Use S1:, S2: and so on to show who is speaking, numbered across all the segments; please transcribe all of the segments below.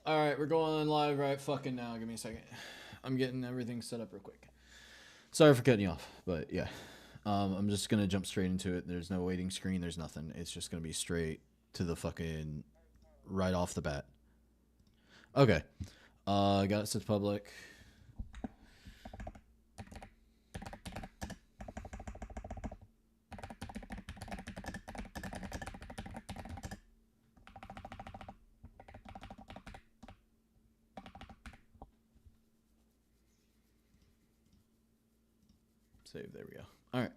S1: All right, we're going live right fucking now. Give me a second. I'm getting everything set up real quick. Sorry for cutting you off, but yeah. I'm just gonna jump straight into it. There's no waiting screen. There's nothing. It's just gonna be straight to the fucking right off the bat. Okay. Got it set to public. Save. There we go. All right,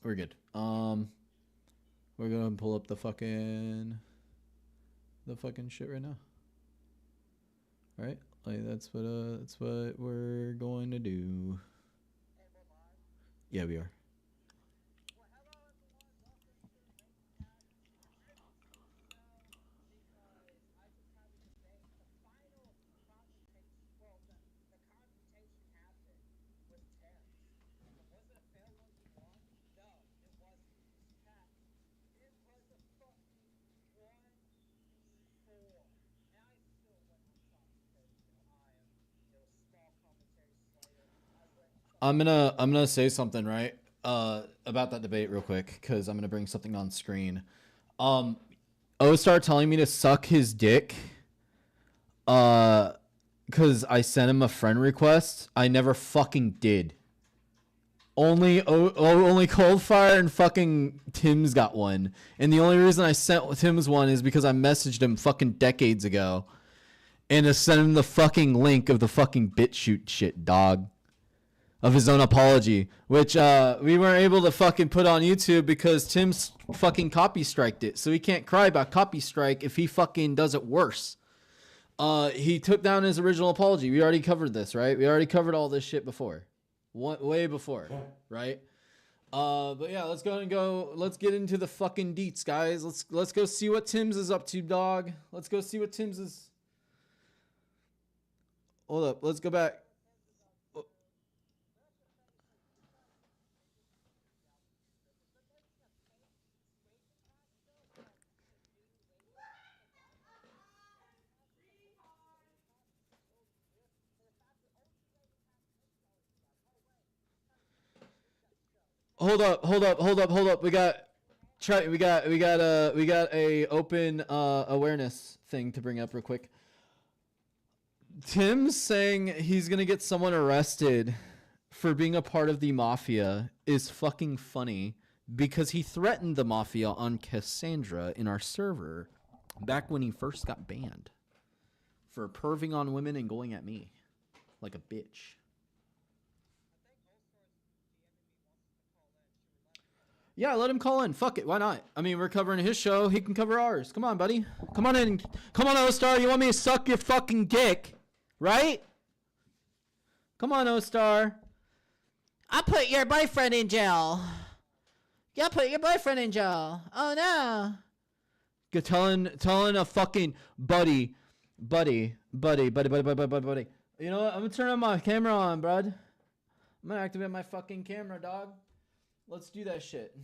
S1: we're good. We're gonna pull up the fucking shit right now. All right, like that's what we're going to do. Yeah, we are. I'm gonna say something right about that debate real quick because I'm gonna bring something on screen. Um, O started telling me to suck his dick. Because I sent him a friend request. I never fucking did. Only Coldfire and fucking Tim's got one, and the only reason I sent Tim's one is because I messaged him fucking decades ago, and to send him the fucking link of the fucking BitChute shit, dog. Of his own apology, which we weren't able to fucking put on YouTube because Tim's fucking copy striked it. So he can't cry about copy strike if he fucking does it worse. He took down his original apology. We already covered this, right? We already covered all this shit before. Way before, right? But yeah, let's go. Let's get into the fucking deets, guys. Let's go see what Tim's is up to, dog. Let's go see what Tim's is. Hold up. Let's go back. Hold up. We got a open awareness thing to bring up real quick. Tim's saying he's gonna get someone arrested for being a part of the mafia is fucking funny because he threatened the mafia on Cassandra in our server back when he first got banned for perving on women and going at me like a bitch. Yeah, let him call in. Fuck it. Why not? I mean, we're covering his show. He can cover ours. Come on, buddy. Come on in. Come on, O-Star. You want me to suck your fucking dick? Right? Come on, O-Star. I'll put your boyfriend in jail. You'll put your boyfriend in jail. Oh, no. Telling a fucking buddy. You know what? I'm going to turn on my camera on, bud. I'm going to activate my fucking camera, dog. Let's do that shit.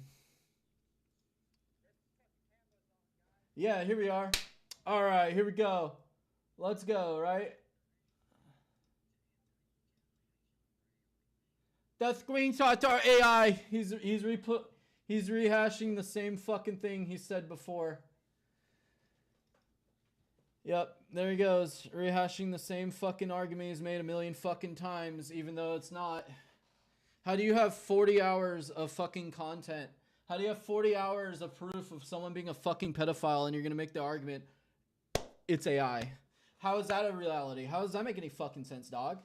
S1: Yeah, here we are. All right, here we go. Let's go, right? That screenshot's our AI. He's rehashing the same fucking thing he said before. Yep, there he goes. Rehashing the same fucking argument he's made a million fucking times, even though it's not. How do you have 40 hours of fucking content? How do you have 40 hours of proof of someone being a fucking pedophile and you're gonna make the argument it's AI? How is that a reality? How does that make any fucking sense, dog?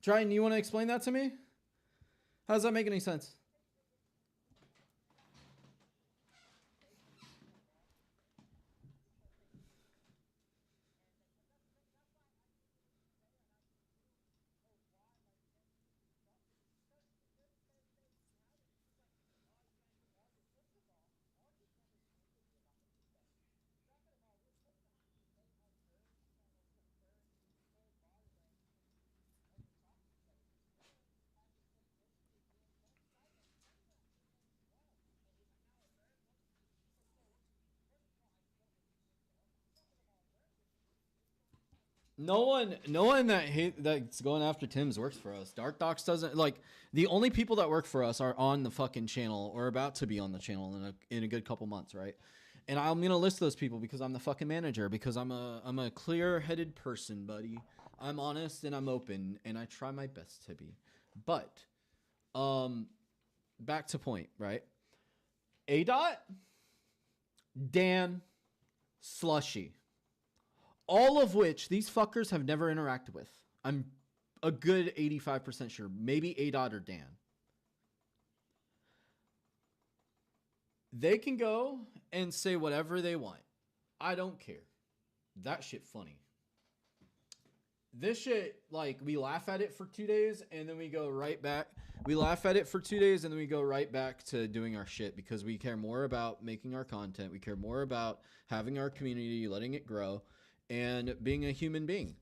S1: Triton, you want to explain that to me? How does that make any sense? No one that's going after Tim's works for us. Dark Docs doesn't like. The only people that work for us are on the fucking channel or about to be on the channel in a good couple months, right? And I'm gonna list those people because I'm the fucking manager, because I'm a clear-headed person, buddy. I'm honest and I'm open and I try my best to be. But back to point, right? A dot, Dan, Slushy. All of which these fuckers have never interacted with. I'm a good 85% sure. Maybe A dot or Dan. They can go and say whatever they want. I don't care. That shit funny. This shit, like, we laugh at it for 2 days and then we go right back. We laugh at it for 2 days and then we go right back to doing our shit because we care more about making our content. We care more about having our community, letting it grow, and being a human being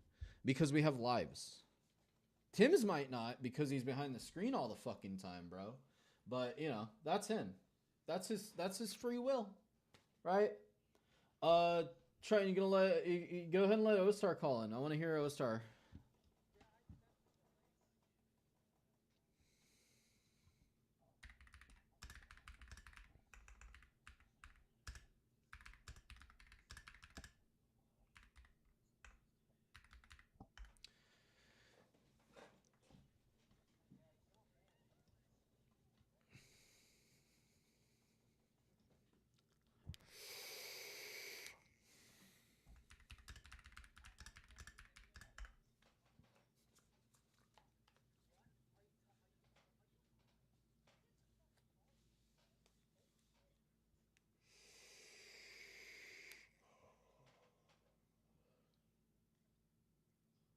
S1: because we have lives. Tim's might not because he's behind the screen all the fucking time, bro. But, you know, that's him. That's his free will, right? Triton, you go ahead and let O-Star call in. I want to hear O-Star.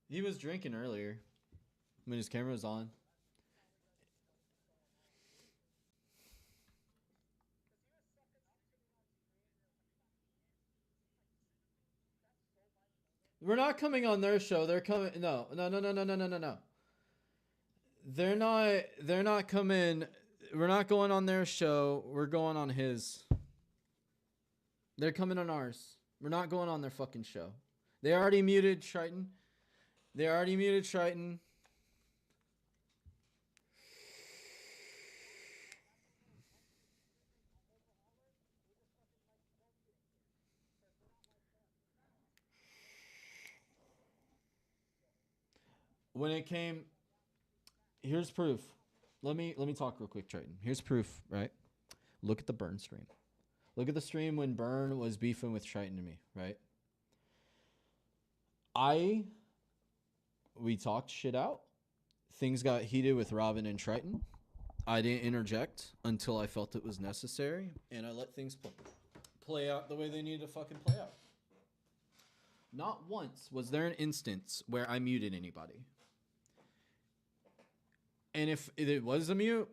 S1: He was drinking earlier when his camera was on. We're not coming on their show. They're coming. No. They're not coming. We're not going on their show. We're going on his. They're coming on ours. We're not going on their fucking show. They already muted Triton. They already muted Triton. When it came, here's proof. Let me talk real quick, Triton. Here's proof, right? Look at the Burn stream. Look at the stream when Burn was beefing with Triton and me, right? We talked shit out. Things got heated with Robin and Triton. I didn't interject until I felt it was necessary, and I let things play out the way they needed to fucking play out. Not once was there an instance where I muted anybody. And if it was a mute,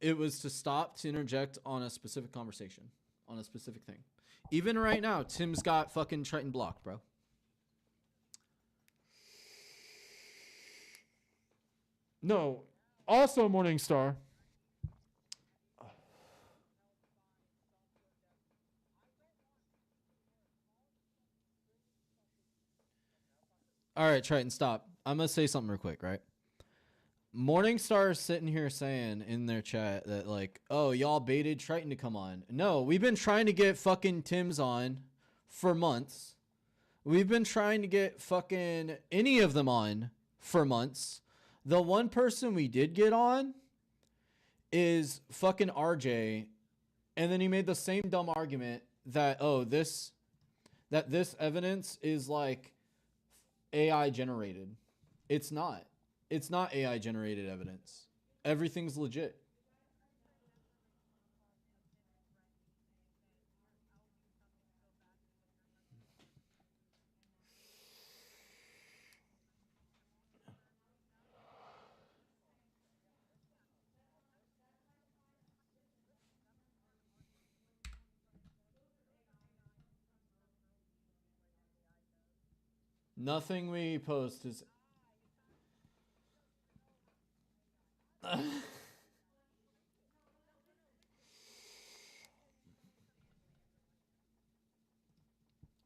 S1: it was to stop to interject on a specific conversation, on a specific thing. Even right now, Tim's got fucking Triton blocked, bro. No. Also, Morningstar. All right, Triton, stop. I'm going to say something real quick, right? Morningstar is sitting here saying in their chat that, like, oh, y'all baited Triton to come on. No, we've been trying to get fucking Tim's on for months. We've been trying to get fucking any of them on for months. The one person we did get on is fucking RJ. And then he made the same dumb argument that, oh, this evidence is like AI generated. It's not. It's not AI generated evidence. Everything's legit. Nothing we post is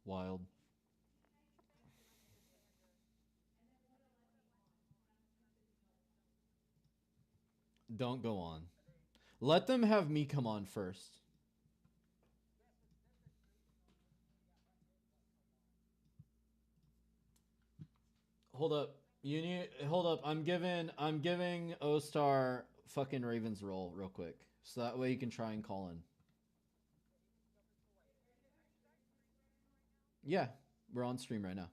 S1: wild. Don't go on. Let them have me come on first. Hold up. Hold up. I'm giving O-Star fucking Raven's role real quick. So that way you can try and call in. Yeah, we're on stream right now.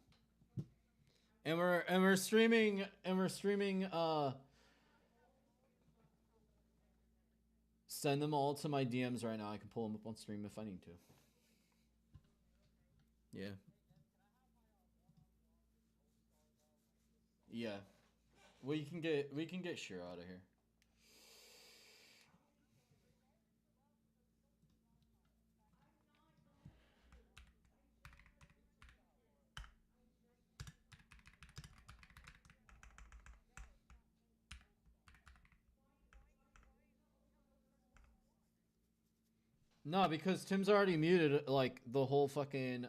S1: And we're streaming send them all to my DMs right now. I can pull them up on stream if I need to. Yeah. Yeah. We can get Shiro out of here. No, because Tim's already muted like the whole fucking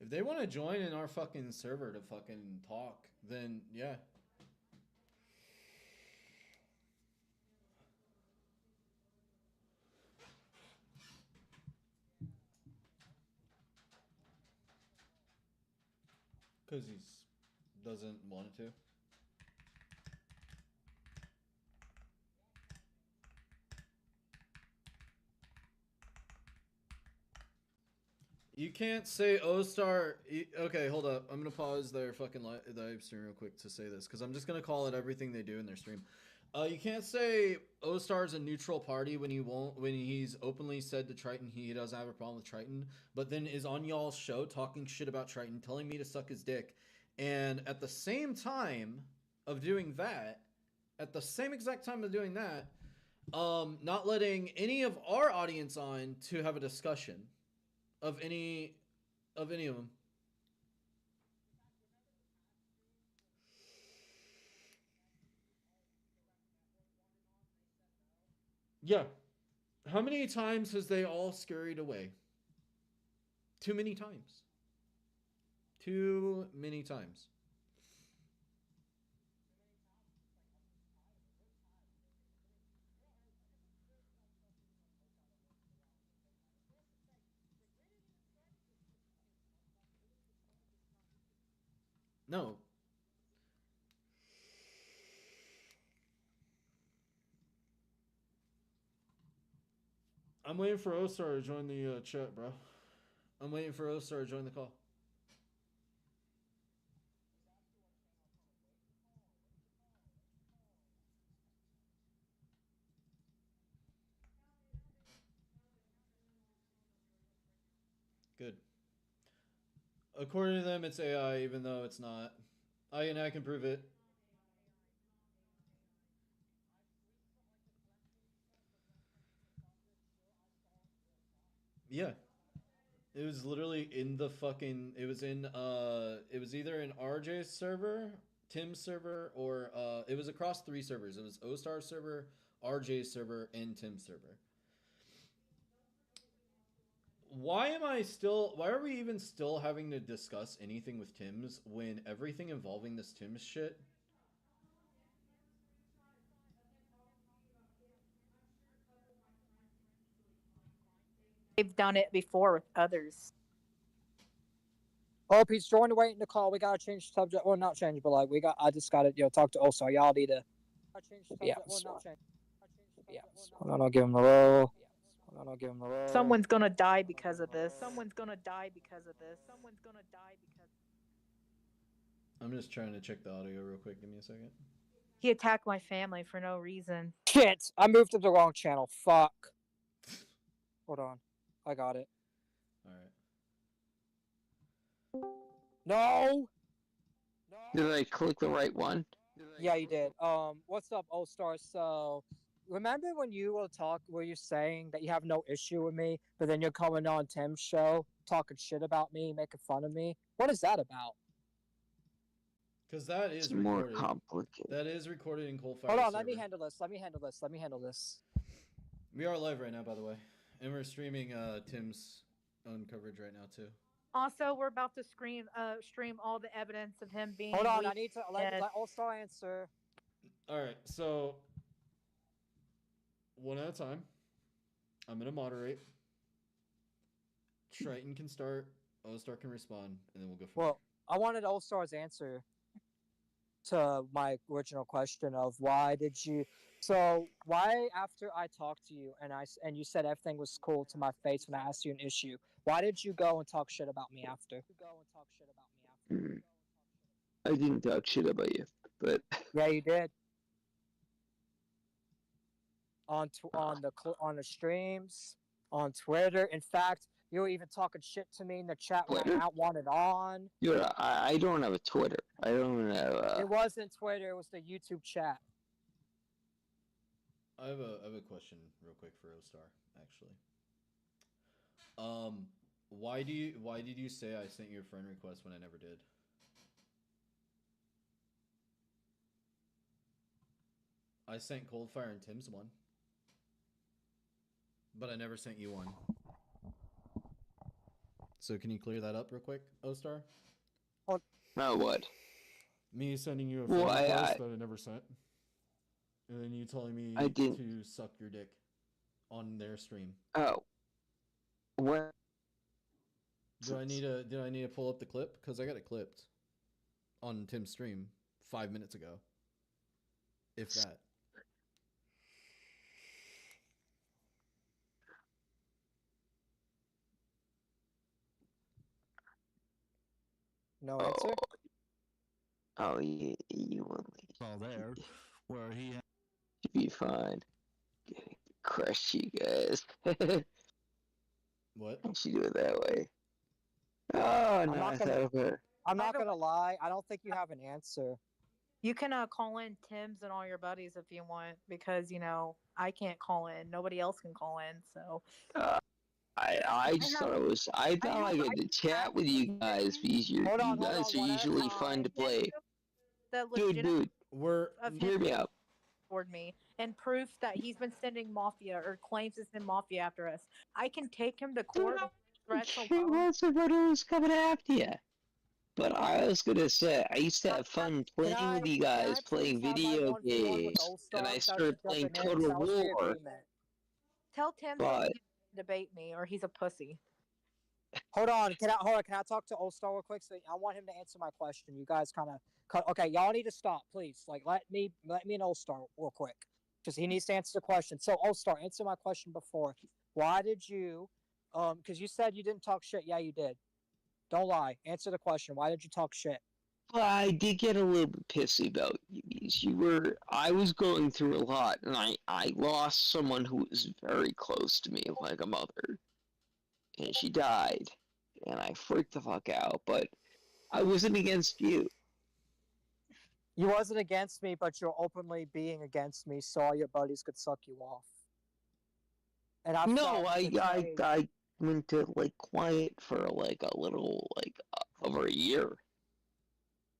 S1: if they want to join in our fucking server to fucking talk, then yeah. Cause he's doesn't want it to. You can't say O-Star. Okay, hold up. I'm gonna pause their fucking live stream real quick to say this because I'm just gonna call it everything they do in their stream. You can't say O-Star's a neutral party when he's openly said to Triton he doesn't have a problem with Triton, but then is on y'all's show talking shit about Triton, telling me to suck his dick, and at the same time of doing that, not letting any of our audience on to have a discussion of any of them. Yeah. How many times has they all scurried away? Too many times. Too many times. No. I'm waiting for O-Star to join the chat, bro. I'm waiting for O-Star to join the call. Good. According to them, it's AI, even though it's not. I can prove it. Yeah. It was literally in the fucking. It was in. It was either in RJ's server, Tim's server, or it was across 3 servers. It was O-Star server, RJ's server, and Tim's server. Why are we even still having to discuss anything with Tim's when everything involving this Tim's shit?
S2: They've done it before with others.
S3: Oh, Pete's joined waiting to call. We gotta change the subject. Well, not change, but like I just gotta talk to O-Star. Y'all need to. Yeah. Hold on, I'll give him the role.
S2: Someone's gonna die because of this.
S1: I'm just trying to check the audio real quick. Give me a second.
S2: He attacked my family for no reason.
S3: Shit! I moved to the wrong channel. Fuck. Hold on. I got it.
S1: All right.
S3: No. No.
S4: Did I click the right one?
S3: Yeah, you did. What's up, All Star? So, remember when you were you saying that you have no issue with me, but then you're coming on Tim's show talking shit about me, making fun of me? What is that about?
S1: Because that is
S4: It's more
S1: recorded.
S4: complicated.
S1: That is recorded in Coldfire.
S3: Hold on,
S1: server.
S3: let me handle this.
S1: We are live right now, by the way, and we're streaming Tim's own coverage right now too.
S2: Also, we're about to stream all the evidence of him being.
S3: Hold on,
S2: weak
S3: I need to let
S2: and-
S3: All Star answer.
S1: All right, so one at a time. I'm gonna moderate. Triton can start. O-Star can respond, and then we'll go from
S3: Well, I wanted All Star's answer to my original question of why after I talked to you and you said everything was cool to my face when I asked you an issue, why did you go and talk shit about me after?
S4: I didn't talk shit about you, but
S3: Yeah, you did. On the streams, on Twitter. In fact, you were even talking shit to me in the chat when
S4: Twitter?
S3: I wanted on.
S4: dude, I don't have a Twitter. I don't have.
S3: It wasn't Twitter. It was the YouTube chat.
S1: I have a question real quick for O-Star, actually. Why did you say I sent you a friend request when I never did? I sent Coldfire and Tim's one, but I never sent you one. So can you clear that up real quick, O-Star?
S4: No, what?
S1: Me sending you a friend
S4: Well,
S1: request that I never sent, and then you telling me
S4: I didn't-
S1: to suck your dick on their stream.
S4: Oh. What?
S1: Did I need to pull up the clip? Because I got it clipped on Tim's stream 5 minutes ago. If that.
S3: No answer.
S4: Oh, you only
S5: all there, where he had
S4: should be fine. Getting to crush you guys.
S1: What?
S4: I should do it that way. Oh, no,
S3: not
S4: I
S3: gonna-
S4: thought of it.
S3: I'm not
S2: I don't-
S3: gonna lie. I don't think you have an answer.
S2: You can call in Tim's and all your buddies if you want, because I can't call in. Nobody else can call in. So
S4: I just thought it was. I thought I got to chat with you guys because you
S3: Hold on,
S4: guys are
S3: one at a
S4: usually
S3: time.
S4: fun to play.
S2: the
S4: Dude,
S2: legitimate
S1: We're
S2: of
S4: hear
S2: him
S4: me out.
S2: toward me and proof that he's been sending mafia or claims to send mafia after us. I can take him to court. with threats
S4: She
S2: alone.
S4: was somebody who was coming after you. But I was gonna say, I used to have fun playing
S3: I-
S4: with you
S3: can I
S4: guys,
S3: please
S4: playing
S3: have my
S4: video
S3: 1v1 with
S4: games,
S3: All-Star
S4: and I
S3: without
S4: started
S3: you
S4: playing
S3: jumping in?
S4: Total
S3: That was the
S4: War.
S3: agreement.
S2: Tell Tim
S4: But-
S2: that he can debate me or he's a pussy.
S3: Hold on. Can I talk to All-Star real quick? So I want him to answer my question. You guys kind of cut. Okay, y'all need to stop, please. Like, let me and All-Star real quick, because he needs to answer the question. So All-Star, answer my question before. Why did you? Because you said you didn't talk shit. Yeah, you did. Don't lie. Answer the question. Why did you talk shit?
S4: Well, I did get a little bit pissy about you. Because I was going through a lot, and I lost someone who was very close to me, like a mother. And she died. And I freaked the fuck out, but I wasn't against you.
S3: You wasn't against me, but you're openly being against me, so all your buddies could suck you off. And I
S4: No,
S3: felt betrayed.
S4: I went to, like, quiet for, like, a little, like, over a year.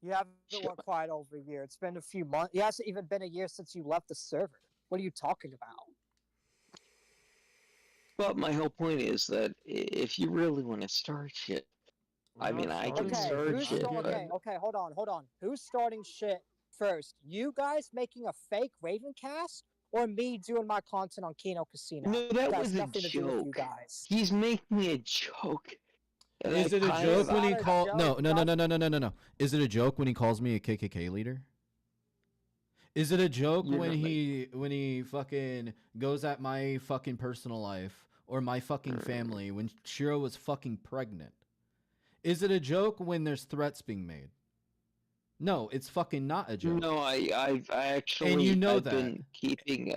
S3: You haven't
S4: Shut
S3: went
S4: up.
S3: quiet over a year. It's been a few months. It hasn't even been a year since you left the server. What are you talking about?
S4: But my whole point is that if you really want to start shit, I mean, I can
S3: Okay,
S4: start
S3: who's
S4: shit,
S3: still,
S4: but-
S3: okay, hold on. Who's starting shit first? You guys making a fake Raven cast, or me doing my content on Kino Casino?
S4: No, that
S3: has
S4: was a
S3: nothing to do with you
S4: joke.
S3: guys.
S4: He's making a joke. And
S1: Is
S4: I
S1: it a
S4: kind
S1: joke
S4: of-
S1: when he
S3: Not a
S1: call?
S3: joke,
S1: No. Is it a joke when he calls me a KKK leader? Is it a joke
S4: You're
S1: when
S4: not
S1: when he fucking goes at my fucking personal life or my fucking family when Shiro was fucking pregnant? Is it a joke when there's threats being made? No, it's fucking not a joke.
S4: No, I actually.
S1: And you know
S4: I've
S1: that.
S4: been keeping.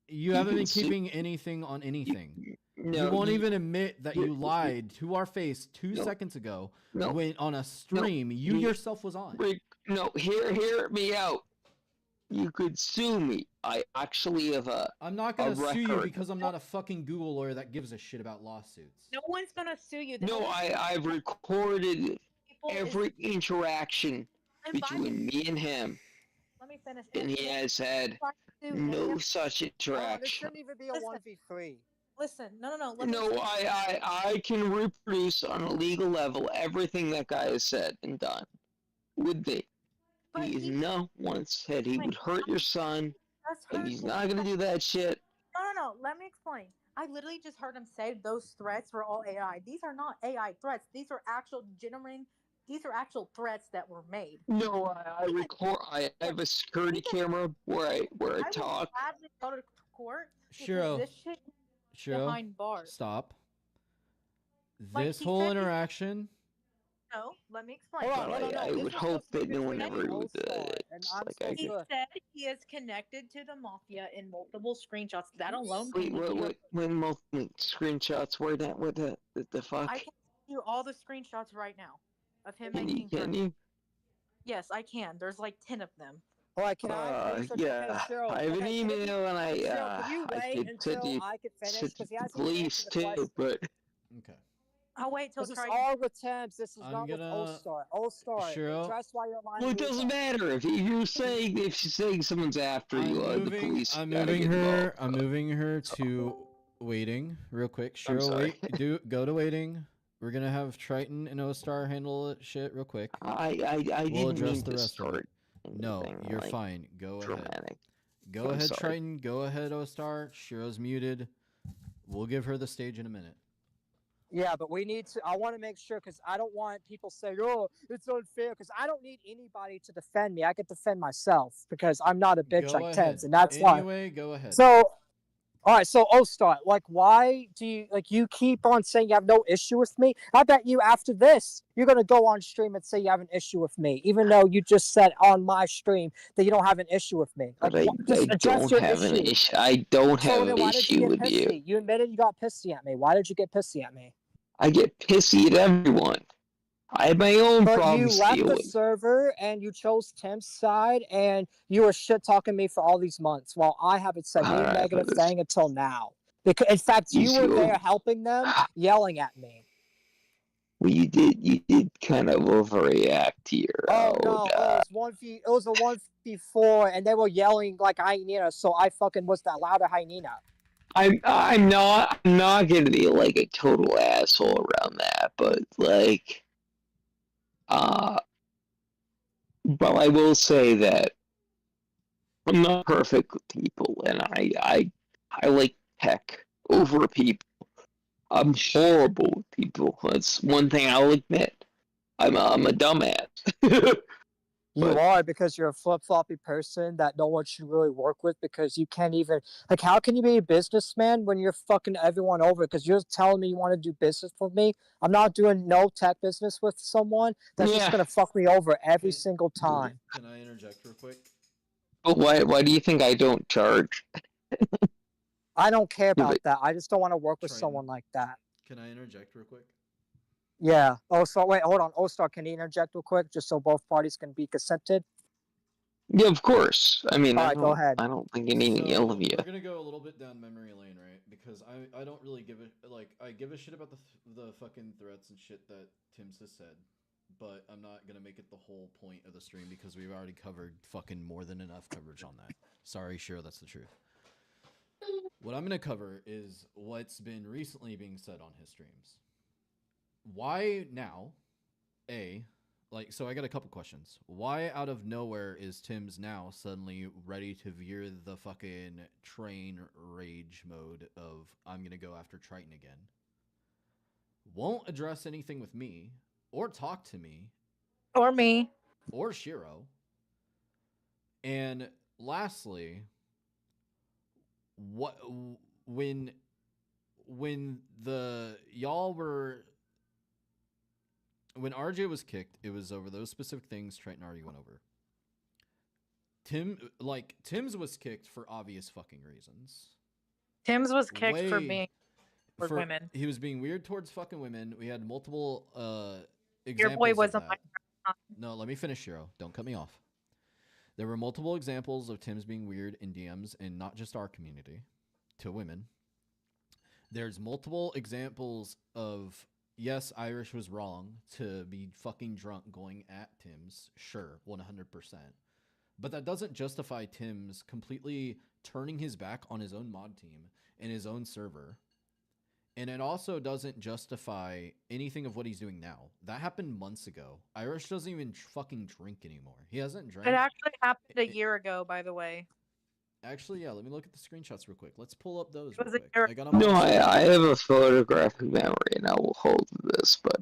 S1: You haven't been
S4: can see-
S1: keeping anything on anything. You won't even admit that you lied to our face 2
S4: No.
S1: seconds ago
S4: No.
S1: when on a stream you
S4: you-
S1: yourself was on.
S4: No, hear me out. You could sue me. I actually have
S1: I'm not gonna sue you
S4: record.
S1: because I'm not a fucking Google lawyer that gives a shit about lawsuits.
S2: No one's gonna sue you. The
S4: No,
S2: only
S4: I've recorded
S2: people is
S4: every interaction
S2: invited.
S4: between me and him,
S2: Let me finish.
S4: and he has had no such
S3: Oh, this
S4: interaction.
S3: shouldn't even be a
S2: Listen.
S3: 1v3.
S2: Listen, no. Let me
S4: No,
S2: finish.
S4: I can reproduce on a legal level everything that guy has said and done. Would they?
S2: But
S4: He's
S2: he
S4: not once said he would hurt your son,
S2: just
S4: and
S2: heard
S4: he's
S2: him
S4: not gonna do that shit.
S2: No. Let me explain. I literally just heard him say those threats were all AI. These are not AI threats. These are actual genuine. These are actual threats that were made.
S4: No, I record. I have a security camera where I
S2: I
S4: talk.
S2: will gladly go to court because
S1: Shiro,
S2: this shit is
S1: Shiro,
S2: behind bars.
S1: stop.
S2: Like,
S1: This
S2: he
S1: whole
S2: said he's-
S1: interaction.
S2: No, let me explain.
S3: Hold on,
S4: Well,
S3: no.
S4: I
S3: This
S4: would
S3: was
S4: hope
S3: supposed to be
S4: that no one
S3: between
S4: ever
S3: All
S4: would.
S3: Star, and I'm
S4: Like, I
S3: supposed
S2: He
S3: to.
S2: said he is connected to the mafia in multiple screenshots. That alone
S4: Wait,
S2: can make you.
S4: what? When multiple screenshots? Where that? What the fuck?
S2: I can give you all the screenshots right now of him
S4: Can you?
S2: making.
S4: Can you?
S2: Yes, I can. There's like 10 of them.
S3: All right, can I finish?
S4: Yeah.
S3: Okay, Cheryl,
S4: I have an
S3: okay, can you-
S4: email and
S3: Cheryl, can you
S4: I
S3: wait
S4: could send
S3: until
S4: you
S3: I can finish?
S4: send
S3: Because he
S4: to
S3: hasn't
S4: police
S3: answered the question.
S4: too, but
S1: Okay.
S2: I'll wait till
S3: This is
S2: Triton.
S3: all with Thames. This is
S1: I'm
S3: not with
S1: gonna-
S3: All Star. All Star.
S1: Cheryl?
S3: Address why you're lying.
S4: well, it doesn't matter if you're saying if she's saying someone's after you. The police.
S1: I'm
S4: gotta
S1: moving
S4: get
S1: her.
S4: involved.
S1: I'm moving her to waiting real quick.
S4: I'm
S1: Cheryl,
S4: sorry.
S1: wait. Go to waiting. We're gonna have Triton and O-Star handle it shit real quick.
S4: I
S1: We'll
S4: didn't
S1: address
S4: mean
S1: the
S4: to
S1: rest of it.
S4: start.
S1: No,
S4: anything,
S1: you're
S4: like,
S1: fine. Go ahead.
S4: Dramatic.
S1: Go
S4: I'm
S1: ahead,
S4: sorry.
S1: Triton. Go ahead, O-Star. Shiro's muted. We'll give her the stage in a minute.
S3: Yeah, but we need to. I want to make sure because I don't want people saying, "Oh, it's unfair." Because I don't need anybody to defend me. I can defend myself because I'm not a bitch
S1: Go
S3: like
S1: ahead.
S3: Thames, and that's why.
S1: Anyway, go ahead.
S3: So, all right. So, O-Star, like, why do you you keep on saying you have no issue with me? I bet you after this, you're gonna go on stream and say you have an issue with me, even though you just said on my stream that you don't have an issue with me. Like,
S4: But I
S3: just address
S4: don't
S3: your
S4: have an
S3: issue.
S4: issue. I don't
S3: So
S4: have
S3: then
S4: an
S3: why did you
S4: issue
S3: get
S4: with you.
S3: pissy? You admitted you got pissy at me. Why did you get pissy at me?
S4: I get pissy at everyone. I have my own
S3: But you
S4: problems to
S3: left
S4: deal
S3: the
S4: with.
S3: server and you chose Tim's side, and you were shit talking me for all these months, while I haven't said any
S4: Alright,
S3: negative
S4: but
S3: thing until now. Because, in fact, you were there helping them, yelling at me.
S4: Well, you did kind of overreact here.
S3: Oh no, it was a 1v4, and they were yelling like hyena, so I fucking was the louder hyena.
S4: I'm not gonna be like a total asshole around that, but like, but I will say that I'm not perfect with people, and I like tech over people. I'm horrible with people. That's one thing I'll admit. I'm a dumbass.
S3: You
S4: But-
S3: are, because you're a flip-floppy person that no one should really work with, because you can't even, like, how can you be a businessman when you're fucking everyone over? Because you're telling me you want to do business with me. I'm not doing no tech business with someone that's
S4: Yeah.
S3: just gonna fuck me over every
S1: Okay.
S3: single time.
S1: Can I interject real quick?
S4: But why do you think I don't charge?
S3: I don't care
S4: Yeah,
S3: about
S4: but-
S3: that. I just don't want to work with
S1: Triton.
S3: someone like that.
S1: Can I interject real quick?
S3: Yeah. Oh, so wait, hold on. O-Star, can you interject real quick, just so both parties can be consented?
S4: Yeah, of course. I mean,
S3: Alright, go ahead.
S4: I don't think anything ill of you.
S1: We're gonna go a little bit down memory lane, right? Because I don't really give a I give a shit about the fucking threats and shit that Tim's has said, but I'm not gonna make it the whole point of the stream because we've already covered fucking more than enough coverage on that. Sorry, sure, that's the truth. What I'm gonna cover is what's been recently being said on his streams. Why now? So I got a couple questions. Why out of nowhere is Tim's now suddenly ready to veer the fucking train rage mode of I'm gonna go after Triton again? Won't address anything with me, or talk to me,
S2: Or me.
S1: or Shiro. And lastly, when RJ was kicked, it was over those specific things Triton already went over. Tim's was kicked for obvious fucking reasons.
S2: Tim's was kicked for
S1: Way-
S2: being. for women.
S1: He was being weird towards fucking women. We had multiple
S2: Your
S1: examples
S2: boy
S1: of
S2: was a
S1: that. No, let me finish, Shiro. Don't cut me off. There were multiple examples of Tim's being weird in DMs, and not just our community, to women. There's multiple examples of, yes, Irish was wrong to be fucking drunk going at Tim's. Sure, 100%. But that doesn't justify Tim's completely turning his back on his own mod team and his own server. And it also doesn't justify anything of what he's doing now. That happened months ago. Irish doesn't even fucking drink anymore. He hasn't drank.
S2: It actually happened a year ago, by the way.
S1: Actually, yeah, let me look at the screenshots real quick. Let's pull up those
S2: It was
S1: real
S2: a
S1: quick.
S2: year
S1: I got 'em
S4: No,
S1: on my
S4: I
S1: screen.
S4: have a photographic memory, and I will hold this. But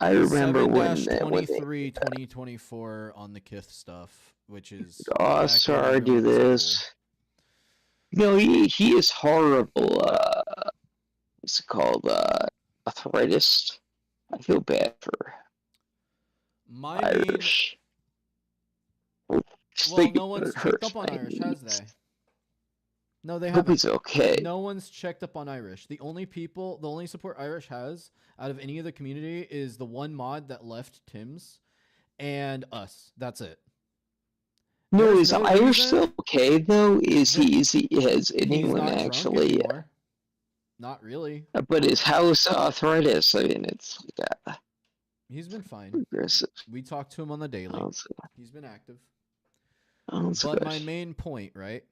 S4: I remember when they
S1: 7-23 2024 on the Kith stuff, which is
S4: oh,
S1: back
S4: sorry,
S1: when
S4: do
S1: everyone was
S4: this. No, he is horrible. What's it called? Arthritis. I feel bad for
S1: cool. My main,
S4: Irish.
S1: well,
S4: Speaking
S1: no
S4: of
S1: one's
S4: it
S1: checked
S4: hurts
S1: up on
S4: my
S1: Irish, has
S4: knees.
S1: they? No, they
S4: Hope
S1: haven't.
S4: he's okay.
S1: No one's checked up on Irish. The only support Irish has out of any of the community is the one mod that left Tim's and us. That's it.
S4: No,
S1: There's
S4: is
S1: no
S4: Irish
S1: reason-
S4: still okay though? Has
S1: He's
S4: anyone
S1: not drunk
S4: actually?
S1: anymore. Not really.
S4: But his house arthritis. I mean, it's like
S1: He's been fine.
S4: aggressive.
S1: We talk to him on the daily. He's been active. But my main point, right,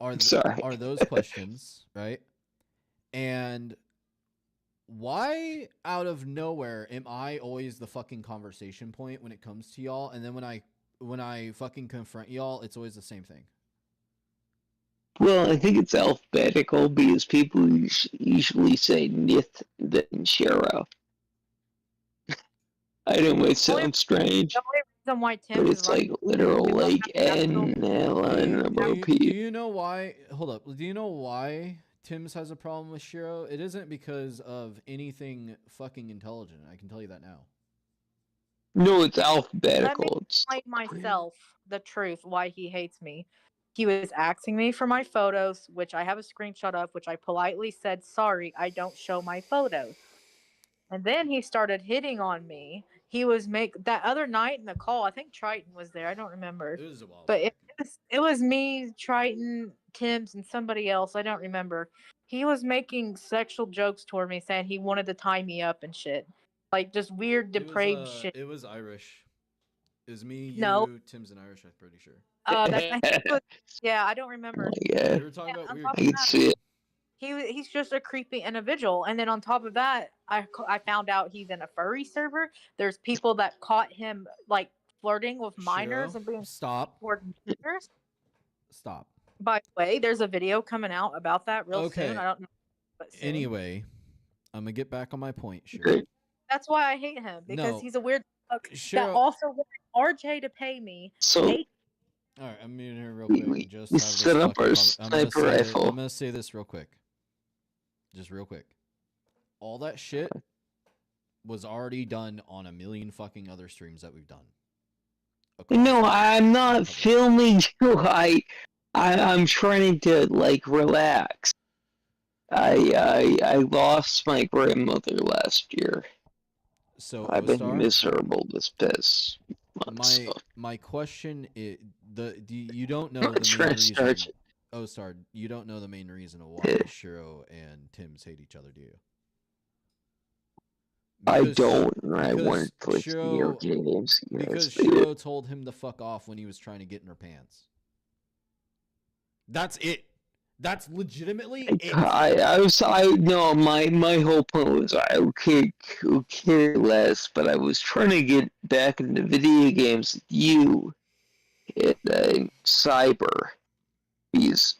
S1: are those questions, right? And why out of nowhere am I always the fucking conversation point when it comes to y'all? And then when I fucking confront y'all, it's always the same thing.
S4: Well, I think it's alphabetical because people usually say Nith then Shiro. I know it might sound strange,
S2: The only reason why Tim
S4: but
S2: is
S4: it's
S2: running
S4: like literal
S2: we don't
S4: like
S2: have actual-
S4: N L N M O
S1: Do
S4: P.
S1: you know why? Hold up. Do you know why Tim's has a problem with Shiro? It isn't because of anything fucking intelligent. I can tell you that now.
S4: No, it's alphabetical. It's
S2: explain myself the truth why he hates me. He was asking me for my photos, which I have a screenshot of, which I politely said, sorry, I don't show my photos. And then he started hitting on me. He was that other night in the call, I think Triton was there. I don't remember.
S1: It was a while
S2: But
S1: back.
S2: it was me, Triton, Tim's, and somebody else. I don't remember. He was making sexual jokes toward me, saying he wanted to tie me up and shit. Like just weird, depraved shit.
S1: It was Irish. It was me, you,
S2: No.
S1: Tim's, and Irish. I'm pretty sure.
S2: I think it was, yeah, I don't remember.
S4: yeah,
S1: We were talking
S2: Yeah,
S1: about
S2: on
S1: weird.
S2: top
S4: I can see it.
S2: He's just a creepy individual. And then on top of that, I found out he's in a furry server. There's people that caught him like flirting with minors
S1: Shiro,
S2: and being
S1: stop.
S2: toward minors.
S1: Stop.
S2: By the way, there's a video coming out about that real
S1: Okay.
S2: soon. I don't know. But soon.
S1: Anyway, I'm gonna get back on my point. Shiro.
S4: Great.
S2: That's why I hate him because
S1: No.
S2: he's a weird fuck that
S1: Shiro.
S2: also wanted RJ to pay me.
S4: So
S1: All right, I'm muting her real quick.
S4: we
S1: and just have this
S4: set up
S1: fucking
S4: our
S1: I'm gonna
S4: sniper
S1: say it-
S4: rifle.
S1: I'm gonna say this real quick. Just real quick. All that shit was already done on a million fucking other streams that we've done. Across
S4: No,
S1: the-
S4: I'm not
S1: public.
S4: filming you. I'm trying to like relax. I lost my grandmother last year.
S1: So
S4: I've been
S1: Ostar,
S4: miserable this past month.
S1: my
S4: So
S1: my question is you don't know
S4: I'm
S1: the
S4: trying
S1: main
S4: to start.
S1: reason. Ostar, you don't know the main reason of why
S4: Yeah.
S1: Shiro and Tim's hate each other, do you?
S4: I
S1: Because-
S4: don't. And I
S1: because
S4: wanted to like
S1: Shiro-
S4: video games.
S1: Because
S4: Yes,
S1: Shiro told him to fuck off when he was trying to get in her pants. That's it. That's legitimately it.
S4: No, my whole point was I could care less, but I was trying to get back into video games with you and Cyber. Because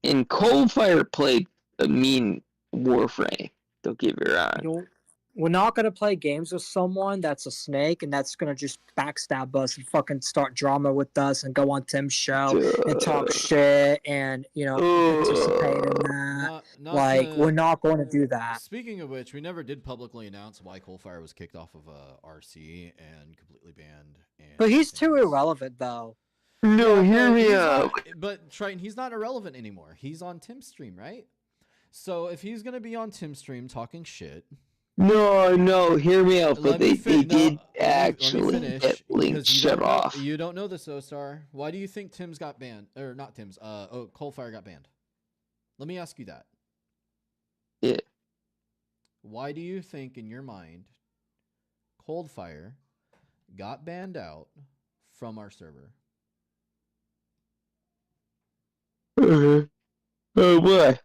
S4: in Coldfire played a mean Warframe. Don't get me wrong.
S3: We're not gonna play games with someone that's a snake and that's gonna just backstab us and fucking start drama with us and go on Tim's show and talk shit and participate in that.
S1: Not
S3: Like
S1: to-
S3: we're not going to do that.
S1: Speaking of which, we never did publicly announce why Coldfire was kicked off of RC and completely banned. And
S3: But he's too
S1: things.
S3: irrelevant though.
S4: No,
S1: Yeah,
S4: hear
S1: but
S4: me
S1: he's
S4: out.
S1: not- but Triton, he's not irrelevant anymore. He's on Tim's stream, right? So if he's gonna be on Tim's stream talking shit,
S4: No, hear me out. But they did actually
S1: finish
S4: get links
S1: because
S4: shut off.
S1: You don't know this, O-Star. Why do you think Tim's got banned? Or not Tim's? Coldfire got banned. Let me ask you that.
S4: Yeah.
S1: Why do you think, in your mind, Coldfire got banned out from our server?
S4: Oh boy,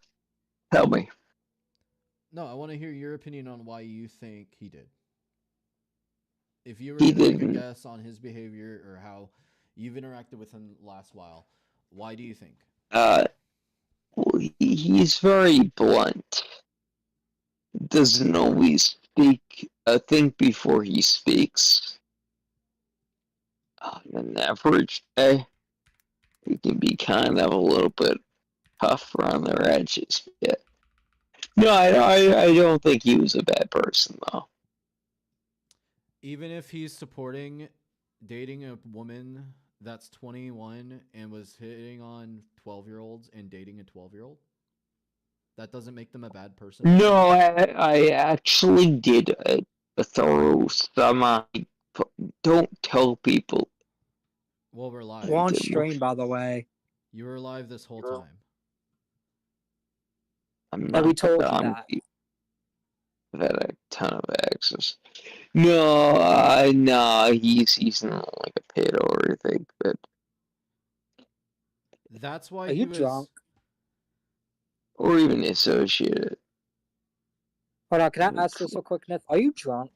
S4: help me.
S1: No, I want to hear your opinion on why you think he did. If you were
S4: He
S1: going to take a
S4: didn't.
S1: guess on his behavior or how you've interacted with him last while, why do you think?
S4: Well, he's very blunt. Doesn't always think before he speaks. On an average day, he can be kind of a little bit tough around their edges. Yeah. No, I don't think he was a bad person though.
S1: Even if he's supporting dating a woman that's 21 and was hitting on 12-year-olds and dating a 12-year-old, that doesn't make them a bad person?
S4: No, I actually did a thorough semi. Don't tell people.
S1: Well, we're live.
S3: We're on
S4: did-
S3: stream, by the way.
S1: You were live this whole time.
S4: I'm
S3: Yeah, we
S4: not.
S3: told you
S4: I'm,
S3: that.
S4: I've had a ton of access. No, he's not like a pedo or anything, but
S1: That's why
S3: Are
S1: he
S3: you
S1: was
S3: drunk?
S4: or even associated.
S3: Hold on, can I ask this real quick, Nith? Are you drunk?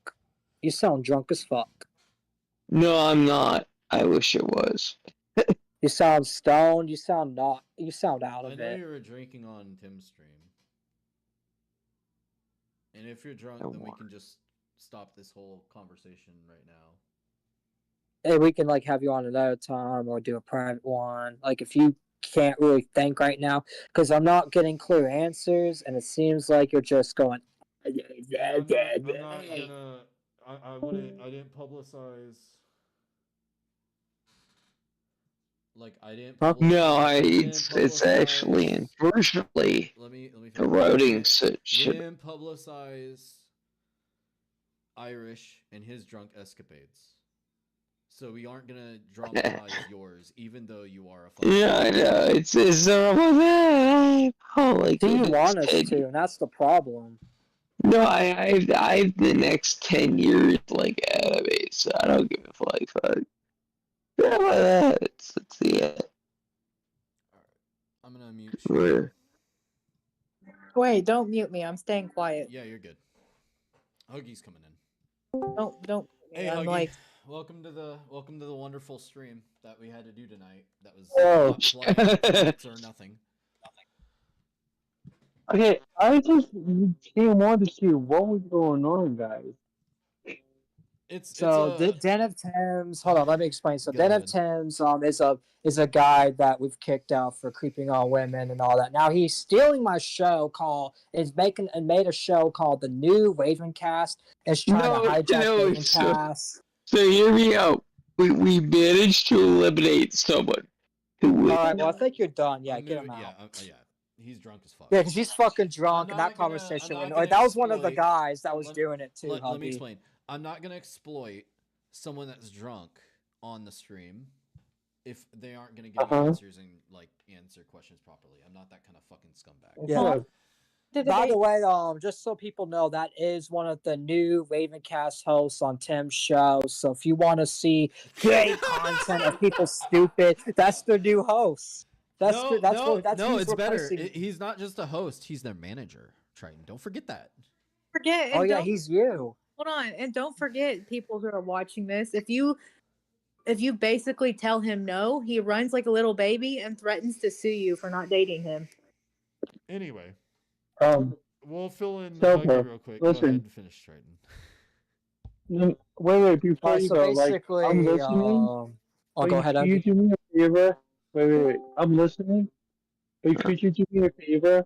S3: You sound drunk as fuck.
S4: No, I'm not. I wish it was.
S3: You sound stoned. You sound not. You sound out
S1: I
S3: of
S1: know
S3: it.
S1: you were drinking on Tim's stream. And if you're drunk,
S4: Don't
S1: then we
S4: worry.
S1: can just stop this whole conversation right now.
S3: Hey, we can like have you on another time or do a private one. Like if you can't really think right now, because I'm not getting clear answers, and it seems like you're just going.
S1: I'm not gonna. I didn't publicize. Like I didn't.
S3: Huh?
S4: No,
S1: didn't
S4: it's actually
S1: publicize-
S4: unfortunately
S1: Let me finish.
S4: eroding
S1: We
S4: such.
S1: didn't publicize Irish and his drunk escapades. So we aren't gonna dramatize yours, even though you are a fucking.
S4: Yeah, I know. It's about that. Oh, like
S3: Do you want us to? And that's the problem.
S4: No, I have the next 10 years like ahead of me, so I don't give a fuck. Yeah, about that. It's the
S1: Alright. I'm gonna mute you.
S4: Where-
S2: Wait, don't mute me. I'm staying quiet.
S1: Yeah, you're good. Huggy's coming in.
S2: Don't.
S1: Hey,
S2: I'm
S1: Huggy.
S2: like,
S1: Welcome to the wonderful stream that we had to do tonight. That was
S4: Oh,
S1: not planned, it's or nothing.
S6: Okay, I just came on to see what was going on, guys.
S3: So
S1: It's
S3: Den of Thames. Hold on, let me explain. So
S1: Go
S3: Den of
S1: ahead.
S3: Thames is a guy that we've kicked out for creeping on women and all that. Now he's stealing my show made a show called the New Ravencast. It's trying to hijack Ravencast.
S4: So hear me out. We managed to eliminate someone who
S3: All
S4: was.
S3: right, well I think you're done. Yeah,
S1: I'm
S3: get him
S1: moving-
S3: out.
S1: yeah, he's drunk as fuck.
S3: Yeah, because he's fucking drunk,
S1: I'm
S3: and
S1: not
S3: that
S1: gonna-
S3: conversation
S1: I'm
S3: went.
S1: not
S3: Or
S1: gonna
S3: that was one of the
S1: exploit-
S3: guys that was
S1: let-
S3: doing it too.
S1: Let me
S3: Hubby.
S1: explain. I'm not gonna exploit someone that's drunk on the stream if they aren't gonna give me answers and like answer questions properly. I'm not that kind of fucking scumbag.
S3: Yeah.
S2: did
S3: By
S2: they-
S3: the way, just so people know, that is one of the new Ravencast hosts on Tim's show. So if you want to see great content of people stupid, that's the new host. That's
S1: no,
S3: who's
S1: it's better.
S3: replacing-
S1: He's not just a host; he's their manager. Triton, don't forget that.
S2: forget.
S3: Oh
S2: And
S3: yeah,
S2: don't-
S3: he's you.
S2: hold on, and don't forget, people who are watching this. If you basically tell him no, he runs like a little baby and threatens to sue you for not dating him.
S5: Anyway,
S6: We'll
S5: fill in
S6: So,
S5: Huggy real quick. Go
S6: listen.
S5: ahead and finish Triton.
S6: wait, before
S3: Right,
S6: you
S3: so
S6: go, like,
S3: basically,
S6: I'm listening.
S3: I'll go ahead.
S6: Could you
S3: Hubby.
S6: do me a favor? Wait, I'm listening. But could you do me a favor?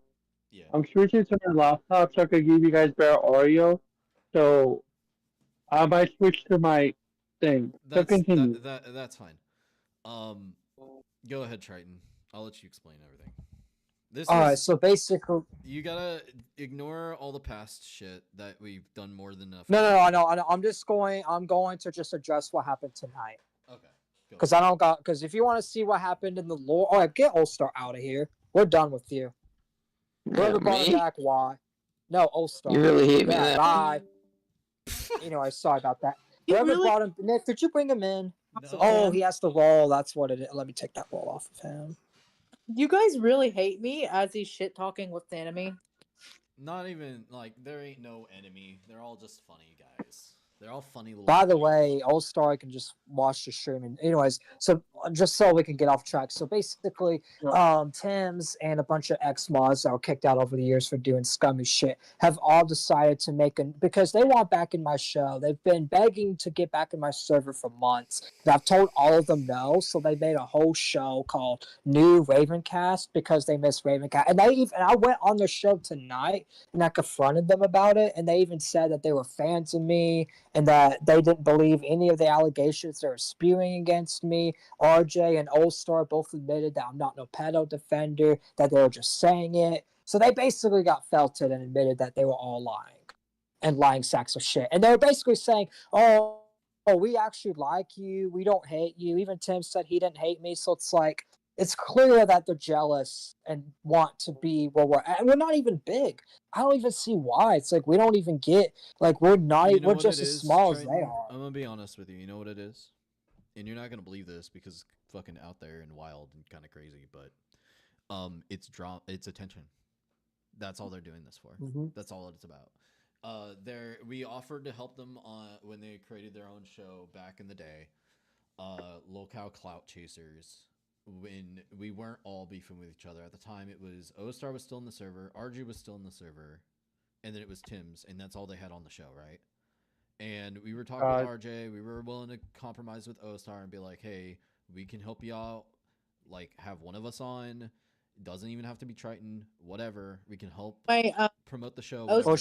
S1: Yeah.
S6: I'm switching to my laptop so I could give you guys better audio. So I might switch to my thing. So continue.
S1: That's fine. Go ahead, Triton. I'll let you explain everything. This
S3: All right,
S1: is
S3: so basically,
S1: you gotta ignore all the past shit that we've done more than enough.
S3: no, I know. I'm going to just address what happened tonight.
S1: Okay. Go.
S3: Because I don't got. Because if you want to see what happened in the lore, all right, get All Star out of here. We're done with you. Whoever brought him
S4: Me?
S3: back, why? No, All Star.
S4: You really hate me
S3: Yeah,
S4: that
S3: bye. Anyway, sorry about that.
S2: You
S3: Whoever
S2: really-
S3: brought him, Nick, did you bring him in?
S1: No.
S3: Oh, he has the roll. That's what it is. Let me take that roll off of him.
S2: You guys really hate me as he's shit talking with the enemy.
S1: Not even like there ain't no enemy. They're all just funny guys. They're all funny little.
S3: By the
S1: guys.
S3: way, All Star can just watch the stream. And anyways, so just so we can get off track. So basically, Tim's and a bunch of ex mods that were kicked out over the years for doing scummy shit have all decided to make because they want back in my show. They've been begging to get back in my server for months. And I've told all of them no, so they made a whole show called New Ravencast because they miss Ravencast. And I went on the show tonight and I confronted them about it, and they even said that they were fans of me and that they didn't believe any of the allegations they were spewing against me. RJ and All Star both admitted that I'm not no pedo defender, that they were just saying it. So they basically got felted and admitted that they were all lying and lying sacks of shit. And they were basically saying, oh, we actually like you. We don't hate you. Even Tim said he didn't hate me. So it's like, it's clear that they're jealous and want to be where we're at. And we're not even big. I don't even see why. It's like we don't even get like we're not.
S1: You know
S3: We're
S1: what
S3: just
S1: it
S3: as
S1: is,
S3: small as they
S1: Triton?
S3: are.
S1: I'm gonna be honest with you. You know what it is, and you're not gonna believe this because it's fucking out there and wild and kind of crazy. But it's attention. That's all they're doing this for. That's all it's about. We offered to help them on when they created their own show back in the day. Locale Clout Chasers. When we weren't all beefing with each other at the time, it was O-Star was still in the server, RG was still in the server, and then it was Tim's, and that's all they had on the show, right? And we were talking with RJ. We were willing to compromise with O-Star and be like, "Hey, we can help you out. Like, have one of us on. It doesn't even have to be Triton. Whatever. We can help promote the show." whatever."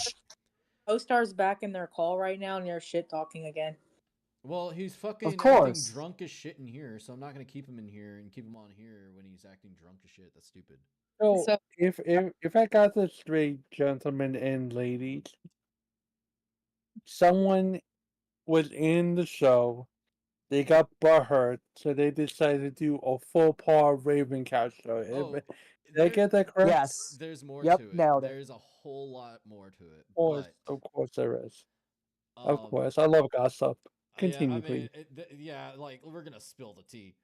S2: O-Star's back in their call right now, and they're shit talking again.
S1: Well, he's fucking acting
S3: course.
S1: drunk as shit in here, so I'm not gonna keep him in here and keep him on here when he's acting drunk as shit. That's stupid.
S6: So,
S2: So-
S6: if I got this straight, gentlemen and ladies, someone was in the show, they got butthurt, so they decided to do a full par Ravencast show.
S1: Oh,
S6: Did I get that correct?
S3: Yes.
S1: There's more
S3: Yep,
S1: to it.
S3: nailed it.
S1: There's a whole lot more to it.
S6: Of course there is.
S1: But,
S6: Of course, I love gossip. Continue,
S1: yeah, I mean,
S6: please.
S1: yeah, like we're gonna spill the tea.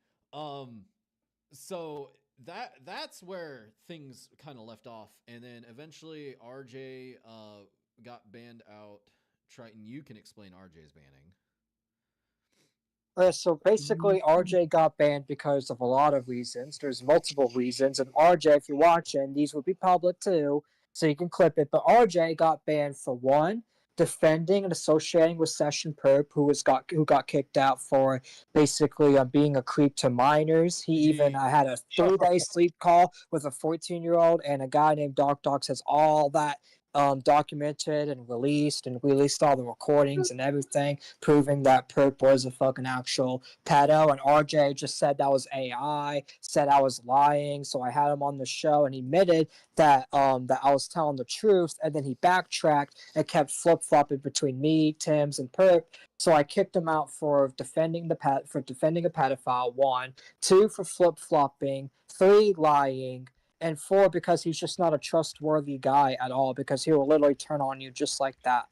S1: So that's where things kind of left off, and then eventually RJ got banned out. Triton, you can explain RJ's banning.
S3: So basically, RJ got banned because of a lot of reasons. There's multiple reasons, and RJ, if you're watching, these would be public too, so you can clip it. But RJ got banned for one, defending and associating with Session Perp, who got kicked out for basically being a creep to minors. He even had a 3-day sleep call with a 14-year-old, and a guy named Doc has all that documented and released all the recordings and everything, proving that Perp was a fucking actual pedo. And RJ just said that was AI, said I was lying. So I had him on the show and he admitted that that I was telling the truth, and then he backtracked and kept flip-flopping between me, Tim's, and Perp. So I kicked him out for defending a pedophile, 1, 2 for flip-flopping, 3 lying, and 4 because he's just not a trustworthy guy at all, because he will literally turn on you just like that.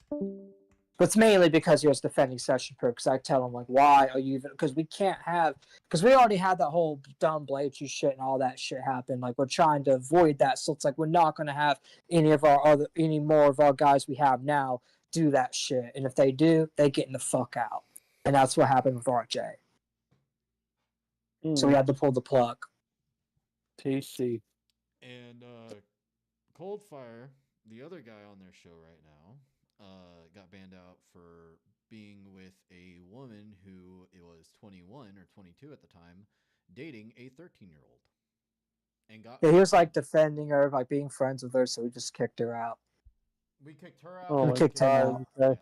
S3: But it's mainly because he was defending Session Perp, because I tell him, like, why are you even, because we already had that whole dumb Blade shit and all that shit happen. Like, we're trying to avoid that, so it's like we're not going to have any more of our guys we have now do that shit, and if they do, they getting the fuck out. And that's what happened with RJ. So we had to pull the plug.
S6: Tasty.
S1: And Coldfire, the other guy on their show right now, got banned out for being with a woman who was 21 or 22 at the time, dating a 13-year-old. And got
S3: Yeah, he was like defending her, like being friends with her, so we just kicked her out.
S1: We kicked her out.
S6: Oh
S3: We
S6: my
S3: kicked him
S6: God.
S3: out.
S1: Yeah.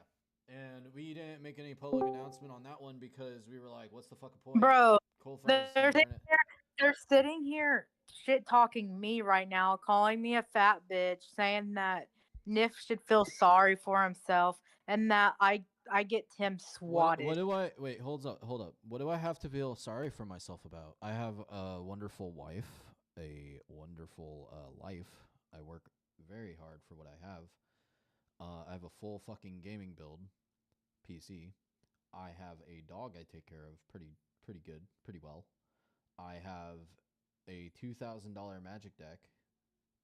S1: And we didn't make any public announcement on that one because we were like, what's the fucking point?
S2: Bro,
S1: Coldfire's
S2: they're
S1: doing it.
S2: they're sitting here shit talking me right now, calling me a fat bitch, saying that Nif should feel sorry for himself, and that I get Tim swatted.
S1: What do I wait? Hold up. What do I have to feel sorry for myself about? I have a wonderful wife, a wonderful life. I work very hard for what I have. I have a full fucking gaming build, PC. I have a dog I take care of pretty good, pretty well. I have a $2,000 magic deck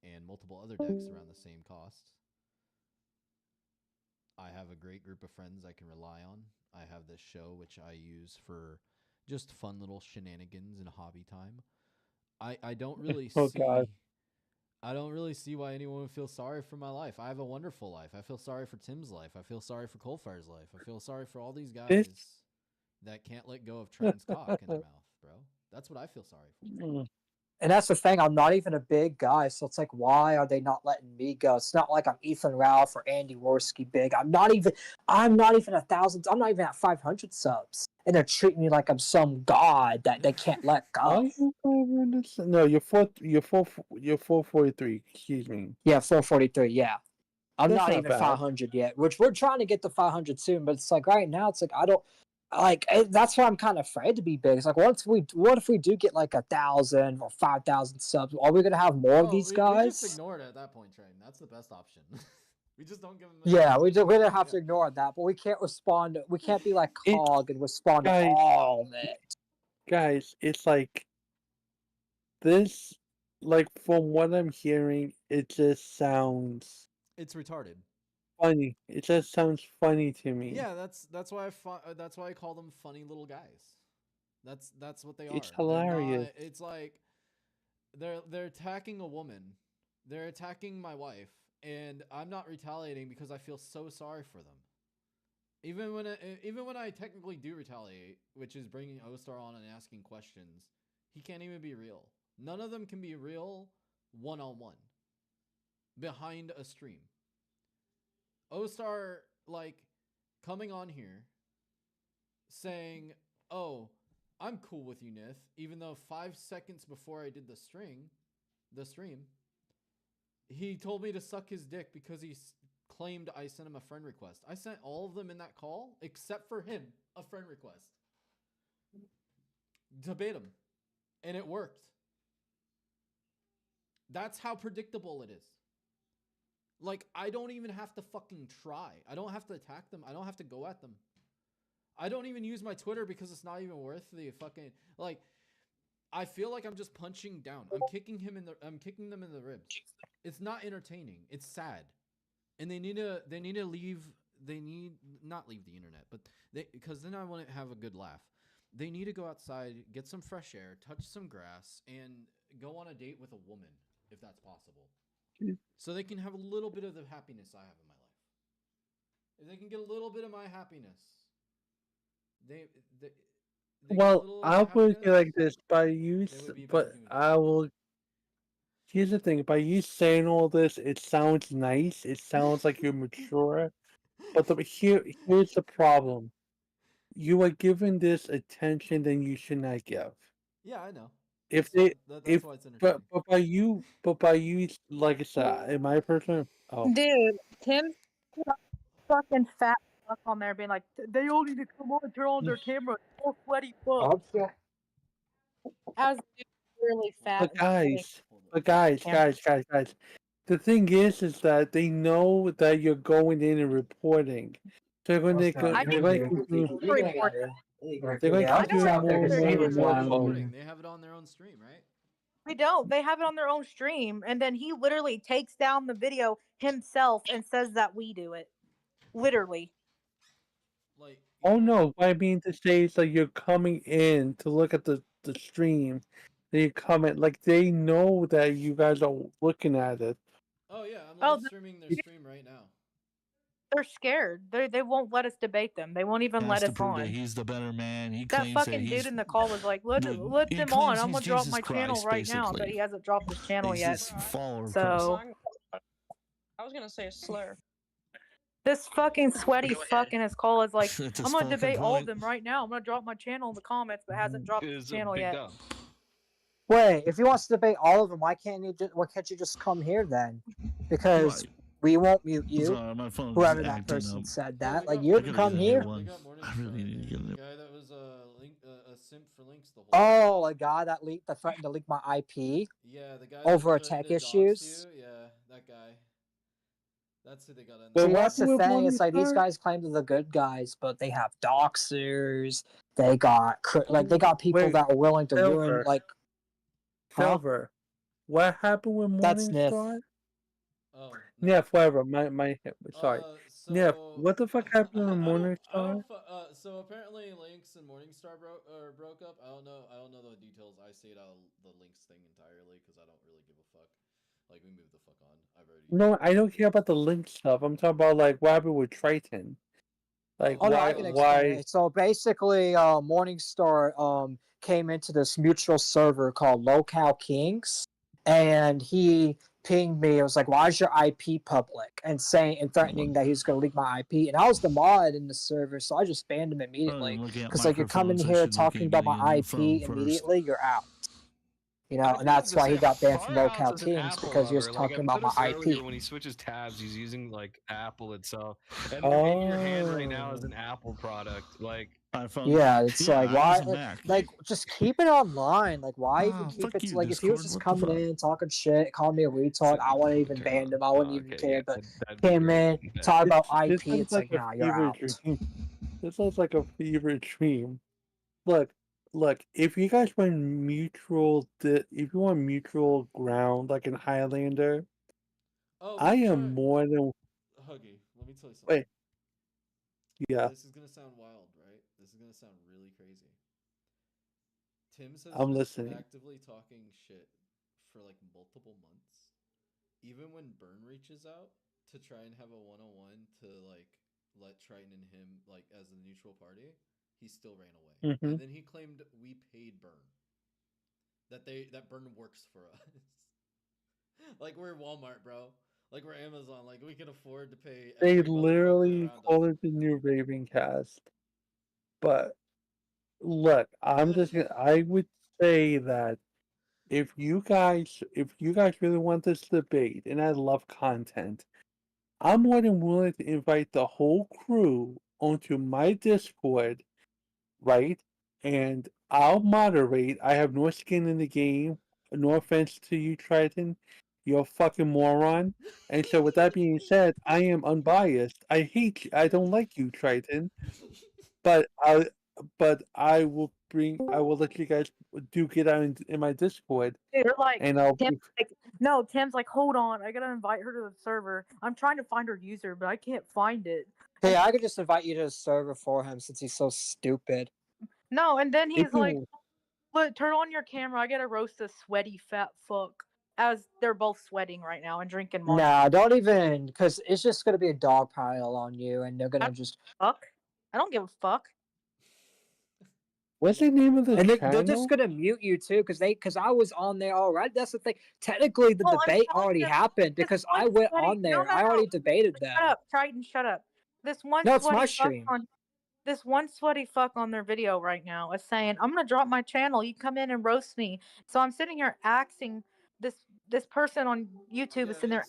S1: and multiple other decks around the same cost. I have a great group of friends I can rely on. I have this show which I use for just fun little shenanigans and hobby time. I don't really
S6: Oh,
S1: see
S6: God.
S1: I don't really see why anyone would feel sorry for my life. I have a wonderful life. I feel sorry for Tim's life. I feel sorry for Coalfire's life. I feel sorry for all these guys that can't let go of Trenton's cock in their mouth, bro. That's what I feel sorry for.
S3: And that's the thing, I'm not even a big guy, so it's like, why are they not letting me go? It's not like I'm Ethan Ralph or Andy Worski big. I'm not even 1,000. I'm not even at 500 subs, and they're treating me like I'm some god that they can't let
S6: Are
S3: go.
S6: you 500? No, you're 443. Excuse me.
S3: Yeah, 443. Yeah, I'm
S6: That's
S3: not
S6: not
S3: even
S6: bad.
S3: 500 yet. Which we're trying to get to 500 soon, but it's like right now, it's like I don't. Like that's why I'm kind of afraid to be big. It's like, what if we do get like 1,000 or 5,000 subs? Are we gonna have more of these
S1: We
S3: guys?
S1: just ignore it at that point, Train. That's the best option. We just don't give them.
S3: Yeah, we're gonna have to ignore that, but we can't respond. We can't be like Cog and respond to
S6: Guys.
S3: all of it.
S6: Guys, it's like this. Like from what I'm hearing, it just sounds
S1: It's retarded.
S6: funny. It just sounds funny to me.
S1: Yeah, that's why I call them funny little guys. That's what they are.
S6: It's
S1: They're not-
S6: hilarious.
S1: it's like they're attacking a woman. They're attacking my wife, and I'm not retaliating because I feel so sorry for them. Even when I technically do retaliate, which is bringing O-Star on and asking questions, he can't even be real. None of them can be real one-on-one behind a stream. O-Star, like, coming on here saying, oh, I'm cool with you, Nith, even though 5 seconds before I did the stream, he told me to suck his dick because he claimed I sent him a friend request. I sent all of them in that call, except for him, a friend request. Debate him. And it worked. That's how predictable it is. Like, I don't even have to fucking try. I don't have to attack them. I don't have to go at them. I don't even use my Twitter because it's not even worth the fucking, like, I feel like I'm just punching down. I'm kicking them in the ribs. It's not entertaining. It's sad. And they need to not leave the internet, but because then I wouldn't have a good laugh. They need to go outside, get some fresh air, touch some grass, and go on a date with a woman, if that's possible. So they can have a little bit of the happiness I have in my life. If they can get a little bit of my happiness, they
S6: Well, I'll put it like this: Here's the thing: by you saying all this, it sounds nice. It sounds like you're mature. But here's the problem: you are giving this attention that you should not give.
S1: Yeah, I know.
S6: If
S1: That's
S6: they,
S1: why
S6: if
S1: it's entertaining.
S6: but by you, like I said, in my personal,
S2: Dude, Tim's fucking fat fuck on there being like, they all need to come on and turn on their camera. All sweaty fuck. As dude really fat.
S6: But
S2: and sweaty.
S6: guys, the thing is that they know that you're going in and reporting. They're going to go.
S2: I
S6: They're
S2: think
S6: going to do.
S2: report.
S6: They're going
S2: I
S6: to
S2: don't
S6: do
S2: have
S6: more
S2: to
S6: and
S2: report.
S6: more
S1: They're
S6: and
S1: recording.
S6: more.
S1: They have it on their own stream, right?
S2: We don't. They have it on their own stream, and then he literally takes down the video himself and says that we do it. Literally.
S1: Like,
S6: Oh no! What I mean to say is like you're coming in to look at the stream. They comment like they know that you guys are looking at it.
S1: Oh yeah, I'm
S2: Oh,
S1: live streaming their stream right now.
S2: they're scared. They won't let us debate them. They won't even let
S7: Has to
S2: us
S7: prove that
S2: on.
S7: he's the better man. He
S2: That
S7: claims
S2: fucking
S7: that
S2: dude
S7: he's
S2: in the call was like, let
S7: he
S2: them on.
S7: claims
S2: I'm
S7: he's
S2: gonna drop
S7: Jesus
S2: my channel
S7: Christ,
S2: right now, but
S7: basically.
S2: he hasn't dropped his channel
S7: He's
S2: yet.
S7: this follower of
S2: So
S8: I was gonna say a slur.
S2: this fucking sweaty
S8: Go ahead.
S2: fuck in his call is like,
S7: At this
S2: I'm gonna
S7: fucking
S2: debate all of
S7: point.
S2: them right now. I'm gonna drop my channel in the comments, but hasn't dropped his channel yet.
S3: Wait, if he wants to debate all of them, why can't you just come here then? Because
S7: Why?
S3: we won't mute you.
S7: Sorry, my phone is
S3: Whoever that
S7: acting
S3: person
S7: up.
S3: said
S1: No,
S3: that,
S1: they
S3: like
S1: got
S3: you
S7: I
S3: can
S7: gotta
S3: come
S7: get a
S3: here.
S7: new one.
S1: They got Morningstar
S7: I really
S1: in
S7: need to
S1: there.
S7: get a
S1: The
S7: new.
S1: guy that was a simp for links the whole time.
S3: Oh, a guy that threatened to leak my IP
S1: Yeah, the guy
S3: over
S1: that
S3: tech
S1: threatened to dox
S3: issues.
S1: you. Yeah, that guy. That's who they got in
S6: Wait,
S1: there.
S3: See,
S6: what
S3: that's the
S6: happened with
S3: thing. It's like these
S6: Morningstar?
S3: guys claim they're the good guys, but they have doxers. They got they got people
S6: Wait,
S3: that are willing to ruin
S6: Silver.
S3: like. Huh?
S6: Silver. What happened with
S3: That's Nif.
S6: Morningstar?
S1: Oh,
S6: Nif, whatever. Sorry.
S1: so
S6: Nif, what the fuck happened with
S1: I
S6: Morningstar?
S1: don't. So apparently, Lynx and Morningstar broke up. I don't know the details. I stayed out of the Lynx thing entirely because I don't really give a fuck. Like we moved the fuck on. I've already.
S6: No, I don't care about the link stuff. I'm talking about like what happened with Triton. Like
S3: Oh no, I
S6: why
S3: can explain
S6: why
S3: it. So basically, Morningstar came into this mutual server called Locale Kings, and he pinged me. It was like, "Why is your IP public?" and threatening that he's going to leak my IP. And I was the mod in the server, so I just banned him immediately. Because like you're coming here talking about my IP immediately, you're out. You know, and that's why he got banned from Locale
S9: Farhouse is an
S3: Kings
S9: Apple
S3: because he was
S9: lover. Like
S3: talking
S9: I
S3: about my
S9: noticed earlier
S3: IP.
S9: when he switches tabs, he's using like Apple itself. And in your hand right now is an Apple product. Like
S7: iPhone.
S3: Yeah, it's
S7: Yeah,
S3: like
S7: I
S3: why,
S7: use a Mac.
S3: like just keep it online. Like why even keep
S7: fuck
S3: it?
S7: you,
S3: Like if he was
S7: Discord.
S3: just
S7: What the
S3: coming
S7: fuck?
S3: in talking shit, calling me a retard, I wouldn't even
S9: turn
S3: ban
S9: on.
S3: him. I wouldn't
S9: Oh,
S3: even
S9: okay,
S3: care.
S9: yeah,
S3: But
S9: that'd be
S3: came
S9: great.
S3: in,
S9: Yeah.
S3: talk about
S6: this
S3: IP.
S6: sounds
S3: It's
S6: like
S3: like
S6: a
S3: nah, you're
S6: fever
S3: out.
S6: dream. This sounds like a fever dream. Look, if you guys want if you want mutual ground like in Highlander,
S1: Oh,
S6: I
S1: we
S6: am more than
S1: Huggy, let me tell you something.
S6: wait. Yeah,
S1: This is gonna sound wild, right? This is gonna sound really crazy. Tim's has
S6: I'm
S1: been
S6: listening.
S1: actively talking shit for like multiple months. Even when Burn reaches out to try and have a one-on-one to like let Triton and him like as the neutral party, he still ran away.
S6: Mhm.
S1: And then he claimed we paid Burn. That Burn works for us. Like we're Walmart, bro. Like we're Amazon. Like we can afford to pay.
S6: They
S1: every motherfucker
S6: literally
S1: around
S6: call
S1: us.
S6: it the new Ravencast. But look, I would say that if you guys really want this debate, and I love content, I'm more than willing to invite the whole crew onto my Discord, right? And I'll moderate. I have no skin in the game. No offense to you, Triton. You're a fucking moron. And so with that being said, I am unbiased. I hate you. I don't like you, Triton. But I will let you guys get out in my Discord,
S2: They're like,
S6: and I'll
S2: Tim's like, no, Tim's like, hold on, I gotta invite her to the server. I'm trying to find her user, but I can't find it.
S3: Hey, I could just invite you to the server for him since he's so stupid.
S2: No, and then
S6: if
S2: he's like,
S6: you
S2: look, turn on your camera. I gotta roast this sweaty fat fuck. As they're both sweating right now and drinking monster.
S3: Nah, don't even, because it's just gonna be a dog pile on you, and they're gonna just.
S2: Fuck. I don't give a fuck.
S6: what's the name of the
S3: And they're
S6: channel?
S3: just gonna mute you too, because I was on there already. That's the thing. Technically, the
S2: Well, I'm
S3: debate
S2: telling
S3: already
S2: you,
S3: happened
S2: this
S3: because
S2: one
S3: I went
S2: sweaty-
S3: on there.
S2: no,
S3: I already debated
S2: Shut
S3: them.
S2: up, Triton. Shut up. This one
S3: No, it's
S2: sweaty
S3: my
S2: fuck
S3: stream.
S2: this one sweaty fuck on their video right now is saying, "I'm gonna drop my channel. You come in and roast me." So I'm sitting here axing this person on YouTube is sitting there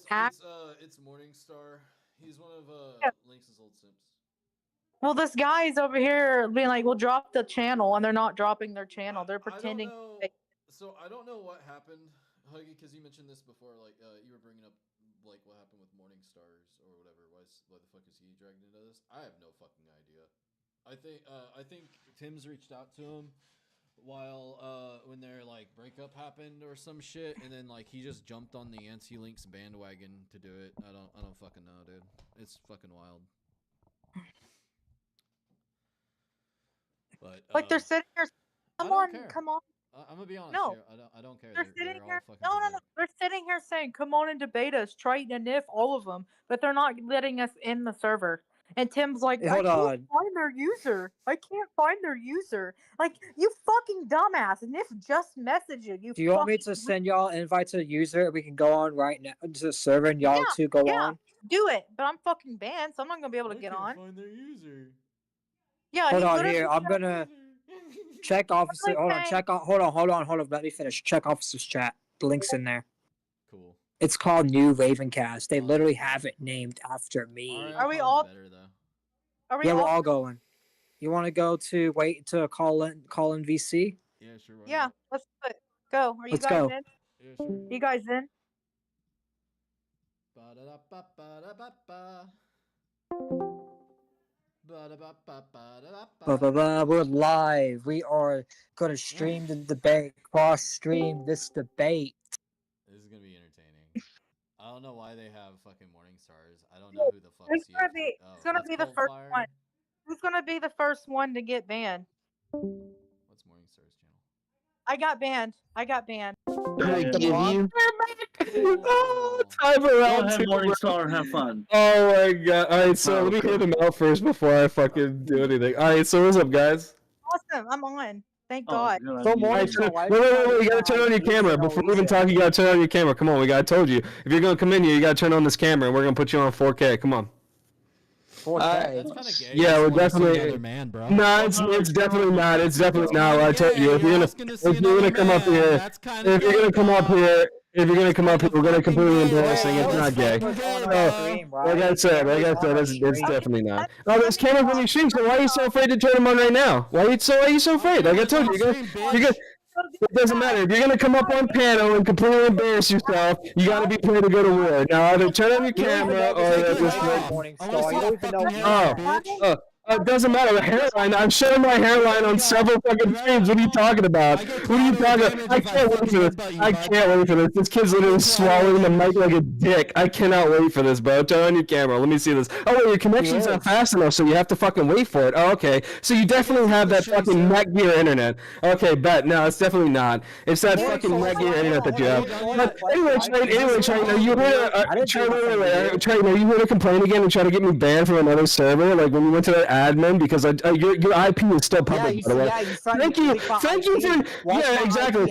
S1: it's Morningstar. He's one of
S2: Yeah.
S1: Lynx's old simps.
S2: Well, this guy's over here being like, "We'll drop the channel," and they're not dropping their channel. They're pretending.
S1: So I don't know what happened, Huggy, because you mentioned this before. Like you were bringing up like what happened with Morningstars or whatever. Why the fuck is he dragged into this? I have no fucking idea. I think Tim's reached out to him while when their like breakup happened or some shit, and then like he just jumped on the anti-Lynx bandwagon to do it. I don't fucking know, dude. It's fucking wild. But
S2: Like they're sitting here. Come on.
S1: I'm gonna be honest
S2: No.
S1: here. I don't care.
S2: They're sitting
S1: all
S2: here.
S1: fucking
S2: No.
S1: pathetic.
S2: They're sitting here saying, "Come on and debate us, Triton and Nif, all of them," but they're not letting us in the server. And Tim's like,
S3: Hey,
S2: "I
S3: hold
S2: can't
S3: on.
S2: find their user. I can't find their user." Like, you fucking dumbass. Nif just messaged you. You
S3: Do you want me
S2: fucking
S3: to send y'all an invite to the user? We can go on right now to the server, and y'all two go on.
S2: do it, but I'm fucking banned, so I'm not gonna be able to get on.
S1: Find their user.
S2: Yeah,
S3: Hold
S2: he
S3: on
S2: literally
S3: here. I'm
S2: said-
S3: gonna. Check officer. Hold on.
S2: Everything.
S3: Hold on. Let me finish. Check officer's chat. The link's in there.
S1: Cool.
S3: It's called New Ravencast. They literally have it named after me.
S2: Are we all-
S1: Better, though.
S2: Are we
S3: Yeah, we're
S2: all?
S3: all going. You want to go to wait to call in VC?
S1: Yeah, sure. why
S2: Yeah,
S1: not?
S2: let's do it. Go. Are you
S3: Let's
S2: guys
S3: go.
S2: in?
S1: Yeah, sure.
S2: You guys in?
S1: Ba-da-da-ba-ba-da-ba-ba.
S3: We're live. We are gonna stream the debate. Cross stream this debate.
S1: This is gonna be entertaining. I don't know why they have fucking morning stars. I don't know who the fuck.
S2: It's gonna be. It's gonna
S1: that's
S2: be the
S1: Cold
S2: first
S1: Fire?
S2: one. Who's gonna be the first one to get banned?
S1: What's morning stars channel?
S2: I got banned.
S4: I give you.
S1: Oh,
S10: Time
S6: Go
S10: around
S6: ahead,
S10: two.
S6: Morningstar, and have fun.
S10: Oh my god. Alright, so let me
S4: Okay.
S10: hear them out first before I fucking do anything. Alright, so what's up, guys?
S2: Awesome. I'm on. Thank
S6: Oh,
S2: God.
S6: good
S3: So
S6: idea.
S3: morning-
S10: Alright, so,
S3: why
S10: wait,
S3: do you
S10: you
S3: have
S10: gotta turn on your
S3: IPs
S10: camera.
S3: for no
S10: Before we even
S3: reason?
S10: talk, you gotta turn on your camera. Come on, I told you. If you're gonna come in here, you gotta turn on this camera, and we're gonna put you on 4K. Come on.
S3: 4K.
S1: That's kind of gay.
S10: Yeah,
S1: You
S10: we're
S1: just wanna see
S10: definitely-
S1: another man, bro.
S10: Nah, it's definitely not. It's definitely not. I told you. If
S1: Yeah,
S10: you're
S1: asking to see
S10: gonna
S1: another
S10: come up
S1: man,
S10: here,
S1: that's kinda
S10: if you're
S1: gay,
S10: gonna come up
S1: dog.
S10: here, we're gonna completely
S1: fucking
S10: embarrassing.
S1: gay.
S10: It's
S1: That
S10: not
S1: was
S10: gay.
S1: fucking gay,
S10: No,
S1: bro.
S10: Like I said, it's definitely not. Oh, there's cameras on your stream, so why are you so afraid to turn them on right now? Why are you so afraid? Like I told you, you're gonna, it doesn't matter. If you're gonna come up on panel and completely embarrass yourself, you gotta be prepared to go to war. Now either turn on your camera or just like,
S3: Morning
S1: I wanna
S3: Star.
S1: see
S3: You don't
S1: that
S3: even know.
S1: fucking
S10: Oh.
S1: hair, bitch.
S10: it doesn't matter. The hairline. I'm showing my hairline on several fucking streams. What are you talking about? What are you talking about? I can't wait for this. I can't wait for this. This kid's literally swallowing the mic like a dick. I cannot wait for this, bro. Turn on your camera. Let me see this. Oh, wait, your connection's not fast enough, so you have to fucking wait for it. Oh, okay. So you definitely have that fucking Netgear internet. Okay, bet. No, it's definitely not. It's that fucking Netgear internet that you have. But anyway, Trey, now you here to complain again and try to get me banned from another server, like when you went to that admin, because your IP is still public, by the way. Thank you for, yeah, exactly.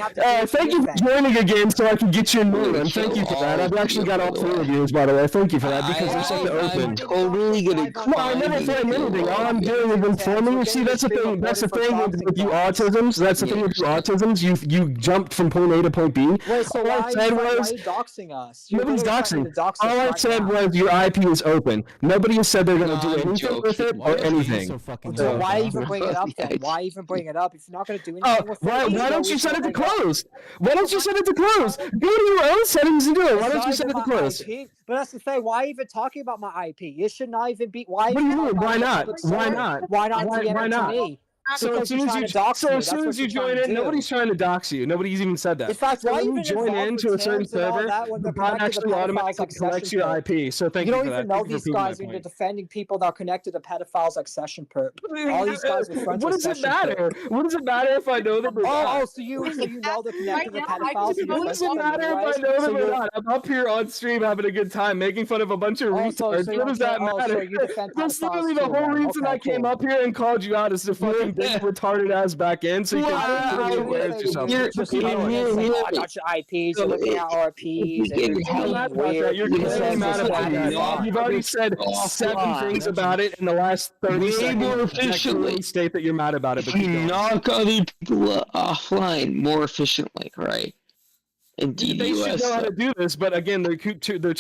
S10: Thank you for joining again so I can get your new one. Thank you for that. I've actually got all 3 reviews, by the way. Thank you for that, because they're such open.
S4: I'm totally gonna
S10: No, I never threatened anything. All I'm doing is informing you. See, that's the thing. That's the thing with you autisms. That's the thing with you autisms. You jumped from point A to point B.
S3: Wait, so
S10: All I
S3: why
S10: said
S3: are
S10: was
S3: you doxing us? You're
S10: nobody's
S3: literally trying
S10: doxing.
S3: to dox us
S10: All I
S3: right
S10: said
S3: now.
S10: was your IP is open. Nobody has said they're gonna do
S4: I'm
S10: anything with it
S4: joking.
S10: or anything.
S1: So fucking
S3: So
S1: gay,
S3: why
S1: bro.
S3: even bring it up then? Why even bring it up if you're not going to do
S10: Oh,
S3: anything with it?
S10: why
S3: There's no
S10: don't you
S3: reason
S10: set it to
S3: bring up.
S10: close? Why don't you set it to close? Go to your own settings and do it. Why
S3: It's
S10: don't you
S3: not
S10: set it
S3: even
S10: to
S3: my
S10: close?
S3: IP, but that's the thing. Why even talking about my IP? You should not even be. Why?
S10: What do you
S3: even
S10: mean?
S3: talk
S10: Why
S3: about it in
S10: not?
S3: public
S10: Why
S3: forum?
S10: not?
S3: Why not
S10: Why-
S3: DM
S10: why
S3: it to
S10: not?
S3: me?
S10: So
S3: Because
S10: as soon
S3: you're
S10: as
S3: trying
S10: you
S3: to dox me.
S10: so as
S3: That's
S10: soon
S3: what
S10: as you
S3: you're trying
S10: join
S3: to
S10: in,
S3: do.
S10: nobody's trying to dox you. Nobody's even said that.
S3: In fact,
S10: So
S3: why
S10: when you
S3: even
S10: join
S3: involve
S10: into a
S3: with
S10: certain
S3: Tims and all
S10: server,
S3: that when
S10: the
S3: they're
S10: bot
S3: connected to
S10: actually
S3: pedophiles
S10: automatically
S3: like
S10: collects
S3: Session
S10: your
S3: Perp?
S10: IP. So thank
S3: You
S10: you
S3: don't
S10: for that.
S3: even know
S10: Thank you for
S3: these
S10: proving my
S3: guys when you're
S10: point.
S3: defending people that are connected to pedophiles like Session Perp. All these guys are friends
S10: What
S3: with
S10: does it
S3: Session Perp.
S10: matter? What does it matter if I know them or not?
S3: Oh, so you know they're connected to
S2: Right now, I
S3: pedophiles
S2: can
S3: and you're
S10: What
S3: friends
S10: does
S3: with
S10: it
S3: them
S10: matter if I
S3: anyways?
S10: know
S3: So
S10: them or
S3: you're
S10: not? I'm up here on stream having a good time, making fun of a bunch of
S3: Oh,
S10: retards.
S3: so you
S10: What does
S3: don't
S10: that
S3: care- oh,
S10: matter?
S3: so you defend
S10: That's
S3: pedophiles
S10: literally the
S3: too,
S10: whole
S3: then.
S10: reason
S3: Okay,
S10: I came
S3: cool.
S10: up here and called you out is to fucking bring your retarded ass back in so you
S3: I
S10: can
S3: didn't
S10: completely
S3: even do
S10: embarrass
S3: anything.
S10: yourself.
S3: You just
S4: You're-
S3: coming in
S4: you're-
S3: saying,
S4: you're-
S3: "Oh, I got your IPs, you're
S4: So
S3: looking at RPs, and you're
S4: you're
S10: I'm
S3: being
S10: not about
S3: weird."
S10: that. You're
S3: You
S10: clearly
S3: said
S10: mad
S3: this
S10: about
S3: is
S10: that.
S3: fine.
S10: You've already said 7 things about it in the last 30
S4: Way
S10: seconds.
S4: more
S10: that clearly
S4: efficiently.
S10: state that you're mad about it, but
S4: If
S10: keep
S4: you
S10: going.
S4: knock other people offline more efficiently, right? And
S10: They should
S4: DDoS
S10: know how to
S4: them.
S10: do this, but again, they're too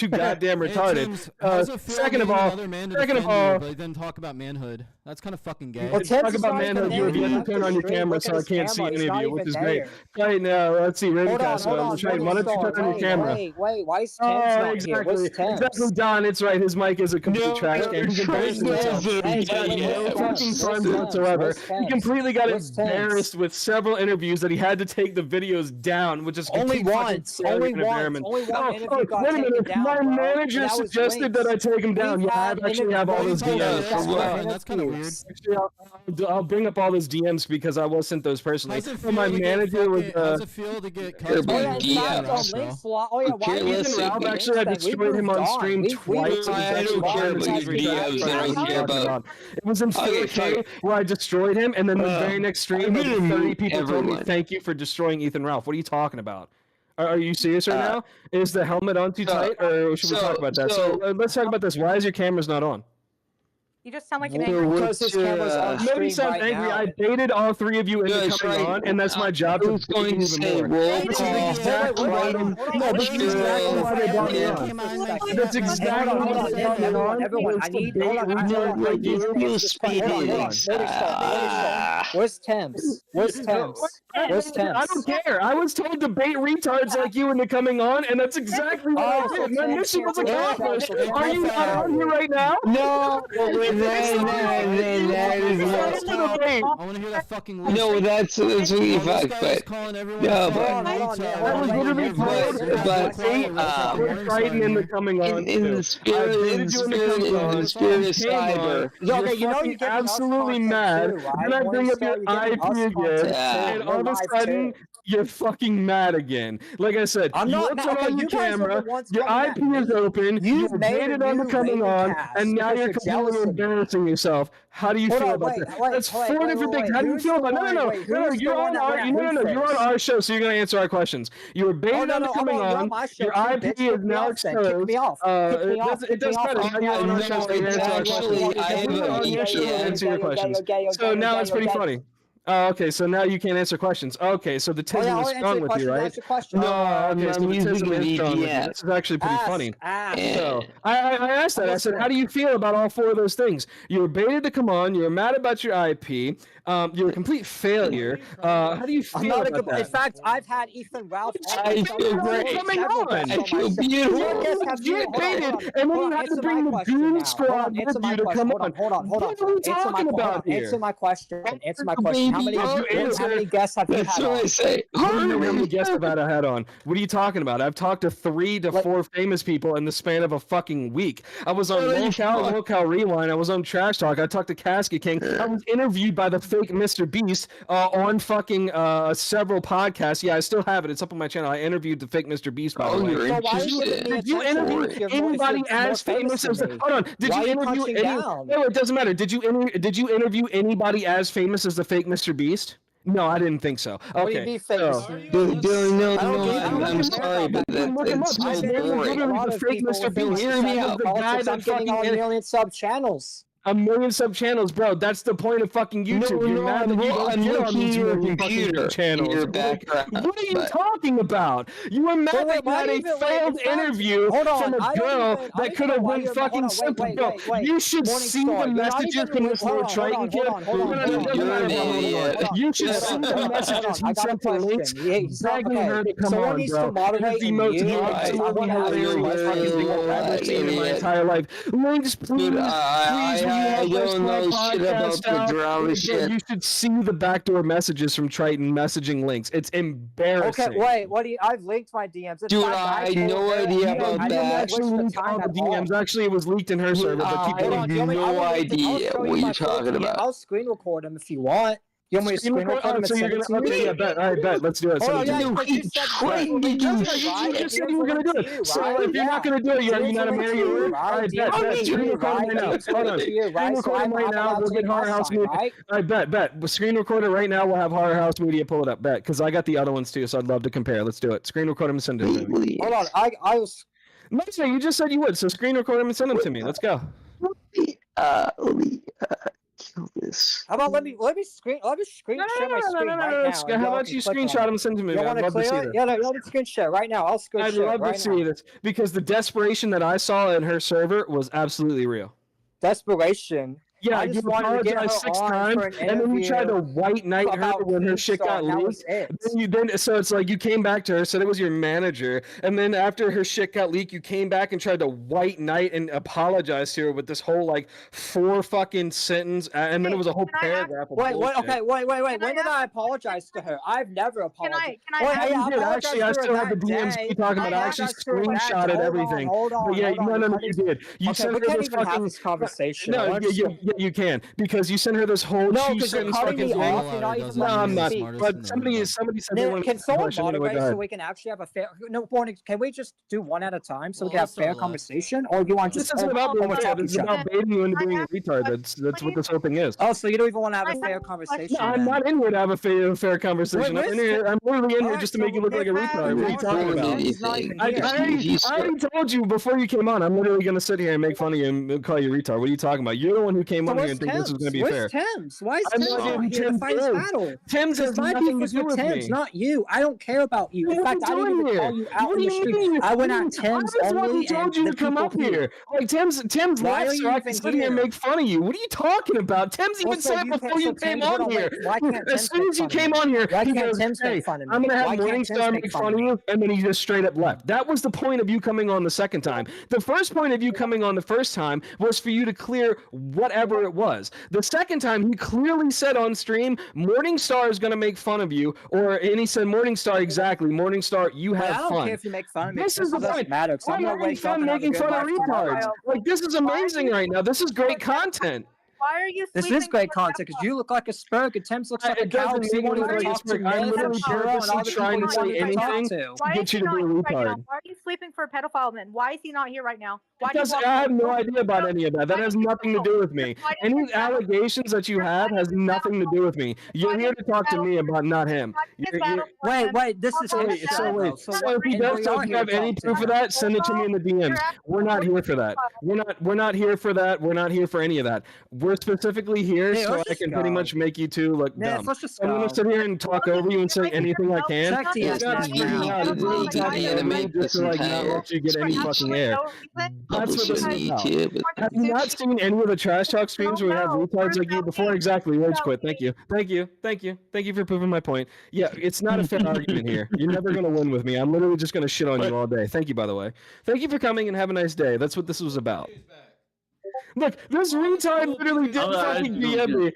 S10: goddamn
S1: Hey,
S10: retarded.
S1: Tim's, how's it feel
S10: Second of
S1: getting
S10: all,
S1: another man to
S10: second of
S1: defend you,
S10: all,
S1: but then talk about manhood? That's kind of fucking gay.
S3: Well,
S10: Let's
S3: Tim's
S10: talk
S3: is
S10: about
S3: not even
S10: manhood.
S3: there.
S10: You have
S3: He
S10: yet to
S3: left
S10: turn
S3: the
S10: on your
S3: stream.
S10: camera,
S3: Look
S10: so
S3: at
S10: I
S3: his
S10: can't see
S3: camera. He's
S10: any of
S3: not
S10: you, which
S3: even
S10: is great.
S3: there.
S10: Right now, let's see,
S3: Hold on,
S10: Ravecast.
S3: hold on.
S10: Why don't you
S3: Morningstar,
S10: turn on your camera?
S3: Wait. Why is Tim's
S10: Oh,
S3: not here?
S10: exactly.
S3: Where's Tim's?
S10: Exactly, Don. It's right. His mic is a complete
S4: No,
S10: trash can. He's
S4: Trent
S10: embarrassing himself.
S4: never
S3: Hey,
S10: He's got
S3: wait,
S10: no
S3: where's
S10: fucking
S3: Tim's?
S10: funds
S3: Where's
S10: whatsoever.
S3: Tim's?
S10: He
S3: Where's
S10: completely got
S3: Where's Tim's?
S10: embarrassed with several interviews that he had to take the videos down, which is
S3: Only
S10: complete fucking
S3: once.
S10: failure
S3: Only
S10: and
S3: once.
S10: embarrassment.
S3: Only one interview
S10: Oh,
S3: got
S10: wait a
S3: taken
S10: minute.
S3: down,
S10: My
S3: bro.
S10: manager
S3: And that was
S10: suggested
S3: links.
S10: that I take him down.
S3: We've
S10: Yeah, I
S3: had
S10: actually have all those
S3: interviews
S10: DMs.
S3: that
S1: That's
S3: got
S1: fine. That's kind of weird.
S3: interviews.
S10: Actually, I'll bring up all those DMs because I was sent those personally.
S1: How's it
S10: So my
S1: feel to get
S10: manager was
S1: fucking- how's it feel to get
S4: They're
S1: cussed
S3: Oh
S1: by
S3: yeah,
S4: being
S3: in
S1: Ethan
S3: fact,
S4: DMs,
S1: Ralph,
S3: on
S1: bro?
S3: links, oh yeah, why
S4: Okay,
S3: even
S4: listen,
S3: the
S10: Ralph
S3: links
S10: actually had
S3: thing? We
S10: destroyed him
S3: moved
S10: on stream
S3: We
S10: twice.
S3: moved
S10: It was
S3: on.
S4: I don't
S10: actually
S4: care
S10: on
S4: about
S10: his
S4: your
S10: stream.
S4: DMs,
S10: That's
S4: I
S10: what
S4: don't
S10: I'm
S4: care
S10: talking
S4: about-
S10: It was in
S4: Okay,
S10: 4K where I destroyed him, and then the very next stream,
S4: I'm
S10: like
S4: gonna
S10: 30
S4: mute
S10: people told me,
S4: everyone.
S10: "Thank you for destroying Ethan Ralph." What are you talking about? Are you serious right
S4: Uh,
S10: now? Is the helmet on too
S4: so-
S10: tight, or should we talk about that? So let's talk about this. Why is your cameras not on?
S2: You just sound like an
S4: Well,
S2: angry.
S3: Because his camera's on
S10: Nobody
S3: stream
S10: sounds
S3: right
S10: angry.
S3: now.
S10: I baited all three of you into
S4: That's
S10: coming
S4: right.
S10: on, and that's my job
S4: I
S10: to
S4: was
S10: bait
S4: going
S10: you
S4: to
S10: even
S4: say
S10: more.
S4: roll
S10: This is
S4: call.
S10: exactly why they- No, this is exactly why they brought me on. That's exactly why they brought me on.
S3: Everyone, I
S10: was to
S3: need.
S10: bait
S3: Hold on,
S10: retards
S3: hold on.
S10: like you.
S3: Hold on,
S4: feel
S3: hold on.
S4: speeded.
S3: Where's Thames? Where's Thames? Where's
S10: I
S3: Thames?
S10: don't care. I was told to bait retards like you into coming on, and that's exactly what I
S3: Oh,
S10: did. My
S3: so
S10: mission was
S3: Thames can't
S10: accomplished.
S3: do that.
S10: Are you right now?
S4: No,
S1: I want to hear that fucking list.
S4: no, that's really
S1: This
S4: fucked.
S1: guy was
S4: But
S1: calling everyone
S4: no,
S1: a fucking
S3: but-
S1: retard.
S10: I was literally
S4: But-
S10: told Triton in the coming on.
S4: in the spirit, in the spirit of cyber.
S10: You're
S3: Okay, you know
S10: fucking
S3: you're giving us
S10: absolutely
S3: content
S10: mad.
S3: too, right?
S10: Then I bring up your
S3: Morningstar, you're giving
S10: IP
S3: us
S10: again,
S3: content
S4: Yeah.
S10: and
S3: too.
S10: all of
S3: We're
S10: a
S3: live
S10: sudden
S3: too.
S10: you're fucking mad again. Like I said,
S3: I'm
S10: you
S3: not
S10: looked
S3: mad.
S10: on
S3: Okay,
S10: your
S3: you guys are
S10: camera,
S3: the ones
S10: your
S3: coming
S10: IP
S3: at
S10: is
S3: me.
S10: open,
S3: You've
S10: you
S3: made a
S10: waited on the
S3: new
S10: coming
S3: Raven
S10: on,
S3: cast
S10: and now
S3: because
S10: you're
S3: you're
S10: completely
S3: jealous of me.
S10: embarrassing yourself. How do you
S3: Hold
S10: feel
S3: on,
S10: about
S3: wait,
S10: that?
S3: wait,
S10: That's
S3: wait,
S10: four
S3: wait,
S10: different
S3: wait,
S10: things. How do you
S3: who's
S10: feel
S3: the
S10: about
S3: one-
S10: no,
S3: wait,
S10: no,
S3: who's the
S10: you're
S3: one
S10: on
S3: that
S10: our
S3: went at
S10: you're on
S3: Rufus?
S10: our show, so you're gonna answer our questions. You were baited
S3: Oh,
S10: on
S3: no,
S10: the
S3: no,
S10: coming
S3: you're on
S10: on.
S3: my show
S10: Your
S3: too,
S10: IP
S3: bitch.
S10: is
S3: Kick me
S10: now
S3: off then. Kick
S10: exposed.
S3: me off. Kick me off.
S10: It doesn't matter. Now you're on our show, so you're
S4: it's
S10: answering our
S4: actually-
S10: questions.
S4: I have
S10: You're on
S4: a
S10: your show,
S4: VPN.
S10: answer your questions. So now it's pretty funny. Oh, okay, so now you can't answer questions. Okay, so the
S3: Oh,
S10: tism
S3: yeah,
S10: is
S3: I'll answer
S10: strong
S3: your
S10: with you,
S3: question.
S10: right?
S3: Answer question.
S10: No, okay, so
S4: I'm
S10: the
S4: using
S10: tism
S4: a
S10: is strong with you.
S4: VPN.
S10: This is actually pretty funny.
S3: Ask.
S10: So I asked that. I said,
S3: listening.
S10: how do you feel about all four of those things? You were baited to come on. You were mad about your IP. You're a complete failure. How do you feel
S3: I'm not a
S10: about
S3: good. In
S10: that?
S3: fact, I've had Ethan Ralph. on
S4: I
S3: my
S4: feel
S3: show
S4: great.
S3: before,
S10: Coming
S3: several
S10: on.
S3: guests
S4: I
S3: on my
S4: feel
S3: show.
S4: beautiful.
S3: What guests have
S10: You
S3: you?
S10: get
S3: Hold on,
S10: baited,
S3: hold on.
S10: and then
S3: Hold
S10: you
S3: on,
S10: had to
S3: answer
S10: bring
S3: my
S10: the
S3: question
S10: Goon
S3: now.
S10: Squad
S3: Hold on,
S10: with
S3: answer my
S10: you to
S3: question.
S10: come
S3: Hold
S10: on.
S3: on, hold on, hold on.
S10: What are we
S3: Answer my
S10: talking
S3: hold
S10: about
S3: on.
S10: here?
S3: Answer my question. Answer my question. How many? How many guests have you
S4: That's
S3: had
S4: what I
S3: on?
S4: say.
S10: I don't know how many guests I've had on. What are you talking about? I've talked to 3 to 4 famous people in the span of a fucking week. I was on Locale Rewind. I was on Trash Talk. I talked to Casket King. I was interviewed by the fake Mr. Beast on fucking several podcasts. Yeah, I still have it. It's up on my channel. I interviewed the fake Mr. Beast, by the way.
S4: You're
S3: So why are you giving me
S10: Did you
S3: attention
S10: interview
S3: if you're more- if
S10: anybody
S3: you're more
S10: as famous
S3: than
S10: as
S3: me?
S10: Hold on. Did
S3: Why
S10: you
S3: are you
S10: interview
S3: punching
S10: any?
S3: down?
S10: No, it doesn't matter. Did you interview anybody as famous as the fake Mr. Beast? No, I didn't think so.
S3: What do you
S10: Okay.
S3: mean fake?
S10: so-
S4: I'm sorry, but that's so
S3: I've been
S4: boring.
S3: interviewing a lot
S10: The
S3: of
S10: fake
S3: people
S10: Mr.
S3: within
S10: Beast.
S3: like
S10: Hear me
S3: the
S10: out. The guy
S3: politics.
S10: that
S3: I'm getting on a
S10: fucking
S3: million sub channels.
S10: a million sub channels, bro. That's the point of fucking YouTube. You're mad that you don't
S4: I'm
S10: get on
S4: looking
S10: these
S4: at your
S10: million fucking
S4: computer.
S10: channels.
S4: Your
S10: Like,
S4: background.
S10: what are you
S4: but-
S10: talking about? You were mad
S3: But wait,
S10: that you
S3: why
S10: had
S3: do
S10: a
S3: you even- wait,
S10: failed
S3: in fact-
S10: interview
S3: hold on,
S10: from a
S3: I don't
S10: girl
S3: even- I
S10: that
S3: don't
S10: could
S3: know
S10: have
S3: why
S10: went
S3: you're-
S10: fucking
S3: hold on,
S10: simple.
S3: wait,
S10: Bro,
S3: wait, wait.
S10: you should
S3: Morningstar,
S10: see the
S3: you're not
S10: messages
S3: even-
S10: from this
S3: hold
S10: little
S3: on,
S10: Triton
S3: hold
S10: kid.
S3: on, hold on,
S10: No, no,
S3: hold
S10: no,
S3: on,
S10: doesn't
S4: you're
S10: matter,
S4: an
S10: hold on, hold on.
S4: idiot.
S10: You should
S3: Hold
S10: see
S3: on,
S10: the
S3: hold on,
S10: messages
S3: hold on.
S10: he
S3: I got a
S10: sent to links
S3: question. He's not
S10: begging
S3: okay.
S10: her to come
S3: Someone
S10: on,
S3: needs
S10: bro.
S3: to moderate
S10: It's the
S3: and
S10: most
S3: mute. I
S10: absolutely
S3: wanna ask
S10: hilarious
S3: you a
S10: fucking thing I've ever
S3: question.
S10: seen in my
S4: Idiot.
S10: entire life. Links, please.
S4: Dude,
S10: Please,
S4: I
S10: will you help us
S4: don't
S10: put our
S4: know shit about
S10: podcast
S4: the
S10: out?
S4: drama
S10: Bro,
S4: shit.
S10: You should see the backdoor messages from Triton messaging links. It's embarrassing.
S3: Okay, wait. What do you? I've linked my DMs. In
S4: Dude,
S3: fact,
S4: I had
S3: told
S4: no
S3: her-
S4: idea
S3: I
S4: about
S3: didn't
S4: that.
S3: wish
S10: Actually
S3: the
S10: leaked
S3: time
S10: all the
S3: at all.
S10: DMs. Actually, it was leaked in her server, but keep
S4: I
S3: Hold
S10: going.
S3: on, do you want me?
S4: no
S3: I will link the- I'll
S4: idea
S3: show
S4: what
S3: you
S4: you're
S3: my full
S4: talking
S3: DM.
S4: about.
S3: I'll screen record them if you want. You want me to screen record them and
S10: so you're
S3: send it
S10: gonna,
S3: to
S10: okay,
S3: you?
S10: yeah, bet. All right, bet. Let's do it.
S3: Hold
S10: Send
S3: on,
S10: it to
S3: yeah,
S10: me.
S3: because you said
S4: Triton did
S3: you
S4: you
S3: right?
S10: You just said
S3: DMs
S10: you were gonna do
S3: linked
S10: it.
S3: to you,
S10: So
S3: right?
S10: if you're not
S3: Yeah.
S10: gonna do it, you're
S3: DMs
S10: not a
S3: linked
S10: man of
S3: to
S10: your
S3: you,
S10: word.
S3: right?
S10: All right,
S3: DMs
S10: bet.
S3: linked to
S10: Screen
S3: you,
S10: record
S3: right?
S10: right now.
S3: DMs
S10: Hold on.
S3: linked to you,
S10: Screen
S3: right? So
S10: record
S3: I'm
S10: right now.
S3: allowed
S10: We'll
S3: to
S10: get
S3: take
S10: Horror
S3: my
S10: House
S3: side,
S10: Media.
S3: right?
S10: I bet. We'll screen record it right now. We'll have Horror House Media pull it up. Bet, because I got the other ones too, so I'd love to compare. Let's do it. Screen record them and send them to me.
S3: Hold on, I was.
S10: No, you just said you would. So screen record them and send them to me. Let's go.
S4: Let me kill this.
S3: How about let me screen share my screen right now. and
S10: How
S3: y'all
S10: about
S3: can
S10: you
S3: click on
S10: screenshot
S3: it.
S10: them and send them to me?
S3: You want
S10: I'd
S3: to
S10: love to see
S3: clear it?
S10: this.
S3: Yeah, no, let me screen share right now. I'll screen
S10: I'd
S3: share
S10: love
S3: right
S10: to see
S3: now.
S10: this because the desperation that I saw in her server was absolutely real.
S3: Desperation.
S10: Yeah,
S3: I
S10: you
S3: just wanted to get her
S10: apologized 6
S3: on
S10: times,
S3: for an
S10: and then you tried to
S3: interview
S10: white knight her
S3: about
S10: when her shit
S3: Keemstar,
S10: got
S3: and that was
S10: leaked.
S3: it.
S10: So it's like you came back to her, said it was your manager, and then after her shit got leaked, you came back and tried to white knight and apologize to her with this whole like 4 fucking sentence, and then it was a whole
S2: Can I ask-
S10: paragraph of
S3: Wait,
S10: bullshit.
S3: okay, wait.
S2: Can
S3: When
S2: I
S3: did I apologize to her? I've never apologized.
S2: Can I
S3: Wait,
S2: ask-
S3: yeah, I
S10: You did.
S3: apologized
S10: Actually, I
S3: to her
S10: still have the
S3: that
S10: DMs
S3: day.
S10: keep talking about. I actually
S3: apologized to her that day.
S10: screenshotted everything.
S3: Hold on,
S10: But yeah,
S3: hold on.
S10: no,
S3: You're
S10: you
S3: cutting-
S10: did. You
S3: Okay,
S10: sent
S3: we
S10: her
S3: can't
S10: this
S3: even have
S10: fucking.
S3: this conversation.
S10: No,
S3: I
S10: yeah,
S3: want to-
S10: that you can because you sent her this whole
S3: No,
S10: two
S3: 'cause you're
S10: sentence
S3: cutting
S10: fucking
S3: me
S10: thing.
S3: off. You're not even
S10: No,
S3: letting
S10: I'm
S3: me
S10: not.
S3: speak.
S10: But somebody said they
S3: Nick,
S10: wanted
S3: can
S10: to
S3: someone
S10: question. Anyway, go
S3: moderate so
S10: ahead.
S3: we can actually have a fair? No, Warning. Can we just do one at a time so we can
S1: Well,
S3: have
S1: let's start
S3: fair
S1: left.
S3: conversation, or you want
S10: This
S3: just
S10: isn't about being fair.
S3: overtalk
S10: This is
S3: each other?
S10: about baiting you into being a retard. That's what this whole thing is.
S3: Oh, so you don't even want to have
S2: I
S3: a
S2: have
S3: fair
S2: a
S3: conversation?
S10: No, I'm
S3: then?
S10: not in here to have a fair conversation. I'm literally in here
S3: Alright,
S10: just to
S3: so
S10: make you look like a
S3: we'll have
S10: retard. What are you talking
S3: Warren
S10: about?
S3: Tim's not even
S10: I
S3: here.
S10: already told you before you came on. I'm literally gonna sit here and make fun of you and call you a retard. What are you talking about? You're the one who came
S3: So
S10: on here
S3: where's
S10: and think this was gonna
S3: Tim's?
S10: be fair.
S3: Where's Tim's? Why is
S10: I'm
S3: Tim's
S10: not
S3: not
S10: even
S3: here to
S10: Tim
S3: fight his
S10: is.
S3: battle?
S10: Tim's has
S3: Because my
S10: nothing
S3: beef
S10: to
S3: was
S10: do
S3: with
S10: with
S3: Tim's,
S10: me.
S3: not you. I don't care about you. In
S10: What are
S3: fact,
S10: you
S3: I didn't
S10: doing
S3: even
S10: here?
S3: call you out
S10: What
S3: in
S10: do
S3: the
S10: you
S3: street.
S10: mean?
S3: I went at
S10: I
S3: Tim's
S10: was the one who
S3: only, and
S10: told you
S3: the
S10: to come
S3: people
S10: up here. Like Tim's
S3: Why
S10: left,
S3: are
S10: so
S3: you
S10: I can
S3: even
S10: sit here and
S3: here?
S10: make fun of you. What are you talking about? Tim's even
S3: Also,
S10: said
S3: you
S10: it
S3: can't-
S10: before you
S3: so
S10: came
S3: Tim, hold
S10: on
S3: on,
S10: here.
S3: wait, why can't
S10: As
S3: Tim's
S10: soon
S3: make
S10: as you
S3: fun of
S10: came
S3: me?
S10: on here,
S3: Why
S10: he
S3: can't
S10: goes,
S3: Tim's make
S10: "Hey,
S3: fun of me?
S10: I'm gonna have
S3: Why can't
S10: Morningstar
S3: Tim's
S10: make
S3: make
S10: fun of you," and then he just straight up left. That was the point of you coming on the second time. The first point of you coming on the first time was for you to clear whatever it was. The second time, he clearly said on stream, "Morningstar is gonna make fun of you," and he said, "Morningstar, exactly. Morningstar, you
S3: Wait,
S10: have
S3: I don't
S10: fun."
S3: care if you make fun of me.
S10: This is the
S3: doesn't
S10: point.
S3: matter because I'm
S10: I'm
S3: gonna
S10: having
S3: wake up
S10: fun
S3: and have a
S10: making
S3: good
S10: fun of
S3: life tomorrow.
S10: retards. Like this is amazing right now. This is great content.
S2: Why are you
S3: This
S2: sleeping
S3: is great
S2: with
S3: content because you look like a Spurg and Tim's looks like a
S10: It doesn't
S3: cow. So you
S10: make
S3: won't
S10: me
S3: even
S10: look like a
S3: talk to
S10: Spurg.
S3: me
S10: I'm
S3: and
S10: literally
S3: Shiro and all
S10: purposely
S3: the
S10: trying
S3: people
S10: to
S3: you want
S10: say
S3: me to talk
S10: anything
S3: to.
S2: Why
S10: get
S2: is
S10: you
S2: he
S10: to be
S2: not
S10: a
S2: here right now?
S10: retard.
S2: Why are you sleeping for a pedophile then? Why is he not here right now? Why do you
S10: Because
S2: walk
S10: I have
S2: away?
S10: no idea about any of that. That has nothing to do with me.
S2: Why did
S10: Any
S2: this battle-
S10: allegations that you have has nothing to do with me. You're here to talk to me about not him.
S3: Wait, this is his show, though.
S10: So if he does, so if you have any proof of that, send it to me in the DMs. We're not here for that. We're not here for that. We're not here for any of that. We're specifically here
S3: Hey,
S10: so
S3: let's
S10: I
S3: just
S10: can pretty
S3: go.
S10: much make you two look
S3: Yes,
S10: dumb.
S3: let's just
S10: I'm gonna
S3: go.
S10: sit here and talk over you and say anything I can.
S3: Check the
S10: It's not
S3: estimates
S10: screaming
S3: now.
S10: out. It's literally talking over you just to like not let you get any fucking air. That's what this is about. Have you not seen any of the trash talk streams where we have retards like you before? Exactly. Rage quit. Thank you. Thank you. Thank you. Thank you for proving my point. Yeah, it's not a fair argument here. You're never gonna win with me. I'm literally just gonna shit on you all day. Thank you, by the way. Thank you for coming and have a nice day. That's what this was about. Look, this retard literally did fucking DM me.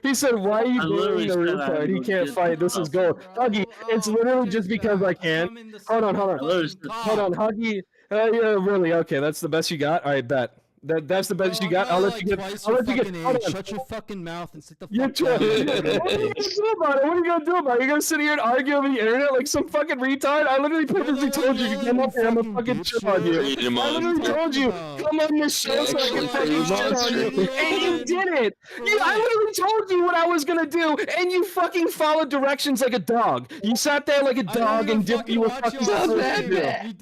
S10: He said, "Why are you bullying the retard? He can't fight. This is gold." Huggy, it's literally just because I can. Hold on. Huggy. Yeah, really? Okay, that's the best you got. All right, bet. That's the best you got. I'll let you get. I'll let you get. Hold on.
S1: Shut your fucking mouth and sit the
S10: You're
S1: fuck down.
S10: What are you gonna do about it? What are you gonna do about it? You're gonna sit here and argue over the internet like some fucking retard? I literally purposely told you to come up here. I'm gonna fucking shit on you. I literally told you come on this show so I can fucking shit on you, and you did it. I literally told you what I was gonna do, and you fucking followed directions like a dog. You sat there like a dog and did what you were fucking supposed to do. Yeah,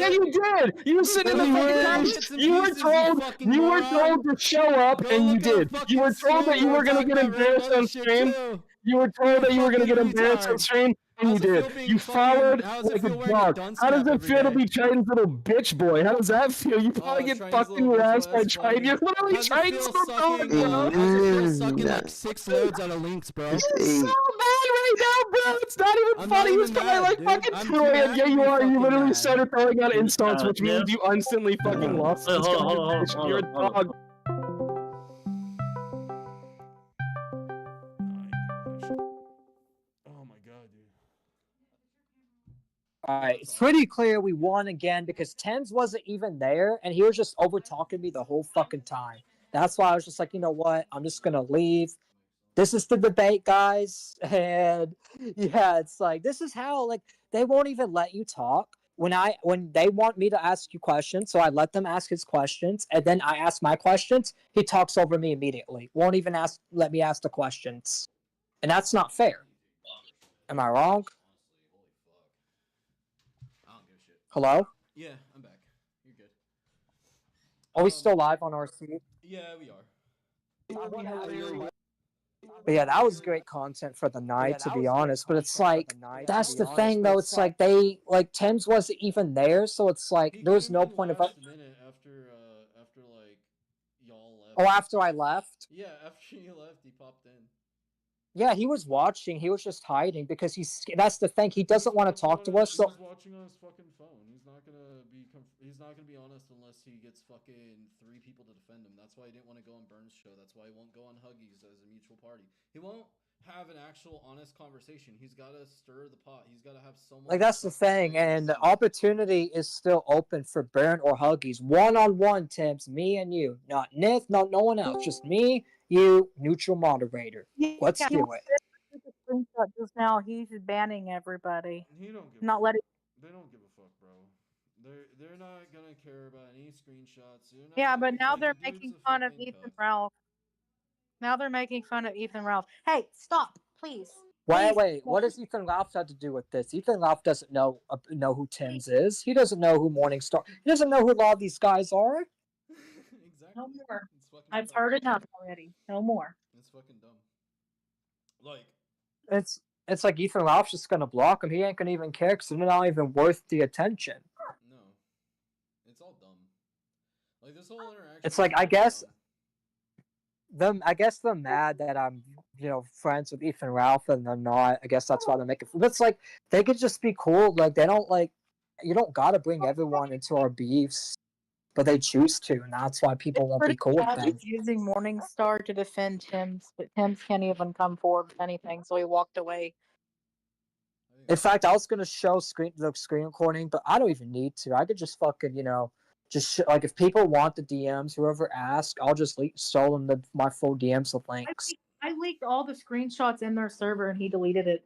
S10: you did. You were sitting in the fucking house. You were told to show up, and you did. You were told that you were gonna get embarrassed on stream. You were told that you were gonna get embarrassed on stream, and you did. You followed like a dog. How does it feel to be Triton's little bitch boy? How does that feel? You probably get fucked in your ass by Triton. You're literally Triton's little dog, bro.
S1: Sucking like 6 loads out of links, bro.
S10: It's so bad right now, bro. It's not even funny. It's probably like fucking Troy. Yeah, you are. You literally started throwing out insults, which means you instantly fucking lost this conversation. You're a dog.
S5: Oh my god, dude.
S3: Alright, it's pretty clear we won again because Tens wasn't even there and he was just over talking me the whole fucking time. That's why I was just like, you know what? I'm just gonna leave. This is the debate, guys. And yeah, it's like this is how like they won't even let you talk when they want me to ask you questions, so I let them ask his questions, and then I ask my questions, he talks over me immediately. Won't even let me ask the questions. And that's not fair. Am I wrong? Hello?
S1: Yeah, I'm back. You're good.
S3: Are we still live on RC?
S1: Yeah, we are.
S3: But yeah, that was great content for the night, to be honest. But it's like, that's the thing, though. It's like Thames wasn't even there, so it's like, there was no point of...
S1: After like y'all left.
S3: Oh, after I left?
S1: Yeah, after you left, he popped in.
S3: Yeah, he was watching. He was just hiding because that's the thing. He doesn't want to talk to us. So
S1: He's watching on his fucking phone. He's not gonna be honest unless he gets fucking 3 people to defend him. That's why he didn't want to go on Burns' show. That's why he won't go on Huggies as a mutual party. He won't have an actual honest conversation. He's got to stir the pot. He's got to have someone.
S3: like that's the thing, and the opportunity is still open for Burn or Huggies. 1-on-1, Tims, me and you, not Nith, not no one else, just me You, neutral moderator. Let's
S2: Yeah,
S3: do it.
S2: took a screenshot just now. He's banning everybody.
S5: He don't give
S2: Not
S5: a
S2: letting.
S5: fuck. They don't give a fuck, bro. They're not gonna care about any screenshots. They're not
S2: Yeah,
S5: gonna
S2: but now
S5: care.
S2: they're
S5: The dude's
S2: making
S5: a
S2: fun of
S5: fucking
S2: Ethan
S5: cuck.
S2: Ralph. Now they're making fun of Ethan Ralph. Hey, stop, please.
S3: Wait. What does Ethan Ralph have to do with this? Ethan Ralph doesn't know who Tim's is. He doesn't know who Morningstar. He doesn't know who a lot of these guys are.
S5: Exactly.
S2: No more.
S5: It's fucking
S2: I've
S5: dumb.
S2: heard enough already. No more.
S5: It's fucking dumb. Like,
S3: It's like Ethan Ralph's just gonna block him. He ain't gonna even care because they're not even worth the attention.
S5: no. It's all dumb. Like, this whole interaction.
S3: It's like,
S5: is
S3: I
S5: fucking
S3: guess
S5: dumb.
S3: I guess they're mad that I'm friends with Ethan Ralph and they're not. I guess that's why they're making. But it's like they could just be cool. Like they don't like. You don't gotta bring everyone into our beefs, but they choose to, and that's why people won't be cool with them.
S2: He's using Morningstar to defend Tim's, but Tim's can't even come forward with anything, so he walked away.
S3: In fact, I was gonna show the screen recording, but I don't even need to. I could just fucking like if people want the DMs, whoever asks, I'll just show them my full DMs with links.
S2: I leaked all the screenshots in their server and he deleted it.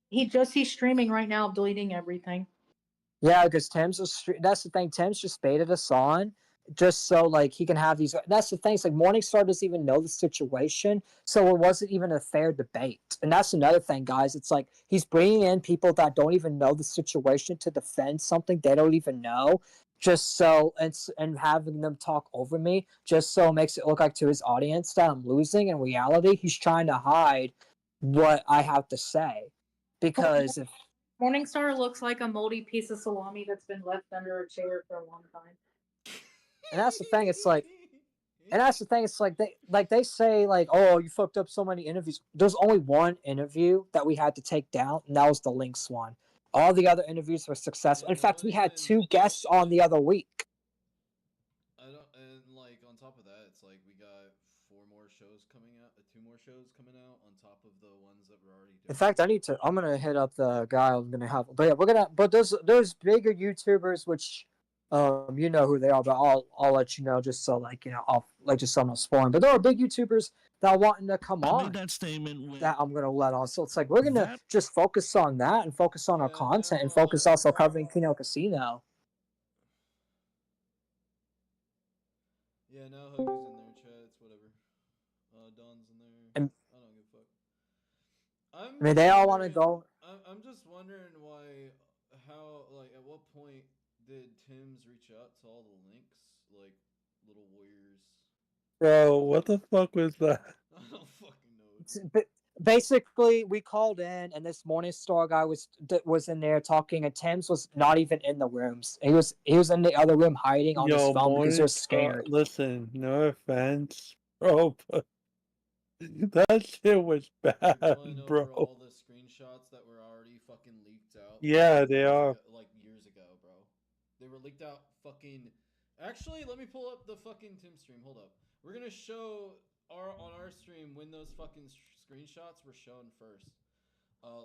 S2: He's streaming right now, deleting everything.
S3: Yeah, because that's the thing. Tim's just baited us on just so like he can have these. That's the thing. It's like Morningstar doesn't even know the situation, so it wasn't even a fair debate. And that's another thing, guys. It's like he's bringing in people that don't even know the situation to defend something they don't even know, just so and having them talk over me, just so it makes it look like to his audience that I'm losing. In reality, he's trying to hide what I have to say, because if
S2: Morningstar looks like a moldy piece of salami that's been left under a chair for a long time.
S3: And that's the thing. It's like they say like, oh, you fucked up so many interviews. There's only one interview that we had to take down, and that was the Lynx one. All the other interviews were successful. In fact, we had 2 guests on the other week.
S5: And like on top of that, it's like we got 4 more shows coming out, 2 more shows coming out on top of the ones that we're already doing.
S3: In fact, I'm gonna hit up the guy I'm gonna have. But yeah, but there's bigger YouTubers which you know who they are, but I'll let you know just so like I'll like just so I'm not spoiling. But there are big YouTubers that are wanting to come
S7: I
S3: on
S7: made that statement
S3: that I'm gonna let on. So it's like we're gonna just focus on that and focus on our
S5: Yeah,
S3: content and
S5: no,
S3: focus also covering Kino Casino.
S5: Yeah, now Huggy's in there, chats, whatever. Don's in there.
S3: And-
S5: I don't give a fuck.
S3: I mean, they all want to go.
S5: I'm just wondering how, like, at what point did Tim's reach out to all the links, like, little warriors?
S6: Bro, what the fuck was that?
S5: I don't fucking know.
S3: Basically, we called in, and this Morningstar guy was in there talking, and Tim's was not even in the rooms. He was in the other room hiding on his phone because he was scared.
S6: Listen, no offense, bro, but that shit was bad,
S5: Going
S6: bro.
S5: over all the screenshots that were already fucking leaked out.
S6: Yeah, they are.
S5: Like years ago, bro. They were leaked out fucking. Actually, let me pull up the fucking Tim stream. Hold up. We're gonna show on our stream when those fucking screenshots were shown first.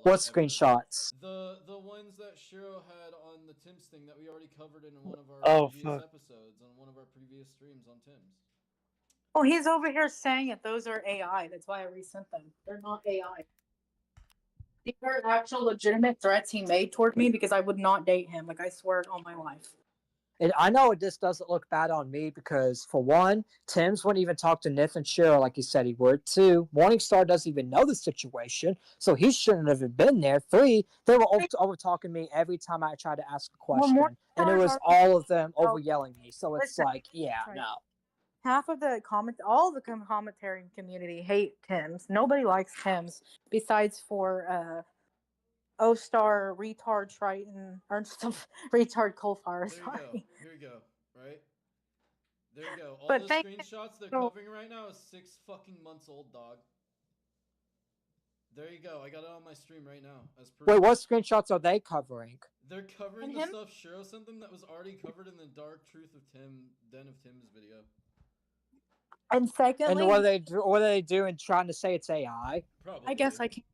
S3: What screenshots?
S5: The ones that Shiro had on the Tim's thing that we already covered in one of our previous episodes on one of our previous streams on Tim's.
S2: Oh, he's over here saying it. Those are AI. That's why I resent them. They're not AI. These are actual legitimate threats he made toward me because I would not date him. Like, I swear it on my life.
S3: And I know this doesn't look bad on me because, for one, Tim's wouldn't even talk to Nith and Shiro like he said he would. 2, Morningstar doesn't even know the situation, so he shouldn't have been there. 3, they were over talking me every time I tried to ask a question, and it was all of them over yelling me. So it's like, yeah, no.
S2: Half of the all the commentary community hate Tim's. Nobody likes Tim's besides for O-Star, Retard Triton, or Retard Coalfire. Sorry.
S5: Here we go. Right? There you go. All
S2: But
S5: the screenshots they're covering right now is 6 fucking months old, dog. There you go. I got it on my stream right now as proof.
S3: Wait, what screenshots are they covering?
S5: They're covering the stuff Shiro sent them that was already covered in the Dark Truth of Tim, Den of Tim's video.
S2: And secondly,
S3: And what are they doing trying to say it's AI?
S5: Probably.
S2: I guess I can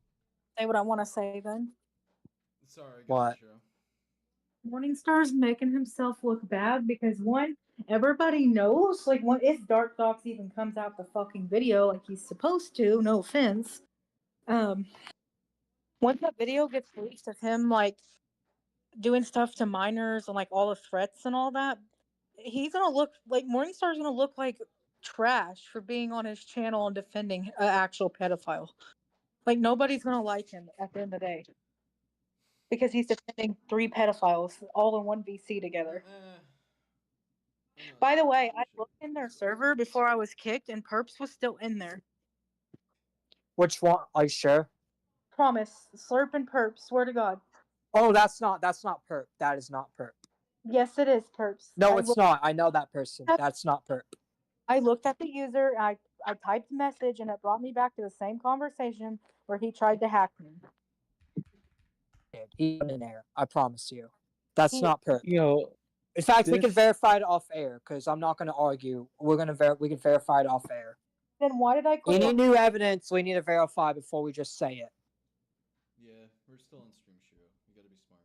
S2: say what I want to say then.
S5: Sorry,
S3: what?
S5: Shiro.
S2: Morningstar's making himself look bad because one, everybody knows, like, when if Dark Docs even comes out the fucking video like he's supposed to, no offense. Once that video gets released of him like doing stuff to minors and like all the threats and all that, he's gonna look like Morningstar's gonna look like trash for being on his channel and defending an actual pedophile. Like nobody's gonna like him at the end of the day because he's defending 3 pedophiles all in one VC together. By the way, I looked in their server before I was kicked, and Perps was still in there.
S3: Which one? Are you sure?
S2: Promise, Slurp and Perp. Swear to God.
S3: Oh, that's not Perp. That is not Perp.
S2: Yes, it is Perps.
S3: No, it's not. I know that person. That's not Perp.
S2: I looked at the user. I typed a message, and it brought me back to the same conversation where he tried to hack me.
S3: Even in air, I promise you, that's not Perp.
S6: You know,
S3: in fact, we can
S6: this-
S3: verify it off air because I'm not going to argue. We can verify it off air.
S2: Then why did I click
S3: Any
S2: on-
S3: new evidence we need to verify before we just say it.
S5: Yeah, we're still on stream, Shiro. You gotta be smart.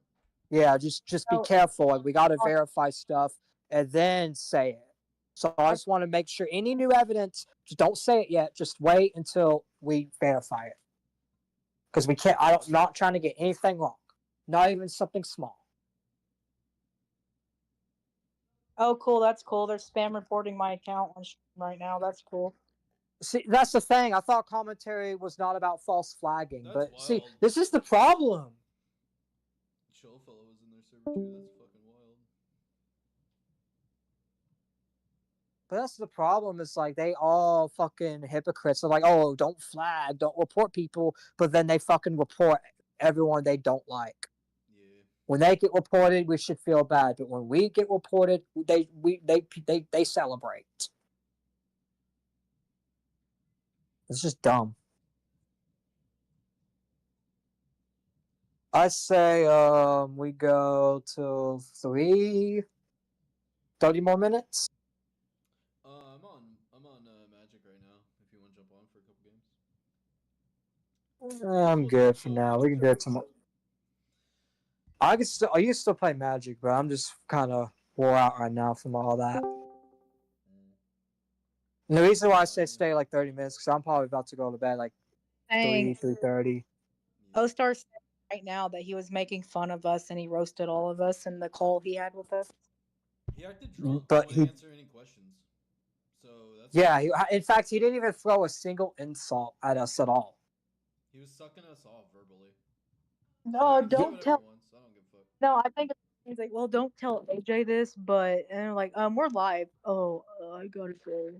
S3: Yeah, just be
S2: Oh.
S3: careful. Like we got to verify stuff and then say it. So I just want to make sure any new evidence, just don't say it yet. Just wait until we verify it. Because we can't. I'm not trying to get anything wrong. Not even something small.
S2: Oh, cool. That's cool. They're spam reporting my account on stream right now. That's cool.
S3: See, that's the thing. I thought commentary was not about false flagging,
S5: That's
S3: but see,
S5: wild.
S3: this is the problem.
S5: Chill fellow was in their server too. That's fucking wild.
S3: But that's the problem. Is like they all fucking hypocrites. They're like, oh, don't flag, don't report people, but then they fucking report everyone they don't like.
S5: Yeah.
S3: When they get reported, we should feel bad, but when we get reported, they celebrate. It's just dumb. I say we go till 30 more minutes.
S5: I'm on Magic right now. If you want to jump on for a couple games.
S3: I'm good for now. We can do it tomorrow. I used to still play Magic, but I'm just kind of wore out right now from all that. And the reason why I say stay like 30 minutes because I'm probably about to go to bed like
S2: Dang.
S3: 3:30.
S2: O-Star said right now that he was making fun of us and he roasted all of us in the call he had with us.
S5: He acted drunk.
S3: But
S5: But
S3: he-
S5: he answer any questions. So that's.
S3: Yeah, in fact, he didn't even throw a single insult at us at all.
S5: He was sucking us off verbally.
S2: No,
S5: He can say
S2: don't
S5: whatever
S2: tell.
S5: he wants, I don't give a fuck.
S2: No, I think he's like, well, don't tell AJ this, but and they're like, we're live. Oh, I gotta go.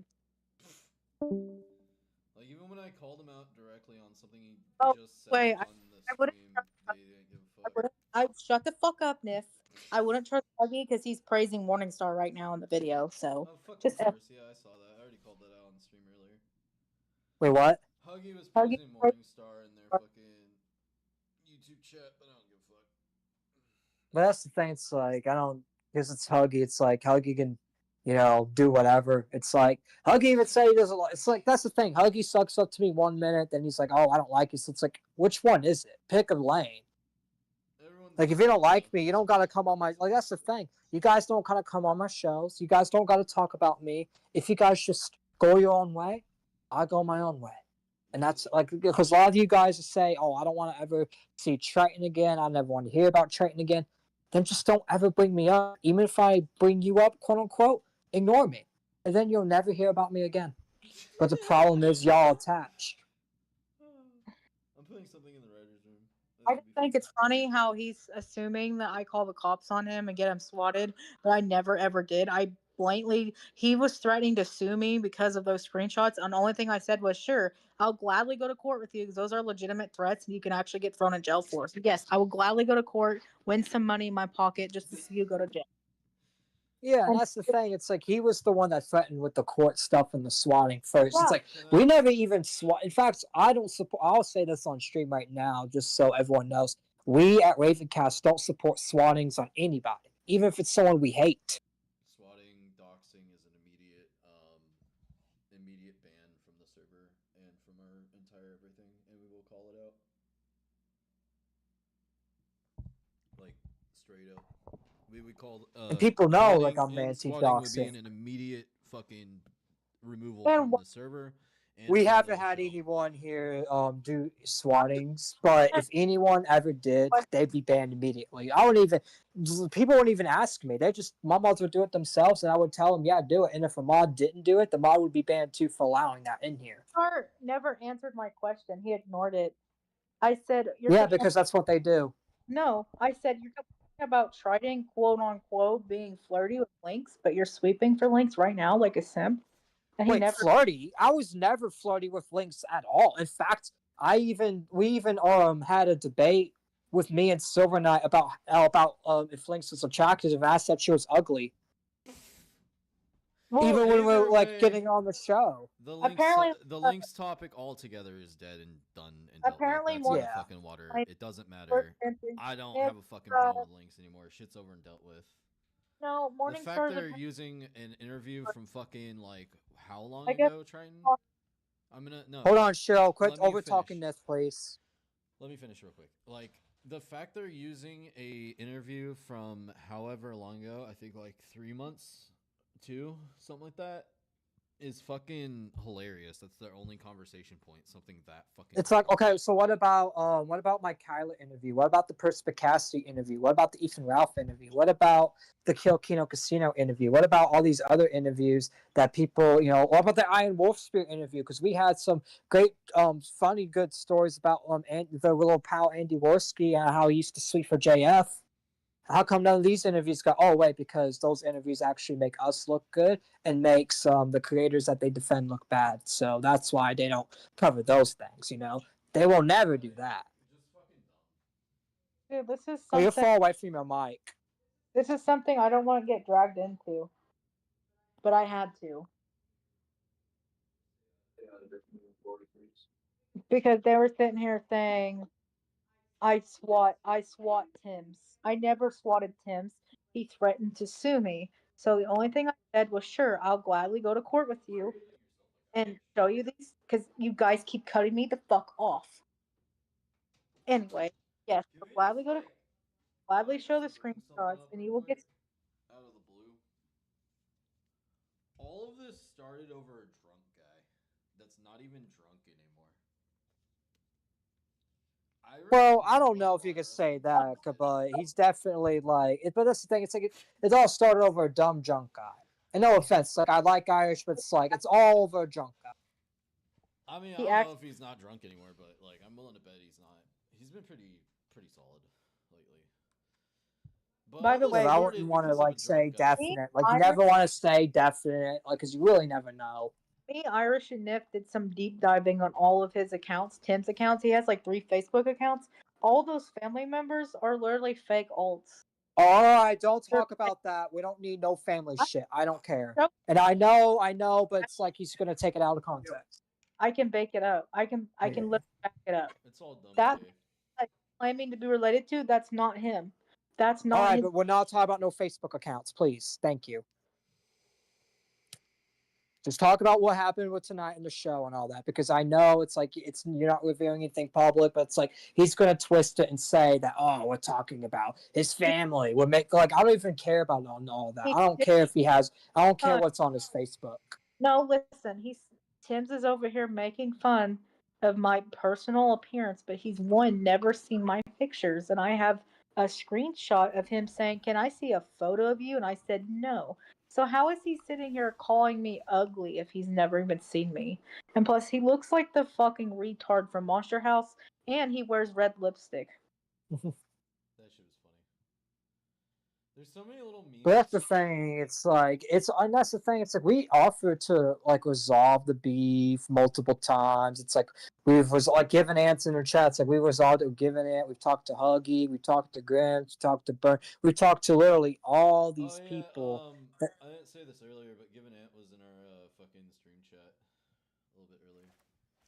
S5: Like even when I called him out directly on something he
S2: Oh,
S5: just said
S2: wait,
S5: on the
S2: I wouldn't
S5: stream,
S2: trust-
S5: they didn't give a fuck.
S2: I shut the fuck up, Niff. I wouldn't trust Huggy because he's praising Morningstar right now in the video. So
S5: Oh, fucking
S2: just
S5: course. Yeah, I saw that. I already called that out on the stream earlier.
S3: Wait, what?
S5: Huggy was
S2: Huggy-
S5: praising Morningstar in their fucking YouTube chat, but I don't give a fuck.
S3: But that's the thing. It's like I don't because it's Huggy. It's like Huggy can, do whatever. It's like Huggy even say he doesn't like. It's like that's the thing. Huggy sucks up to me 1 minute, then he's like, "Oh, I don't like you." So it's like, which one is it? Pick a lane.
S5: Everyone's
S3: Like if you don't like me, you don't gotta come on my. Like that's the thing. You guys don't gotta come on my shows. You guys don't gotta talk about me. If you guys just go your own way, I go my own way. And that's like because a lot of you guys say, "Oh, I don't want to ever see Triton again. I never want to hear about Triton again." Then just don't ever bring me up. Even if I bring you up, quote unquote, ignore me, and then you'll never hear about me again. But the problem is y'all attached.
S5: I'm putting something in the writer's room.
S2: I just think it's funny how he's assuming that I call the cops on him and get him swatted, but I never ever did. I blatantly, he was threatening to sue me because of those screenshots, and the only thing I said was, sure, I'll gladly go to court with you because those are legitimate threats and you can actually get thrown in jail for. So yes, I will gladly go to court, win some money in my pocket just to see you go to jail.
S3: Yeah, and that's the thing. It's like he was the one that threatened with the court stuff and the swatting first.
S2: Yeah.
S3: It's like we never even swat. In fact, I don't support. I'll say this on stream right now, just so everyone knows. We at Ravencast don't support swattings on anybody, even if it's someone we hate.
S5: Swatting, doxing is an immediate ban from the server and from our entire everything, and we will call it out. Like straight up. called.
S3: And people know, like,
S5: squatting,
S3: I'm
S5: and squatting would be
S3: anti-doxing.
S5: an immediate fucking removal
S3: And
S5: from the server. And
S3: we
S5: from
S3: haven't
S5: the
S3: had
S5: show.
S3: anyone here do swattings, but if anyone ever did, they'd be banned immediately. I wouldn't even. People wouldn't even ask me. They just my mods would do it themselves, and I would tell them, "Yeah, do it." And if a mod didn't do it, the mod would be banned too for allowing that in here.
S2: Art never answered my question. He ignored it. I said, "You're
S3: Yeah,
S2: complaining-"
S3: because that's what they do.
S2: No, I said you're complaining about Trident, quote unquote, being flirty with links, but you're sweeping for links right now like a simp." And he
S3: Wait,
S2: never.
S3: flirty? I was never flirty with Lynx at all. In fact, we even had a debate with me and Silver Knight about if Lynx was attractive. And I said she was ugly.
S2: Well,
S3: Even when we were
S5: either
S3: like
S5: way,
S3: getting on the show.
S5: The links,
S2: Apparently-
S5: the links topic altogether is dead and done and dealt
S2: Apparently
S5: with. That's
S2: more-
S5: in the
S3: Yeah.
S5: fucking water.
S2: I-
S5: It doesn't matter. I don't have a fucking problem with links anymore. Shit's over and dealt with.
S2: No,
S5: The
S2: Morning
S5: fact
S2: Star's
S5: they're using an interview from fucking like how long
S2: I guess-
S5: ago, Triton? I'm gonna no.
S3: Hold on, Cheryl. Quit
S5: Let me
S3: over talking
S5: finish.
S3: this, please.
S5: Let me finish real quick. Like the fact they're using a interview from however long ago, I think like 3 months, something like that, is fucking hilarious. That's their only conversation point. Something that fucking.
S3: It's like, okay, so what about my Kyla interview? What about the Perspicacity interview? What about the Ethan Ralph interview? What about the Kill Kino Casino interview? What about all these other interviews that people, what about the Iron Wolf Spear interview? Because we had some great, funny, good stories about the little pal Andy Worski and how he used to sweep for JF. How come none of these interviews got? Oh wait, because those interviews actually make us look good and makes the creators that they defend look bad. So that's why they don't cover those things. They will never do that.
S2: Dude, this is
S3: Oh, you're
S2: something.
S3: far away from your mic.
S2: This is something I don't want to get dragged into, but I had to because they were sitting here saying, I swat Tim's. I never swatted Tim's. He threatened to sue me. So the only thing I said was, sure, I'll gladly go to court with you and show you these because you guys keep cutting me the fuck off. Anyway, yes, I'll gladly show the screenshots and you will get.
S5: Out of the blue. All of this started over a drunk guy that's not even drunk anymore.
S3: Well, I don't know if you could say that, but he's definitely but that's the thing. It's like it all started over a dumb drunk guy. And no offense, like I like Irish, but it's like it's all over a drunk guy.
S5: I mean, I
S2: He
S5: don't
S2: act-
S5: know if he's not drunk anymore, but like I'm willing to bet he's not. He's been pretty solid lately. But
S2: By
S5: all
S2: the
S5: this
S2: way,
S3: I
S5: started
S3: wouldn't want to
S5: because of a
S3: like say
S5: drunk guy.
S3: definite. Like you never want to say definite, like because you really never know.
S2: Me, Irish, and Nif did some deep diving on all of his accounts, Tim's accounts. He has like 3 Facebook accounts. All those family members are literally fake alts.
S3: All right, don't talk about that. We don't need no family shit. I don't care.
S2: Nope.
S3: And I know, but it's like he's gonna take it out of context.
S2: I can bake it up. I can
S3: Yeah.
S2: literally back it up.
S5: It's all dumb.
S2: That-
S5: Dave.
S2: Claiming to be related to, that's not him. That's
S3: All
S2: not
S3: right,
S2: his.
S3: but we're not talking about no Facebook accounts, please. Thank you. Just talk about what happened with tonight in the show and all that, because I know it's like you're not revealing anything public, but it's like he's gonna twist it and say that we're talking about his family. We're I don't even care about all that. I don't care if he has. I don't care what's on his Facebook.
S2: No, listen. Tim's is over here making fun of my personal appearance, but he's never seen my pictures, and I have a screenshot of him saying, "Can I see a photo of you?" And I said no. So how is he sitting here calling me ugly if he's never even seen me? And plus, he looks like the fucking retard from Monster House, and he wears red lipstick.
S5: That shit was funny. There's so many little memes.
S3: But that's the thing. It's like and that's the thing. It's like we offered to like resolve the beef multiple times. It's like we've given Ants in her chat. It's like we resolved it. We've given it. We've talked to Huggy. We talked to Grimps. We talked to Burn. We talked to literally all these people.
S5: I didn't say this earlier, but Given Ant was in our fucking stream chat a little bit earlier.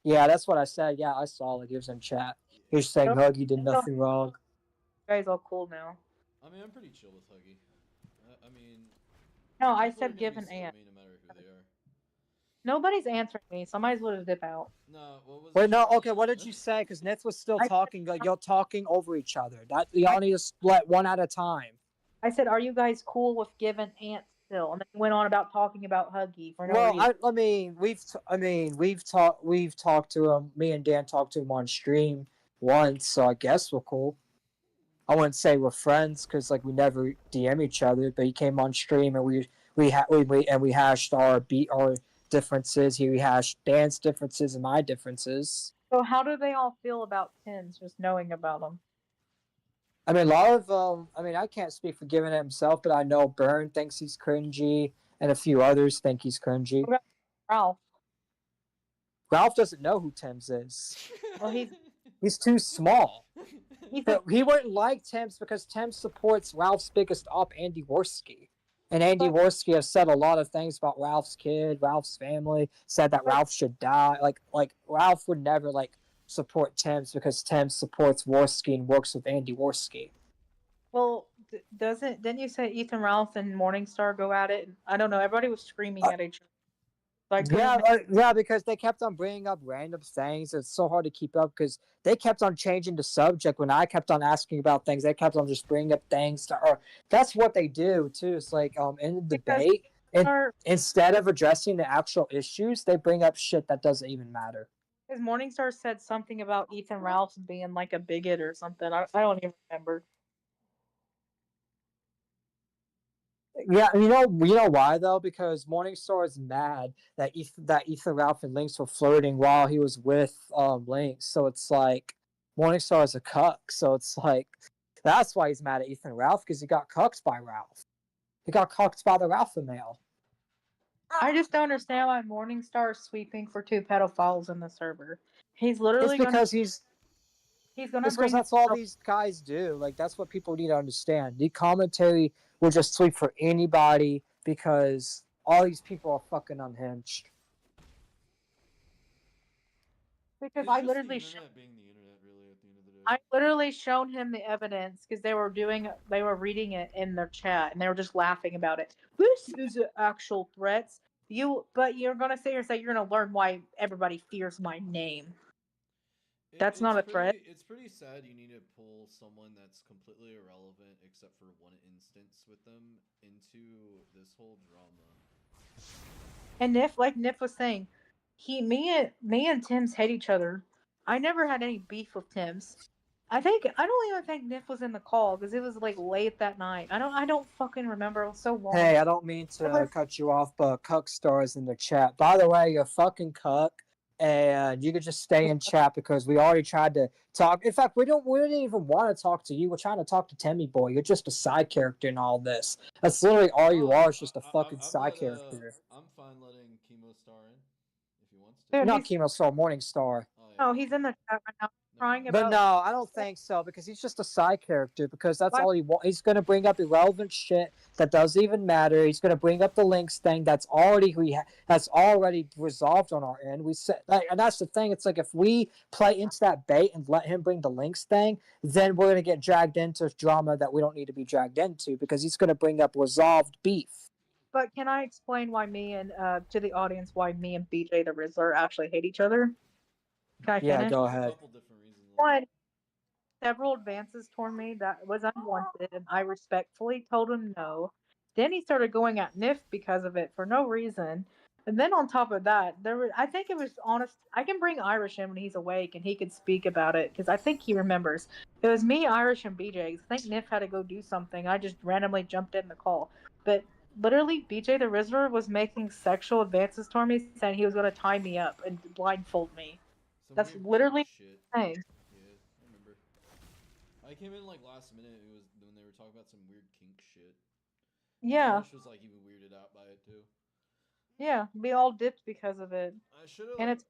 S3: Yeah, that's what I said. Yeah, I saw it. He was in chat. He was saying Huggy did nothing wrong.
S2: You guys all cool now.
S5: I mean, I'm pretty chill with Huggy. I mean.
S2: No, I
S5: people are
S2: said
S5: gonna
S2: Given
S5: be
S2: Ant.
S5: me no matter who they are.
S2: Nobody's answering me, so I might as well just dip out.
S5: No, what was
S3: Wait,
S5: the
S3: no,
S5: show?
S3: okay, what did you say? Because Nith was still
S2: I-
S3: talking. Like, you're talking over each other. That y'all need to let one at a time.
S2: I said, "Are you guys cool with giving ants still?" And then he went on about talking about Huggy for no
S3: Well,
S2: reason.
S3: we've talked to him. Me and Dan talked to him on stream once, so I guess we're cool. I wouldn't say we're friends because like we never DM each other, but he came on stream and we hashed our differences. He rehashed Dan's differences and my differences.
S2: So how do they all feel about Tim's just knowing about him?
S3: I mean, a lot of I can't speak for Giving It himself, but I know Byrne thinks he's cringy, and a few others think he's cringy.
S2: What about Ralph?
S3: Ralph doesn't know who Tim's is.
S2: Well,
S3: He's too small.
S2: he's
S3: But he wouldn't like Tim's because Tim supports Ralph's biggest op, Andy Worski. And Andy Worski has said a lot of things about Ralph's kid, Ralph's family, said that Ralph should die. Like Ralph would never support Tim's because Tim supports Worski and works with Andy Worski.
S2: Well, didn't you say Ethan Ralph and Morningstar go at it? I don't know. Everybody was screaming at each other.
S3: Yeah, because they kept on bringing up random things. It's so hard to keep up because they kept on changing the subject. When I kept on asking about things, they kept on just bringing up things. That's what they do too. It's like in the debate, instead of addressing the actual issues, they bring up shit that doesn't even matter.
S2: Because Morningstar said something about Ethan Ralph being like a bigot or something. I don't even remember.
S3: Yeah, you know why though? Because Morningstar is mad that Ethan Ralph and Lynx were flirting while he was with Lynx. So it's like Morningstar is a cuck. So it's like that's why he's mad at Ethan Ralph because he got cucked by Ralph. He got cucked by the Ralpha male.
S2: I just don't understand why Morningstar is sweeping for 2 pedophiles in the server. He's literally
S3: It's because
S2: bring.
S3: that's all these guys do. Like that's what people need to understand. The commentary will just sweep for anybody because all these people are fucking unhinged.
S2: Because I literally I literally shown him the evidence because they were reading it in their chat and they were just laughing about it. This is actual threats. But you're gonna sit here and say you're gonna learn why everybody fears my name. That's not a threat.
S5: It's pretty sad you need to pull someone that's completely irrelevant except for one instance with them into this whole drama.
S2: And Nif was saying, me and Tim's hate each other. I never had any beef with Tim's. I don't even think Nif was in the call because it was like late that night. I don't fucking remember. It was so long.
S3: Hey, I don't mean to cut you off, but Cuck Star is in the chat. By the way, you're fucking cuck. And you could just stay in chat because we already tried to talk. In fact, we didn't even want to talk to you. We're trying to talk to Timmy Boy. You're just a side character in all this. That's literally all you are. Is just a fucking side character.
S5: I'm fine letting Chemo Star in if he wants to.
S3: Not Chemo Star, Morningstar.
S2: Oh, he's in the chat right now.
S3: But no, I don't think so because he's just a side character because that's all he wants. He's going to bring up irrelevant shit that doesn't even matter. He's going to bring up the Lynx thing that's already resolved on our end. We said, and that's the thing. It's like if we play into that bait and let him bring the Lynx thing, then we're going to get dragged into drama that we don't need to be dragged into because he's going to bring up resolved beef.
S2: But can I explain why to the audience why me and BJ the Rizzler actually hate each other? Can I finish?
S3: Yeah, go ahead.
S2: One, several advances toward me that was unwanted, and I respectfully told him no. Then he started going at Nif because of it for no reason. And then on top of that, I think it was honest. I can bring Irish in when he's awake, and he could speak about it because I think he remembers. It was me, Irish, and BJ. I think Nif had to go do something. I just randomly jumped in the call, but literally, BJ the Rizzler was making sexual advances toward me, saying he was going to tie me up and blindfold me. That's literally
S5: saying. Yeah, I remember. I came in like last minute. It was when they were talking about some weird kink shit.
S2: Yeah.
S5: Josh was like even weirded out by it too.
S2: Yeah, we all dipped because of it.
S5: I should have.
S2: And it's.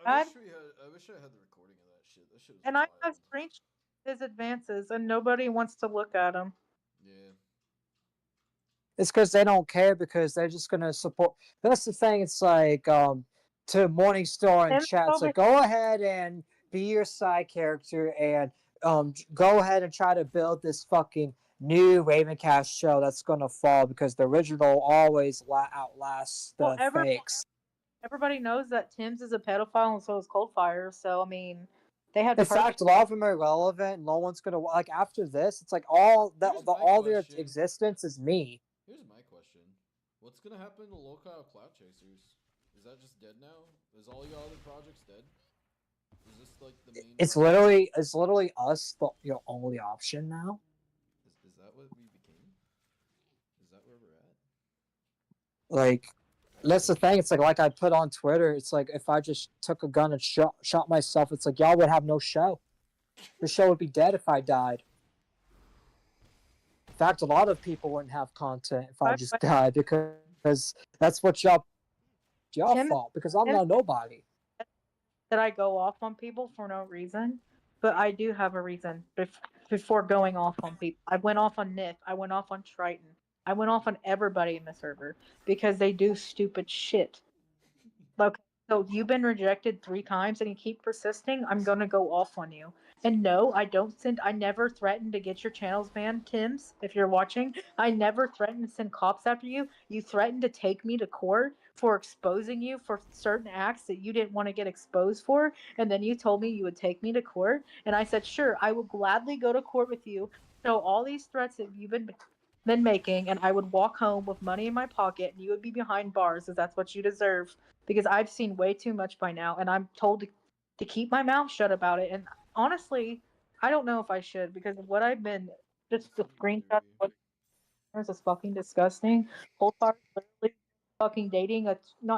S5: I wish I had the recording of that shit. That shit was.
S2: And I have screenshots of his advances, and nobody wants to look at them.
S5: Yeah.
S3: It's because they don't care because they're just gonna support. That's the thing. It's like to Morningstar and chat. So go ahead and be your side character and go ahead and try to build this fucking new Ravencast show that's gonna fall because the original always outlasts the fakes.
S2: Everybody knows that Tim's is a pedophile and so is Coldfire. So I mean, They had
S3: In fact, a lot of them are irrelevant. No one's gonna like after this. It's like all that
S5: Here's my
S3: all their
S5: question.
S3: existence is me.
S5: Here's my question: what's gonna happen to Locale Cloud Chasers? Is that just dead now? Is all your other projects dead? Is this like the main?
S3: It's literally us, the your only option now.
S5: Is that what we became? Is that where we're at?
S3: Like, that's the thing. It's like I put on Twitter. It's like if I just took a gun and shot myself. It's like y'all would have no show. The show would be dead if I died. In fact, a lot of people wouldn't have content if I just died because that's what y'all
S2: Tim-
S3: fault. Because I'm
S2: Tim-
S3: not nobody.
S2: that I go off on people for no reason, but I do have a reason before going off on people. I went off on Nif. I went off on Triton. I went off on everybody in the server because they do stupid shit. Okay, so you've been rejected 3 times and you keep persisting. I'm gonna go off on you. And no, I never threatened to get your channels banned, Tim's, if you're watching. I never threatened to send cops after you. You threatened to take me to court for exposing you for certain acts that you didn't want to get exposed for. And then you told me you would take me to court. And I said, sure, I will gladly go to court with you. So all these threats that you've been making, and I would walk home with money in my pocket and you would be behind bars because that's what you deserve. Because I've seen way too much by now and I'm told to keep my mouth shut about it. And honestly, I don't know if I should because of what I've been, just the screenshot is fucking disgusting. Holtar literally fucking dating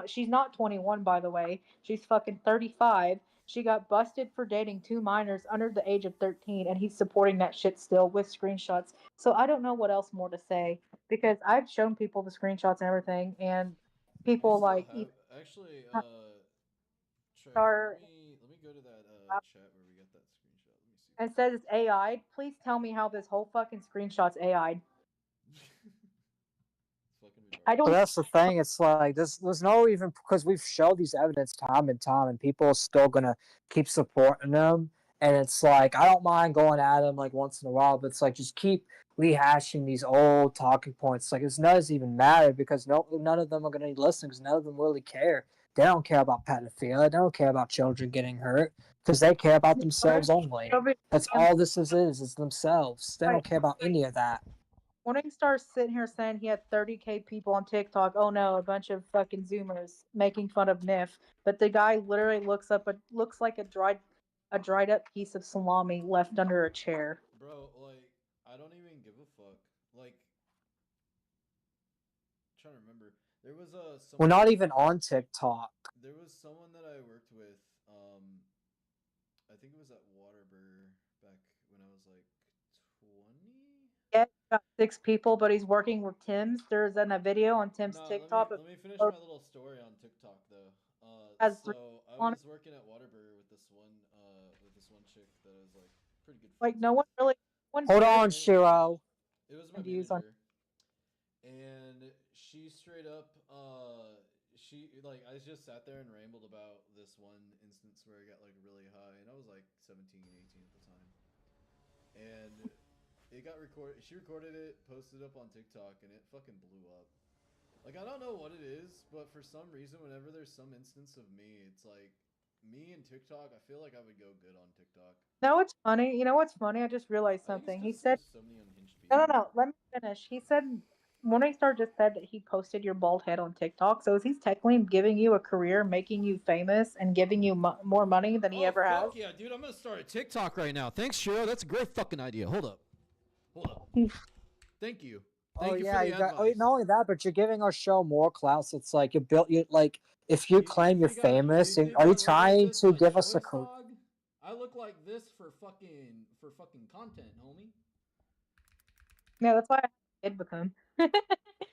S2: she's not 21 by the way. She's fucking 35. She got busted for dating 2 minors under the age of 13 and he's supporting that shit still with screenshots. So I don't know what else more to say because I've shown people the screenshots and everything and people like
S5: Actually, Trey,
S2: Are-
S5: let me go to that chat where we got that screenshot. Let me see.
S2: and says it's AI. Please tell me how this whole fucking screenshot's AI.
S5: It's fucking retarded.
S2: I
S3: But
S2: don't
S3: that's the thing. It's like there's no even because we've shown these evidence time and time, and people are still gonna keep supporting them. And it's like I don't mind going at them like once in a while, but it's like just keep rehashing these old talking points. Like it's none even matter because none of them are gonna listen because none of them really care. They don't care about pedophilia. They don't care about children getting hurt because they care about themselves only. That's all this is themselves. They don't care about any of that.
S2: Morningstar's sitting here saying he had 30K people on TikTok. Oh no, a bunch of fucking Zoomers making fun of Nif. But the guy literally looks like a dried up piece of salami left under a chair.
S5: Bro, like, I don't even give a fuck. Like, I'm trying to remember. There was
S3: We're not even on TikTok.
S5: There was someone that I worked with. I think it was at Waterburger back when I was like 20.
S2: Yeah, he's got 6 people, but he's working with Tim's. There's a video on Tim's TikTok.
S5: Let me finish my little story on TikTok though.
S2: Has
S5: So I was working at Waterburger with this one chick that was like pretty good.
S2: Like no one really.
S3: Hold on, Shiro.
S5: It was my
S2: views
S5: manager. And she straight up, I just sat there and rambled about this one instance where I got like really high, and I was like 17, 18 at the time. And it got recorded. She recorded it, posted it up on TikTok, and it fucking blew up. Like I don't know what it is, but for some reason, whenever there's some instance of me, it's like me and TikTok. I feel like I would go good on TikTok.
S2: No, it's funny. You know what's funny? I just realized something. He said, no. Let me finish. He said, Morningstar just said that he posted your bald head on TikTok. So is he technically giving you a career, making you famous, and giving you more money than he ever has?
S5: Yeah, dude, I'm gonna start a TikTok right now. Thanks, Shiro. That's a great fucking idea. Hold up. Thank you. Thank you for the advice.
S3: Not only that, but you're giving our show more clout. So it's like if you claim you're famous, are you trying to give us a career?
S5: I look like this for fucking content, homie.
S2: Yeah, that's why I did become.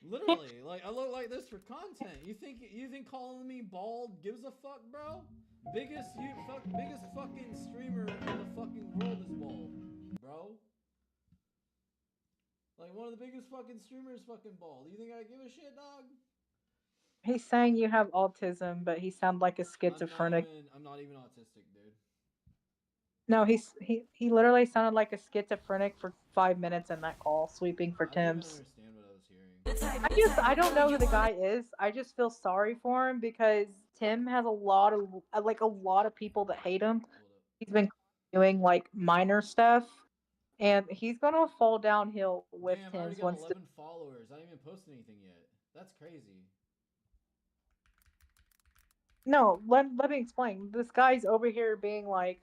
S5: Literally, like I look like this for content. You think calling me bald gives a fuck, bro? Biggest fucking streamer in the fucking world is bald, bro. Like one of the biggest fucking streamers fucking bald. You think I give a shit, dog?
S2: He's saying you have autism, but he sounds like a schizophrenic.
S5: I'm not even autistic, dude.
S2: No, he literally sounded like a schizophrenic for 5 minutes in that call, sweeping for Tim's. I don't know who the guy is. I just feel sorry for him because Tim has a lot of people that hate him. He's been doing like minor stuff, and he's gonna fall downhill with
S5: Damn, I already
S2: Tim's
S5: got
S2: once.
S5: 11 followers. I didn't even post anything yet. That's crazy.
S2: No, let me explain. This guy's over here being like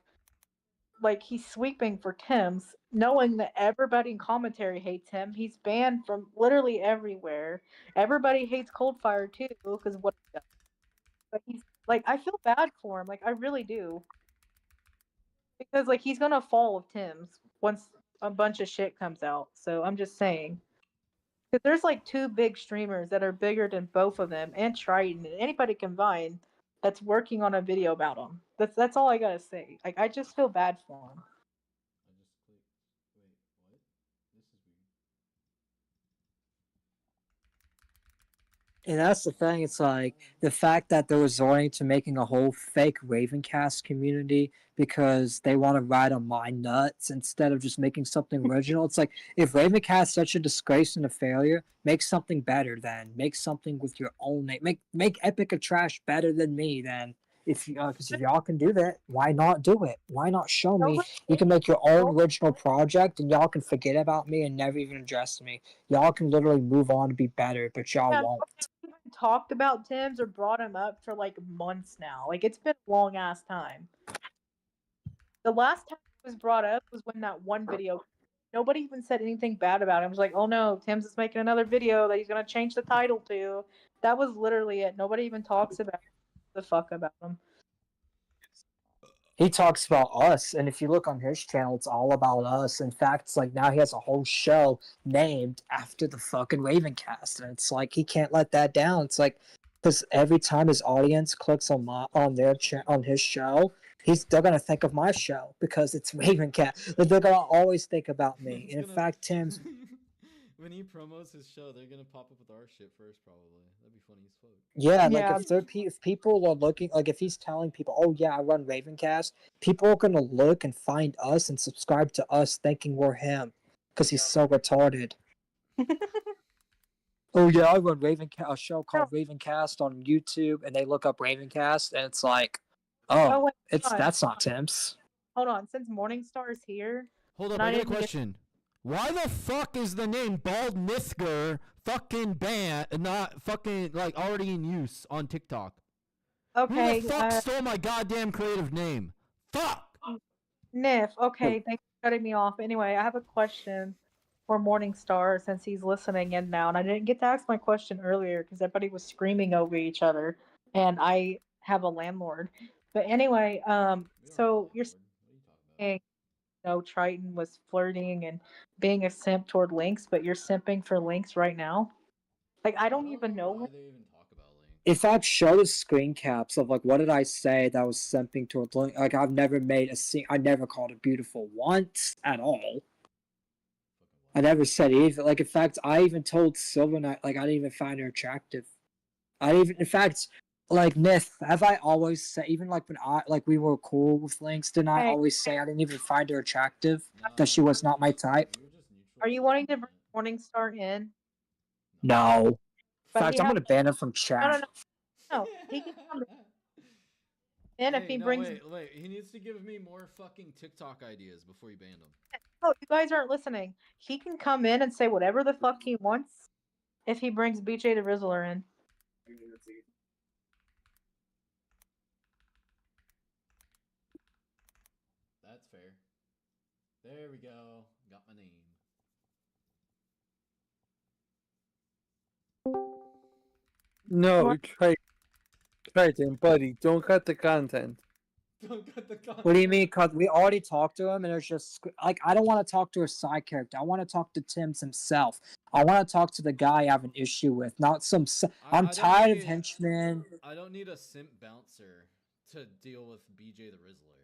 S2: he's sweeping for Tim's, knowing that everybody in commentary hates him. He's banned from literally everywhere. Everybody hates Coldfire too because what he does. But he's like, I feel bad for him. Like I really do. Because like he's gonna fall with Tim's once a bunch of shit comes out. So I'm just saying. Because there's like two big streamers that are bigger than both of them and Triton and anybody combined that's working on a video about them. That's all I gotta say. Like I just feel bad for him.
S5: I just clicked. Wait, what? This is weird.
S3: And that's the thing. It's like the fact that they're resorting to making a whole fake Ravencast community because they want to ride on my nuts instead of just making something original. It's like if Ravencast's such a disgrace and a failure, make something better. Then make something with your own name. Make Epic of Trash better than me. Then if because if y'all can do that, why not do it? Why not show me you can make your own original project and y'all can forget about me and never even address me. Y'all can literally move on to be better, but y'all
S2: Yeah,
S3: won't.
S2: nobody even talked about Tim's or brought him up for like months now. Like it's been a long ass time. The last time it was brought up was when that one video. Nobody even said anything bad about him. It was like, oh no, Tim's is making another video that he's gonna change the title to. That was literally it. Nobody even talks about the fuck about him.
S3: He talks about us, and if you look on his channel, it's all about us. In fact, it's like now he has a whole show named after the fucking Ravencast, and it's like he can't let that down. It's like because every time his audience clicks on his show, they're gonna think of my show because it's Ravencast. They're gonna always think about me.
S5: He's
S3: And in
S5: gonna-
S3: fact, Tim's
S5: When he promos his show, they're gonna pop up with our shit first, probably. That'd be funny as fuck.
S3: yeah, like
S2: Yeah.
S3: if people are looking, like if he's telling people, oh yeah, I run Ravencast, people are gonna look and find us and subscribe to us thinking we're him because he's so retarded. Oh yeah, I run a show called Ravencast on YouTube, and they look up Ravencast, and it's like, oh,
S2: wait, hold on.
S3: that's not Tim's.
S2: Hold on, since Morningstar is here.
S1: Hold up,
S2: and
S1: I got a
S2: didn't get-
S1: question. Why the fuck is the name Bald Nithger fucking banned, not fucking like already in use on TikTok?
S2: Okay,
S1: Who the fuck stole my goddamn creative name? Fuck!
S2: Nif, okay, thanks for cutting me off. Anyway, I have a question for Morningstar since he's listening in now, and I didn't get to ask my question earlier because everybody was screaming over each other, and I have a landlord. But anyway, so you're saying, Triton was flirting and being a simp toward Lynx, but you're simping for Lynx right now? Like, I don't even know.
S5: Why they even talk about Link?
S3: In fact, show the screen caps of like what did I say that was simping towards like I've never made a scene. I never called it beautiful once at all. I never said even like in fact I even told Silver Knight like I didn't even find her attractive. I even in fact like Nith, have I always said even like when we were cool with Lynx, didn't I
S2: Hey.
S3: always say I didn't even find her attractive? That she was not my type?
S5: You were just neutral.
S2: Are you wanting to bring Morningstar in?
S3: No. In
S2: But
S3: fact,
S2: he
S3: I'm
S2: has-
S3: gonna ban him from chat.
S2: No, he can come in if
S5: Hey,
S2: he
S5: no,
S2: brings.
S5: wait. He needs to give me more fucking TikTok ideas before you ban him.
S2: Oh, you guys aren't listening. He can come in and say whatever the fuck he wants if he brings BJ the Rizzler in.
S5: That's fair. There we go. Got my name.
S6: No, Triton, buddy, don't cut the content.
S5: Don't cut the content.
S3: What do you mean? Cause we already talked to him, and it's just like I don't want to talk to a side character. I want to talk to Tim's himself. I want to talk to the guy I have an issue with, not some.
S5: I
S3: I'm
S5: don't
S3: tired of
S5: need-
S3: henchmen.
S5: I don't need a simp bouncer to deal with BJ the Rizzler.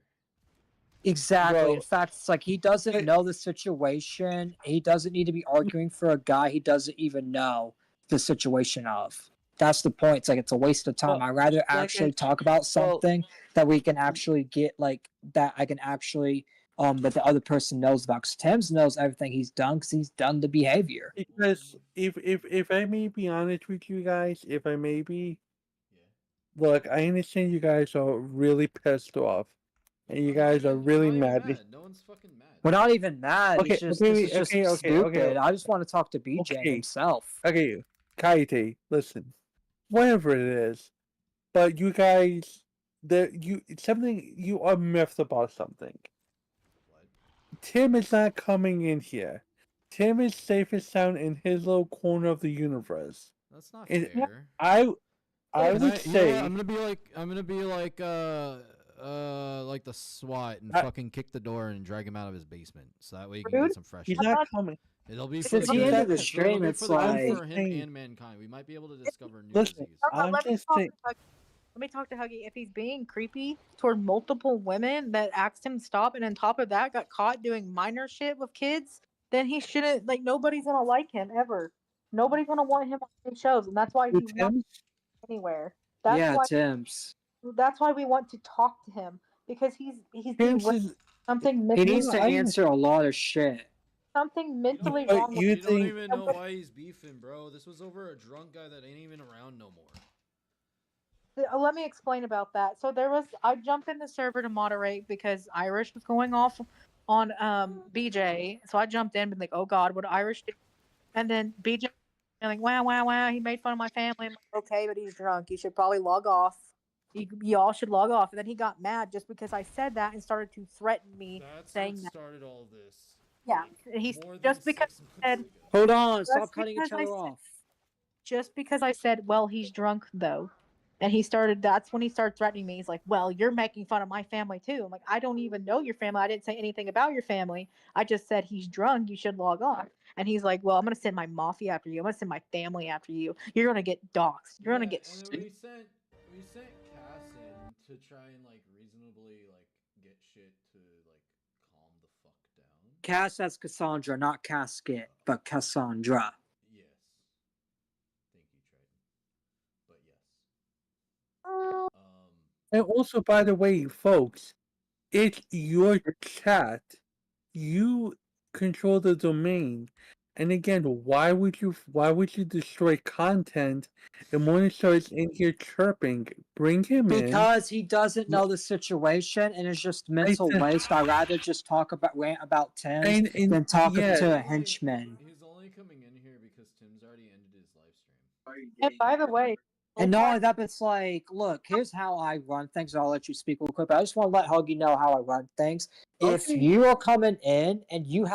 S3: Exactly.
S6: Bro,
S3: In fact, it's like he doesn't know the situation. He doesn't need to be arguing for a guy he doesn't even know the situation of. That's the point. It's like it's a waste of time.
S6: Well,
S3: I'd rather
S6: like
S3: actually talk about something that we can actually get like that I can actually that the other person knows about. Because Tim's knows everything he's done because he's done the behavior.
S6: because if I may be honest with you guys, if I may be,
S5: Yeah.
S6: look, I understand you guys are really pissed off, and you guys are really
S5: Not
S6: mad.
S5: even No one's fucking mad.
S3: We're not even mad.
S6: Okay,
S3: It's just
S6: okay,
S3: this is just
S6: okay,
S3: stupid. I just want to talk to BJ
S6: Okay.
S3: himself.
S6: Okay, Kaite, listen. Whatever it is, but you guys, you are miffed about something.
S5: What?
S6: Tim is not coming in here. Tim is safe and sound in his little corner of the universe.
S5: That's not
S6: And
S5: fair.
S6: I
S5: Can
S6: would
S5: you know
S6: say
S5: what? I'm gonna be like the SWAT and
S6: I-
S5: fucking kick the door and drag him out of his basement, so that way you can
S2: Rude?
S5: get some fresh
S6: he's
S5: air.
S6: not coming.
S5: It'll be for
S3: Since
S5: the
S3: he
S5: good.
S3: ended the
S5: It'll
S3: stream,
S5: be
S3: it's
S5: for the good
S3: like-
S5: for him and mankind. We might be able to discover new
S6: Listen,
S5: disease.
S2: Hold on,
S6: I'm
S2: let me
S6: just
S2: talk
S6: saying.
S2: to Huggy. Let me talk to Huggy. If he's being creepy toward multiple women that asked him to stop, and on top of that got caught doing minor shit with kids, then he shouldn't. Like nobody's gonna like him ever. Nobody's gonna want him on any shows, and that's why he
S6: With
S2: won't
S6: Tim,
S2: anywhere. That's
S3: Yeah,
S2: why.
S3: Tim's.
S2: That's why we want to talk to him because he's
S6: Tim's
S2: doing
S6: is
S2: something
S3: He
S2: mentally,
S3: needs to
S6: I-
S3: answer a lot of shit.
S2: something mentally
S6: but
S2: wrong.
S6: you
S5: You don't
S6: think-
S5: even know why he's beefing, bro. This was over a drunk guy that ain't even around no more.
S2: Let me explain about that. So I jumped in the server to moderate because Irish was going off on BJ. So I jumped in and like, oh God, what Irish do? And then BJ like, wow, he made fun of my family. I'm like, okay, but he's drunk. You should probably log off. Y'all should log off. And then he got mad just because I said that and started to threaten me,
S5: That's
S2: saying
S5: what
S2: that.
S5: started all this.
S2: Yeah, he's
S5: More than
S2: just because
S5: 6
S2: I
S5: months
S2: said,
S5: ago.
S3: Hold on,
S2: That's
S3: stop cutting each
S2: because I
S3: other
S2: said-
S3: off.
S2: just because I said, well, he's drunk though. And that's when he started threatening me. He's like, well, you're making fun of my family too. I'm like, I don't even know your family. I didn't say anything about your family. I just said he's drunk. You should log on. And he's like, well, I'm going to send my mafia after you. I'm going to send my family after you. You're going to get doxxed. You're going to get
S5: And then we sent Cass in to try and like reasonably like get shit to like calm the fuck down.
S3: Cass, that's Cassandra, not Casket, but Cassandra.
S5: Yes. Thank you, Triton. But yes.
S6: and also, by the way, folks, it's your chat. You control the domain. And again, why would you destroy content? And Morningstar is in here chirping. Bring him in.
S3: Because he doesn't know the situation and it's just mental
S6: said-
S3: waste. I'd rather just rant about Tim
S6: And
S3: than talk
S6: yeah,
S3: to a henchman.
S5: He's only coming in here because Tim's already ended his live stream.
S2: And by the way,
S3: And not only that, but it's like, look, here's how I run things. I'll let you speak real quick. But I just want to let Huggy know how I run things. If
S6: Okay.
S3: you are coming in and you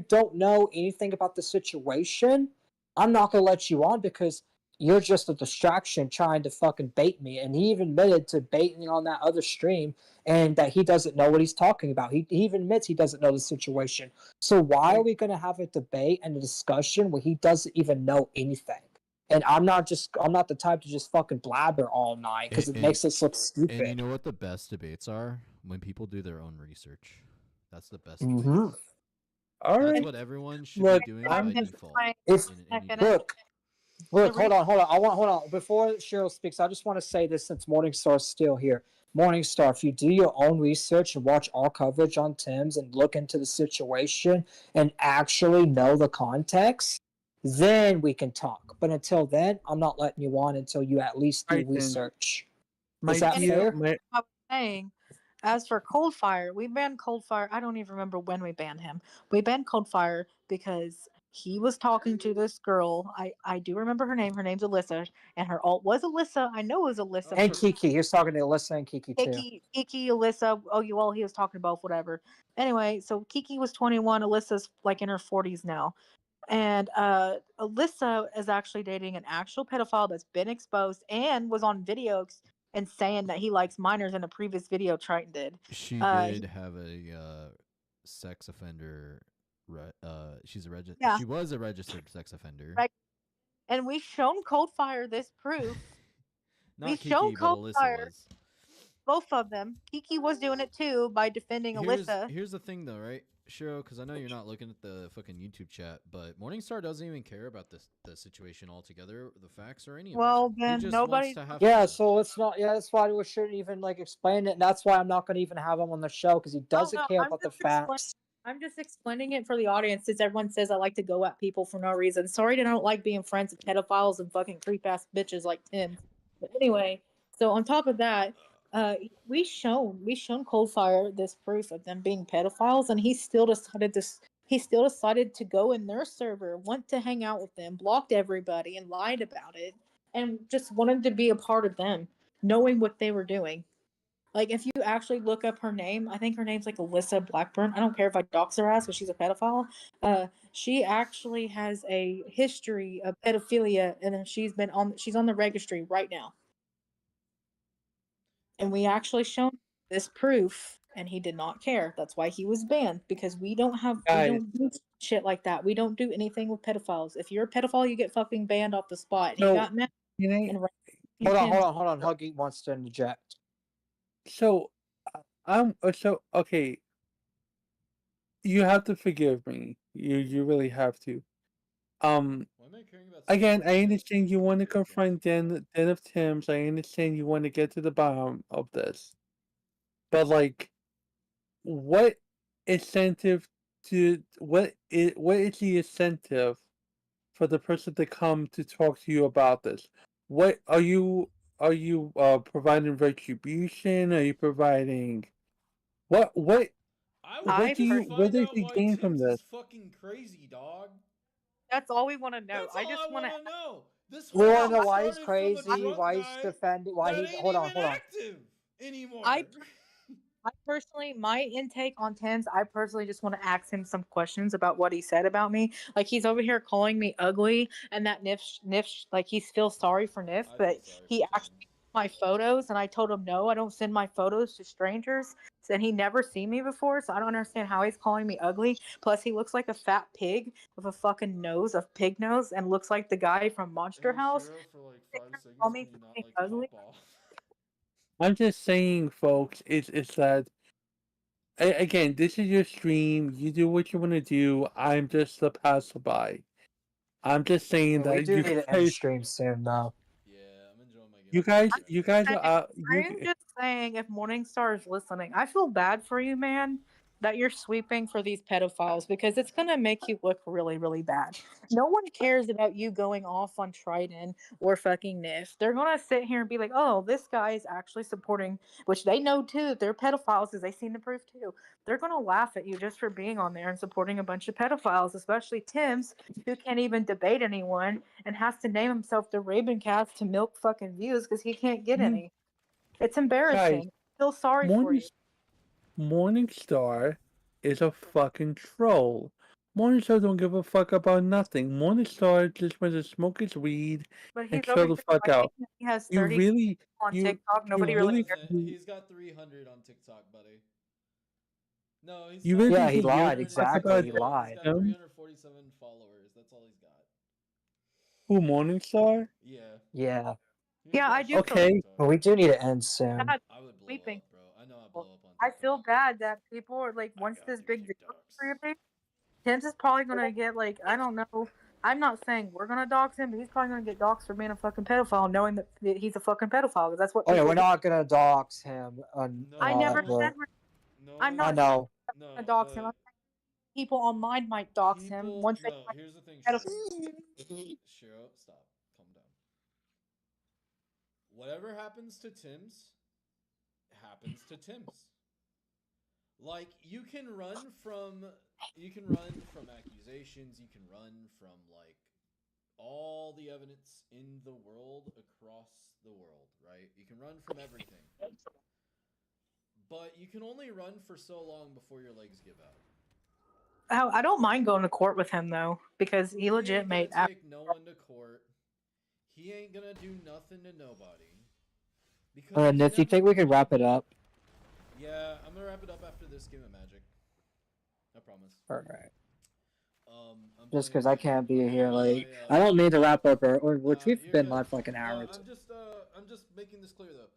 S3: don't know anything about the situation, I'm not gonna let you on because you're just a distraction trying to fucking bait me. And he even admitted to baiting on that other stream and that he doesn't know what he's talking about. He even admits he doesn't know the situation. So why are we gonna have a debate and a discussion where he doesn't even know anything? And I'm not the type to just fucking blabber all night because it
S5: And-
S3: makes us look stupid.
S5: And you know what the best debates are? When people do their own research. That's the best.
S3: Mhm.
S5: debates.
S6: All
S5: That's
S6: right.
S5: what everyone should
S6: Look,
S5: be doing
S6: I'm
S5: by
S6: just
S5: default.
S3: If
S5: in any
S2: Look,
S5: debate.
S3: look, hold on. Before Cheryl speaks, I just want to say this since Morningstar's still here. Morningstar, if you do your own research and watch our coverage on Tim's and look into the situation and actually know the context, then we can talk. But until then, I'm not letting you on until you at least do
S6: Right then.
S3: research.
S6: My
S3: Is that
S6: dear-
S3: fair?
S6: my-
S2: I was saying, as for Coldfire, we banned Coldfire. I don't even remember when we banned him. We banned Coldfire because he was talking to this girl. I do remember her name. Her name's Alyssa, and her alt was Alyssa. I know it was Alyssa.
S3: And Kiki. He was talking to Alyssa and Kiki too.
S2: Kiki, Alyssa. Oh, well, he was talking to both, whatever. Anyway, so Kiki was 21. Alyssa's like in her 40s now. And Alyssa is actually dating an actual pedophile that's been exposed and was on videos and saying that he likes minors in a previous video Triton did.
S5: She
S2: Uh,
S5: did have a sex offender. She
S2: Yeah.
S5: was a registered sex offender.
S2: Right. And we've shown Coldfire this proof.
S5: Not
S2: we've
S5: Kiki,
S2: shown
S5: but Alyssa
S2: Coldfire,
S5: was.
S2: both of them. Kiki was doing it too by defending Alyssa.
S5: Here's the thing, though, right, Shiro? Because I know you're not looking at the fucking YouTube chat, but Morningstar doesn't even care about the situation altogether, the facts or any of
S2: Well,
S5: it. He
S2: then
S5: just
S2: nobody.
S5: wants to have
S3: Yeah,
S5: fun.
S3: so it's not. Yeah, that's why we shouldn't even like explain it. And that's why I'm not going to even have him on the show because he doesn't
S2: no,
S3: care
S2: I'm
S3: about the
S2: just explain-
S3: facts.
S2: I'm just explaining it for the audience since everyone says I like to go at people for no reason. Sorry that I don't like being friends with pedophiles and fucking creep ass bitches like Tim. But anyway, so on top of that, we shown Coldfire this proof of them being pedophiles, and he still decided to go in their server, went to hang out with them, blocked everybody, and lied about it, and just wanted to be a part of them, knowing what they were doing. Like, if you actually look up her name, I think her name's like Alyssa Blackburn. I don't care if I dox her ass because she's a pedophile. She actually has a history of pedophilia, and then she's on the registry right now. And we actually shown this proof, and he did not care. That's why he was banned, because we don't do shit like that. We don't do anything with pedophiles. If you're a pedophile, you get fucking banned off the spot. And he
S6: So,
S2: got mad.
S6: you know,
S2: And
S3: Hold on. Huggy wants to interject.
S6: so okay. You have to forgive me. You really have to.
S5: Why am I caring about
S6: Again, I
S5: sexual
S6: understand you want to
S5: content?
S6: confront Den of Tim's. I understand you want to get to the bottom of this. But like, what incentive what is the incentive for the person to come to talk to you about this? What are you providing retribution? Are you providing what
S5: I
S6: do you
S5: would
S6: what
S5: find
S6: does
S5: out
S6: he
S5: why
S6: gain from
S5: Tim's
S6: this?
S5: is fucking crazy, dog.
S2: that's all we want to know.
S5: That's
S2: I
S5: all
S2: just
S5: I
S2: want
S5: want to know. This
S3: We
S5: whole
S3: want to know
S5: shit
S3: why he's
S5: started from a
S3: crazy,
S5: drunk
S3: why he's
S5: guy
S3: defending, why
S5: that
S3: he's.
S5: ain't
S3: Hold on,
S5: even
S3: hold on.
S5: active anymore.
S2: I personally, my intake on Tim's, I personally just want to ask him some questions about what he said about me. Like, he's over here calling me ugly, and that Nif, like, he feels sorry for Nif,
S5: I
S2: but
S5: feel sorry
S2: he
S5: for Tim.
S2: actually my photos, and I told him no, I don't send my photos to strangers. And he never seen me before, so I don't understand how he's calling me ugly. Plus, he looks like a fat pig with a fucking nose of pig nose, and looks like the guy from Monster
S5: Hey,
S2: House.
S5: Shiro, for like
S2: They
S5: 5 seconds,
S2: call
S5: can
S2: me
S5: you not
S2: fucking
S5: like
S2: ugly.
S5: pop off?
S6: I'm just saying, folks, it's that again, this is your stream. You do what you want to do. I'm just a passerby. I'm just saying
S3: We
S6: that
S3: do
S6: you
S3: need to end
S6: guys,
S3: stream soon, though.
S5: Yeah, I'm enjoying my game.
S6: you guys are out.
S2: I'm just saying, if Morningstar is listening, I feel bad for you, man, that you're sweeping for these pedophiles, because it's going to make you look really, really bad. No one cares about you going off on Trident or fucking Nif. They're going to sit here and be like, oh, this guy is actually supporting, which they know too. They're pedophiles, as they've seen the proof too. They're going to laugh at you just for being on there and supporting a bunch of pedophiles, especially Tim's, who can't even debate anyone and has to name himself the Raven Cast to milk fucking views because he can't get any. It's embarrassing. I feel sorry for you.
S6: Morningstar is a fucking troll. Morningstar don't give a fuck about nothing. Morningstar just wants to smoke his weed
S2: But
S6: and
S2: he's over
S6: chill the
S2: here
S6: fuck out.
S2: fighting. He has
S6: You
S2: 30
S6: really,
S2: on
S6: you
S2: TikTok. Nobody
S6: you
S2: really
S6: really,
S2: cares.
S5: He's got 300 on TikTok, buddy. No, he's
S6: you
S5: got
S6: really
S3: Yeah,
S6: think
S3: he
S6: he gives
S3: lied.
S6: a fuck
S3: Exactly,
S6: about
S3: he
S5: He's
S3: lied.
S5: got
S6: him?
S5: 347 followers. That's all he's got.
S6: Who, Morningstar?
S5: Yeah.
S3: Yeah.
S2: Yeah, I do.
S6: Okay.
S3: But we do need to end soon.
S2: Bad
S5: I would blow
S2: sleeping.
S5: up, bro. I know I blow up on
S2: I
S5: TikTok.
S2: feel bad that people are like, once this big video for your page, Tim's is probably gonna get like, I don't know. I'm not saying we're gonna dox him, but he's probably gonna get doxed for being a fucking pedophile, knowing that he's a fucking pedophile. Because that's what.
S3: Oh yeah,
S2: people
S3: we're
S2: do.
S3: not gonna dox him.
S2: I never
S3: but-
S2: said. I'm
S3: I
S2: not
S3: know.
S2: gonna dox him. I'm saying people online might dox him once they.
S5: No, here's the thing, Shiro, stop. Calm down. Whatever happens to Tim's, happens to Tim's. Like, you can run from accusations, you can run from like all the evidence in the world across the world, right? You can run from everything. But you can only run for so long before your legs give out.
S2: I don't mind going to court with him though, because he legit made.
S5: Take no one to court. He ain't gonna do nothing to nobody. Because
S3: If you think we could wrap it up?
S5: Yeah, I'm gonna wrap it up after this game of Magic. I promise.
S3: Alright.
S5: I'm
S3: Just
S5: playing
S3: because I
S5: Magic.
S3: can't be here, like, I don't mean to wrap up, which we've
S5: You're
S3: been
S5: good.
S3: live for like an hour.
S5: I'm just making this clear though.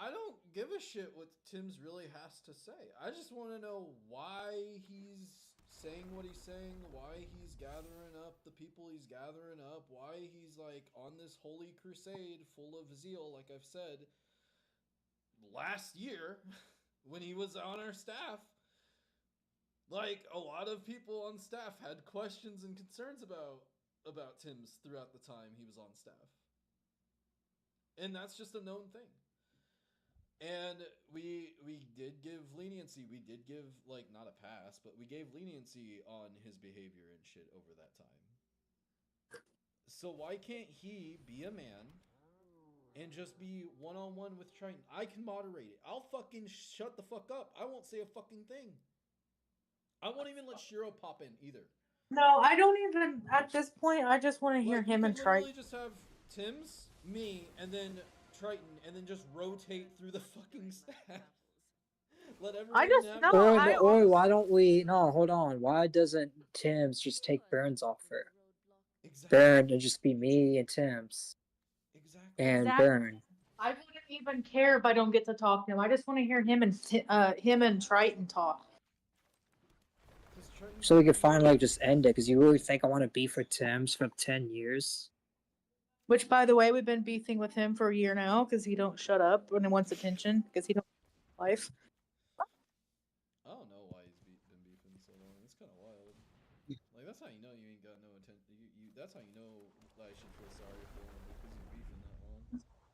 S5: I don't give a shit what Tim's really has to say. I just want to know why he's saying what he's saying, why he's gathering up the people he's gathering up, why he's like on this holy crusade full of zeal, like I've said last year when he was on our staff. Like, a lot of people on staff had questions and concerns about Tim's throughout the time he was on staff. And that's just a known thing. And we did give leniency. We did give like not a pass, but we gave leniency on his behavior and shit over that time. So why can't he be a man and just be one-on-one with Triton? I can moderate it. I'll fucking shut the fuck up. I won't say a fucking thing. I won't even let Shiro pop in either.
S2: No, I don't even. At this point, I just want to hear
S5: Like,
S2: him
S5: we
S2: and
S5: could
S2: Triton.
S5: literally just have Tim's, me, and then Triton, and then just rotate through the fucking staff. Let everyone
S2: I just
S5: navigate.
S2: no.
S3: Or,
S2: I
S3: or why don't we? No, hold on. Why doesn't Tim's just take Burns off her?
S5: Exactly.
S3: Burn and just be me and Tim's
S5: Exactly.
S3: and
S2: Exactly.
S3: Burn.
S2: I wouldn't even care if I don't get to talk to him. I just want to hear him and Triton talk.
S3: So we could finally like just end it. Because you really think I want to be for Tim's for 10 years?
S2: Which, by the way, we've been beefing with him for a year now because he don't shut up when he wants attention because he don't life.
S5: I don't know why he's been beefing so long. It's kind of wild. Like, that's how you know you ain't got no attention. That's how you know I should feel sorry for him because he's beefing that long.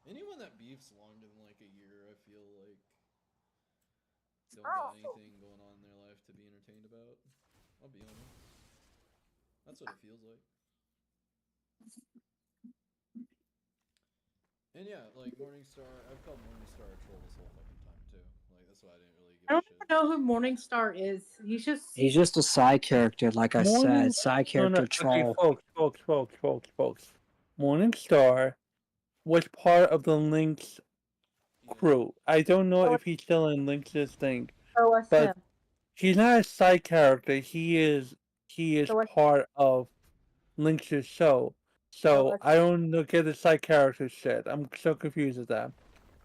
S5: Anyone that beefs longer than like a year, I feel like don't got anything going on in their life to be entertained about. I'll be honest. That's what it feels like. And yeah, like Morningstar, I've called Morningstar a troll this whole fucking time too. Like, that's why I didn't really give
S2: I
S5: a
S2: don't
S5: shit.
S2: even know who Morningstar is.
S3: He's just a side character, like I
S6: Morning-
S3: said. Side
S6: No,
S3: character
S6: no,
S3: troll.
S6: okay, folks. Morningstar was part of the Lynx crew. I don't know if he's still in Lynx's thing, but he's not a side character. He is part of Lynx's show. So I don't get the side character shit. I'm so confused with that.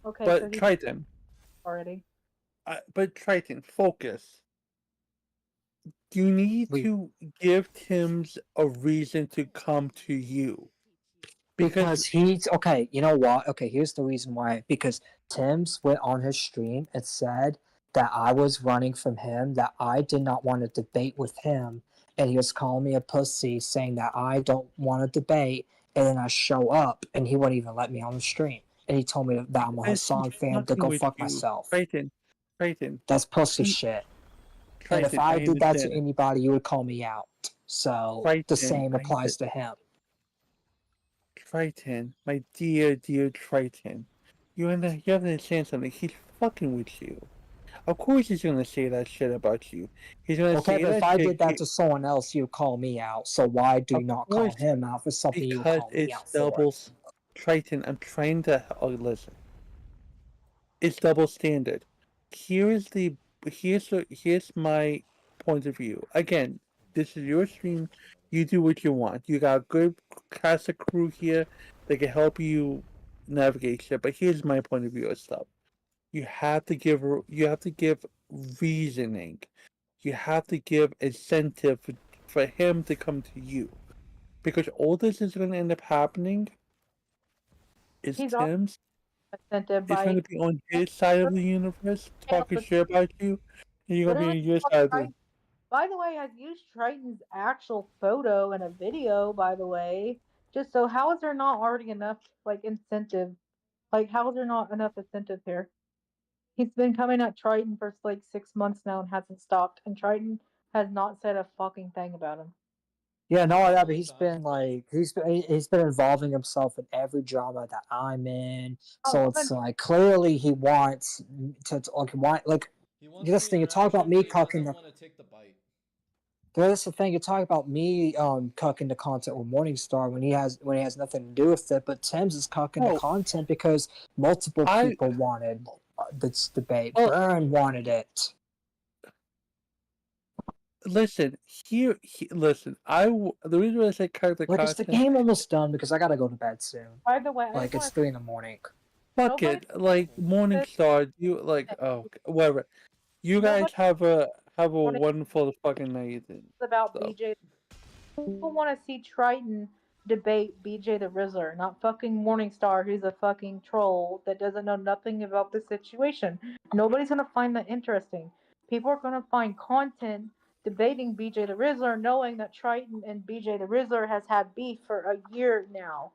S2: Okay,
S6: But
S2: so he's
S6: Triton,
S2: already.
S6: Triton, focus. You need to give Tim's a reason to come to you.
S3: Because he's okay, you know what? Okay, here's the reason why. Because Tim's went on his stream and said that I was running from him, that I did not want to debate with him, and he was calling me a pussy, saying that I don't want to debate, and then I show up and he wouldn't even let me on the stream. And he told me that I'm a Hassan fan to go fuck myself.
S6: Triton.
S3: That's pussy shit. And if I did that to anybody, you would call me out. So the same applies to him.
S6: Triton, my dear Triton, you have to understand something. He's fucking with you. Of course he's gonna say that shit about you. He's gonna say
S3: Okay, but
S6: that
S3: if I
S6: shit
S3: did that to someone else, you'd call me out. So why do you not call him out for something you would
S6: because
S3: call me
S6: it's
S3: out for?
S6: double. Triton, I'm trying to listen. It's double standard. Here's my point of view. Again, this is your stream. You do what you want. You got a good cast of crew here that can help you navigate shit. But here's my point of view of stuff. You have to give reasoning. You have to give incentive for him to come to you, because all this is going to end up happening is Tim's.
S2: Incentive
S6: He's going to be on his side of the universe, talking shit about you, and you're going to be on your side of the.
S2: By the way, I've used Triton's actual photo and a video, by the way. Just so, how is there not already enough, like, incentive? Like, how is there not enough incentive here? He's been coming at Triton for, like, 6 months now and hasn't stopped. And Triton has not said a fucking thing about him.
S3: Yeah, no, yeah, but he's been involving himself in every drama that I'm in. So it's like clearly he wants to this thing you talk about me cucking the. That's the thing you talk about me cucking the content with Morningstar when he has nothing to do with it. But Tim's is cucking the content because multiple people wanted this debate. Burn wanted it.
S6: Listen, listen. The reason I say cut the
S3: content.
S6: content.
S3: Is the game almost done? Because I gotta go to bed soon.
S2: By the way,
S3: like it's 3 in the morning.
S6: Fuck it, like Morningstar. You whatever. You guys have a wonderful fucking night.
S2: It's about BJ. People want to see Triton debate BJ the Rizzler, not fucking Morningstar, who's a fucking troll that doesn't know nothing about the situation. Nobody's gonna find that interesting. People are gonna find content debating BJ the Rizzler, knowing that Triton and BJ the Rizzler has had beef for a year now.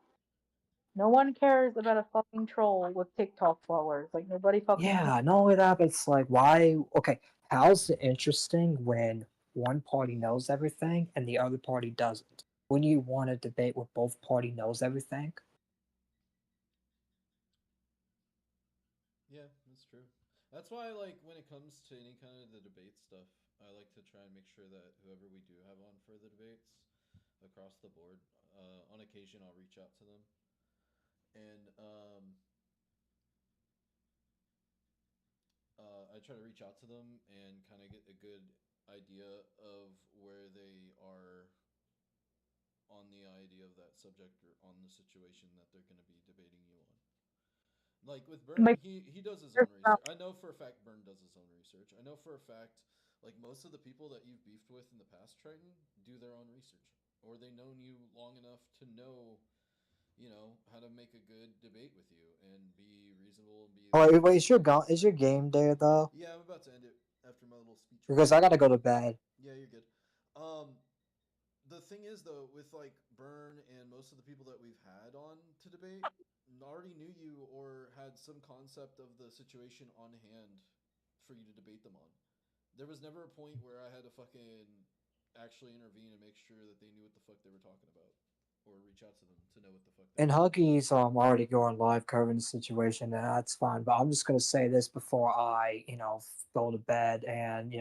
S2: No one cares about a fucking troll with TikTok followers. Like nobody fucking.
S3: Yeah, not only that, but it's like, why? Okay, how's it interesting when one party knows everything and the other party doesn't? When you want to debate where both party knows everything,
S5: Yeah, that's true. That's why, like, when it comes to any kind of the debate stuff, I like to try and make sure that whoever we do have on for the debates across the board, on occasion I'll reach out to them and I try to reach out to them and kind of get a good idea of where they are on the idea of that subject or on the situation that they're going to be debating you on. Like with Burn,
S2: Like,
S5: he does his own research. I know for a fact Burn does his own research. I know for a fact, like most of the people that you've beefed with in the past, Triton, do their own research, or they known you long enough to know, you know, how to make a good debate with you and be reasonable and be.
S3: oh wait, is your game there though?
S5: Yeah, I'm about to end it after my little speech.
S3: Because I gotta go to bed.
S5: Yeah, you're good. The thing is though, with like Burn and most of the people that we've had on to debate, already knew you or had some concept of the situation on hand for you to debate them on. There was never a point where I had to fucking actually intervene and make sure that they knew what the fuck they were talking about, or reach out to them to know what the fuck.
S3: And Huggy's already going live covering the situation, and that's fine. But I'm just gonna say this before I, go to bed and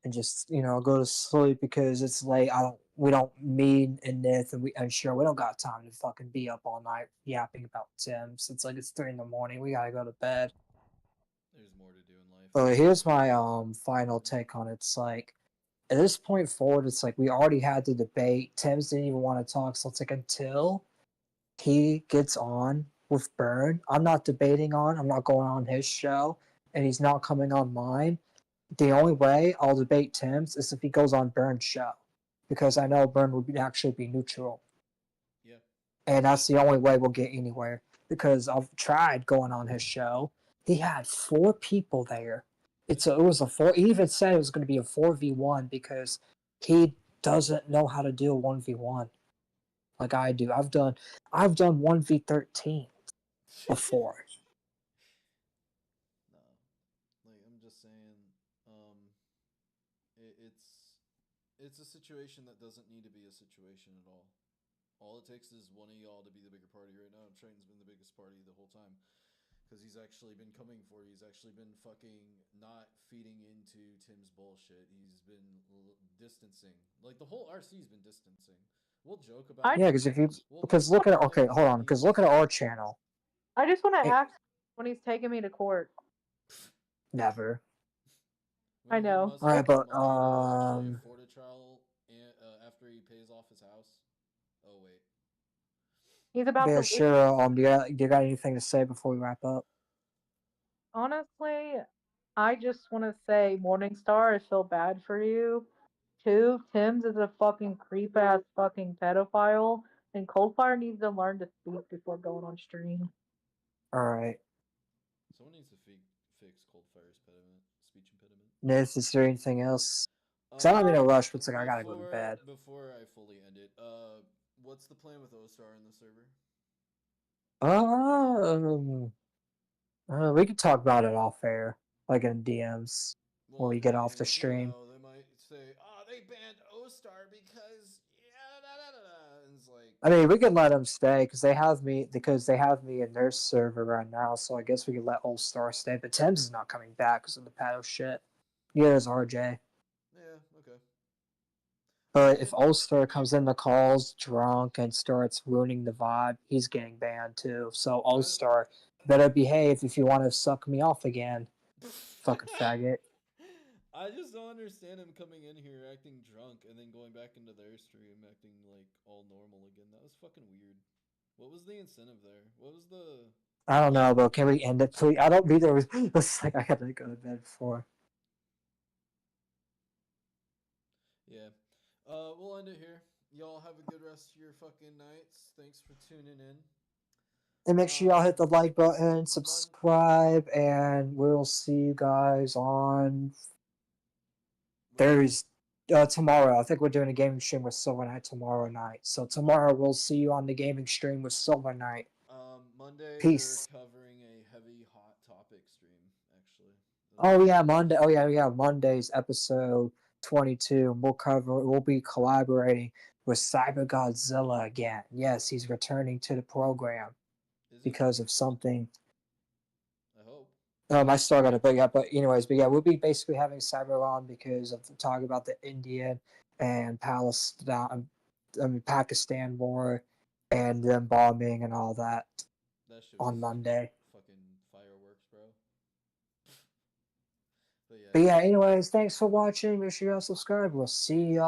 S3: and just go to sleep because it's late. We don't mean in this, and sure we don't got time to fucking be up all night yapping about Tim's. It's like it's 3 in the morning. We gotta go to bed.
S5: There's more to do in life.
S3: But here's my final take on it. It's like at this point forward, it's like we already had the debate. Tim's didn't even want to talk, so it's like until he gets on with Burn, I'm not debating on. I'm not going on his show, and he's not coming on mine. The only way I'll debate Tim's is if he goes on Burn's show, because I know Burn would actually be neutral.
S5: Yeah.
S3: And that's the only way we'll get anywhere. Because I've tried going on his show. He had 4 people there. It was a 4. He even said it was going to be a 4v1 because he doesn't know how to do a 1v1 like I do. I've done 1v13 before.
S5: No, like I'm just saying, it's a situation that doesn't need to be a situation at all. All it takes is one of y'all to be the bigger party right now. Triton's been the biggest party the whole time. Because he's actually been coming for you. He's actually been fucking not feeding into Tim's bullshit. He's been distancing. Like, the whole RC's been distancing. We'll joke about
S3: Yeah, because look at okay, hold on, because look at our channel.
S2: I just want to ask when he's taking me to court.
S3: Never.
S2: I know.
S3: All right, but
S5: Florida trial after he pays off his house. Oh wait.
S2: He's about
S3: yeah,
S2: to.
S3: sure. Do you got anything to say before we wrap up?
S2: Honestly, I just want to say, Morningstar, I feel bad for you. 2, Tim's is a fucking creep ass fucking pedophile, and Coldfire needs to learn to speak before going on stream.
S3: All right.
S5: Someone needs to fix Coldfire's speech impediment.
S3: Nith, is there anything else? Because I'm not in a rush, but it's like I gotta go to bed.
S5: Before I fully end it, what's the plan with O-Star in the server?
S3: We could talk about it off air, like in DMs, when we get off the stream.
S5: They might say, "Oh, they banned O-Star because and it's like."
S3: I mean, we could let them stay because they have me in their server right now. So I guess we could let All Star stay. But Tim's is not coming back because of the paddle shit. Neither is RJ.
S5: Yeah. Okay.
S3: But if All Star comes in the calls drunk and starts ruining the vibe, he's getting banned too. So All Star better behave if you want to suck me off again. Fucking faggot.
S5: I just don't understand him coming in here acting drunk and then going back into their stream acting like all normal again. That was fucking weird. What was the incentive there? What was the...
S3: I don't know, but can we end it, please? I don't mean there was... It's like I had to go to bed before.
S5: Yeah. We'll end it here. Y'all have a good rest of your fucking nights. Thanks for tuning in.
S3: And make sure y'all hit the like button, subscribe, and we'll see you guys on Thursday. Tomorrow. I think we're doing a gaming stream with Silver Knight tomorrow night. So tomorrow we'll see you on the gaming stream with Silver Knight.
S5: Monday
S3: Peace.
S5: we're covering a heavy hot topic stream, actually.
S3: Oh yeah, Monday. Oh yeah. Monday's episode 22. We'll be collaborating with Cyber Godzilla again. Yes, he's returning to the program
S5: Is it?
S3: because of something.
S5: I hope.
S3: I still got it, but anyways, we'll be basically having Cyber on because of the talk about the Indian and Pakistan war and them bombing and all that
S5: That shit
S3: on
S5: was
S3: Monday.
S5: fucking fireworks, bro. But yeah.
S3: But yeah, anyways, thanks for watching. Make sure y'all subscribe. We'll see y'all.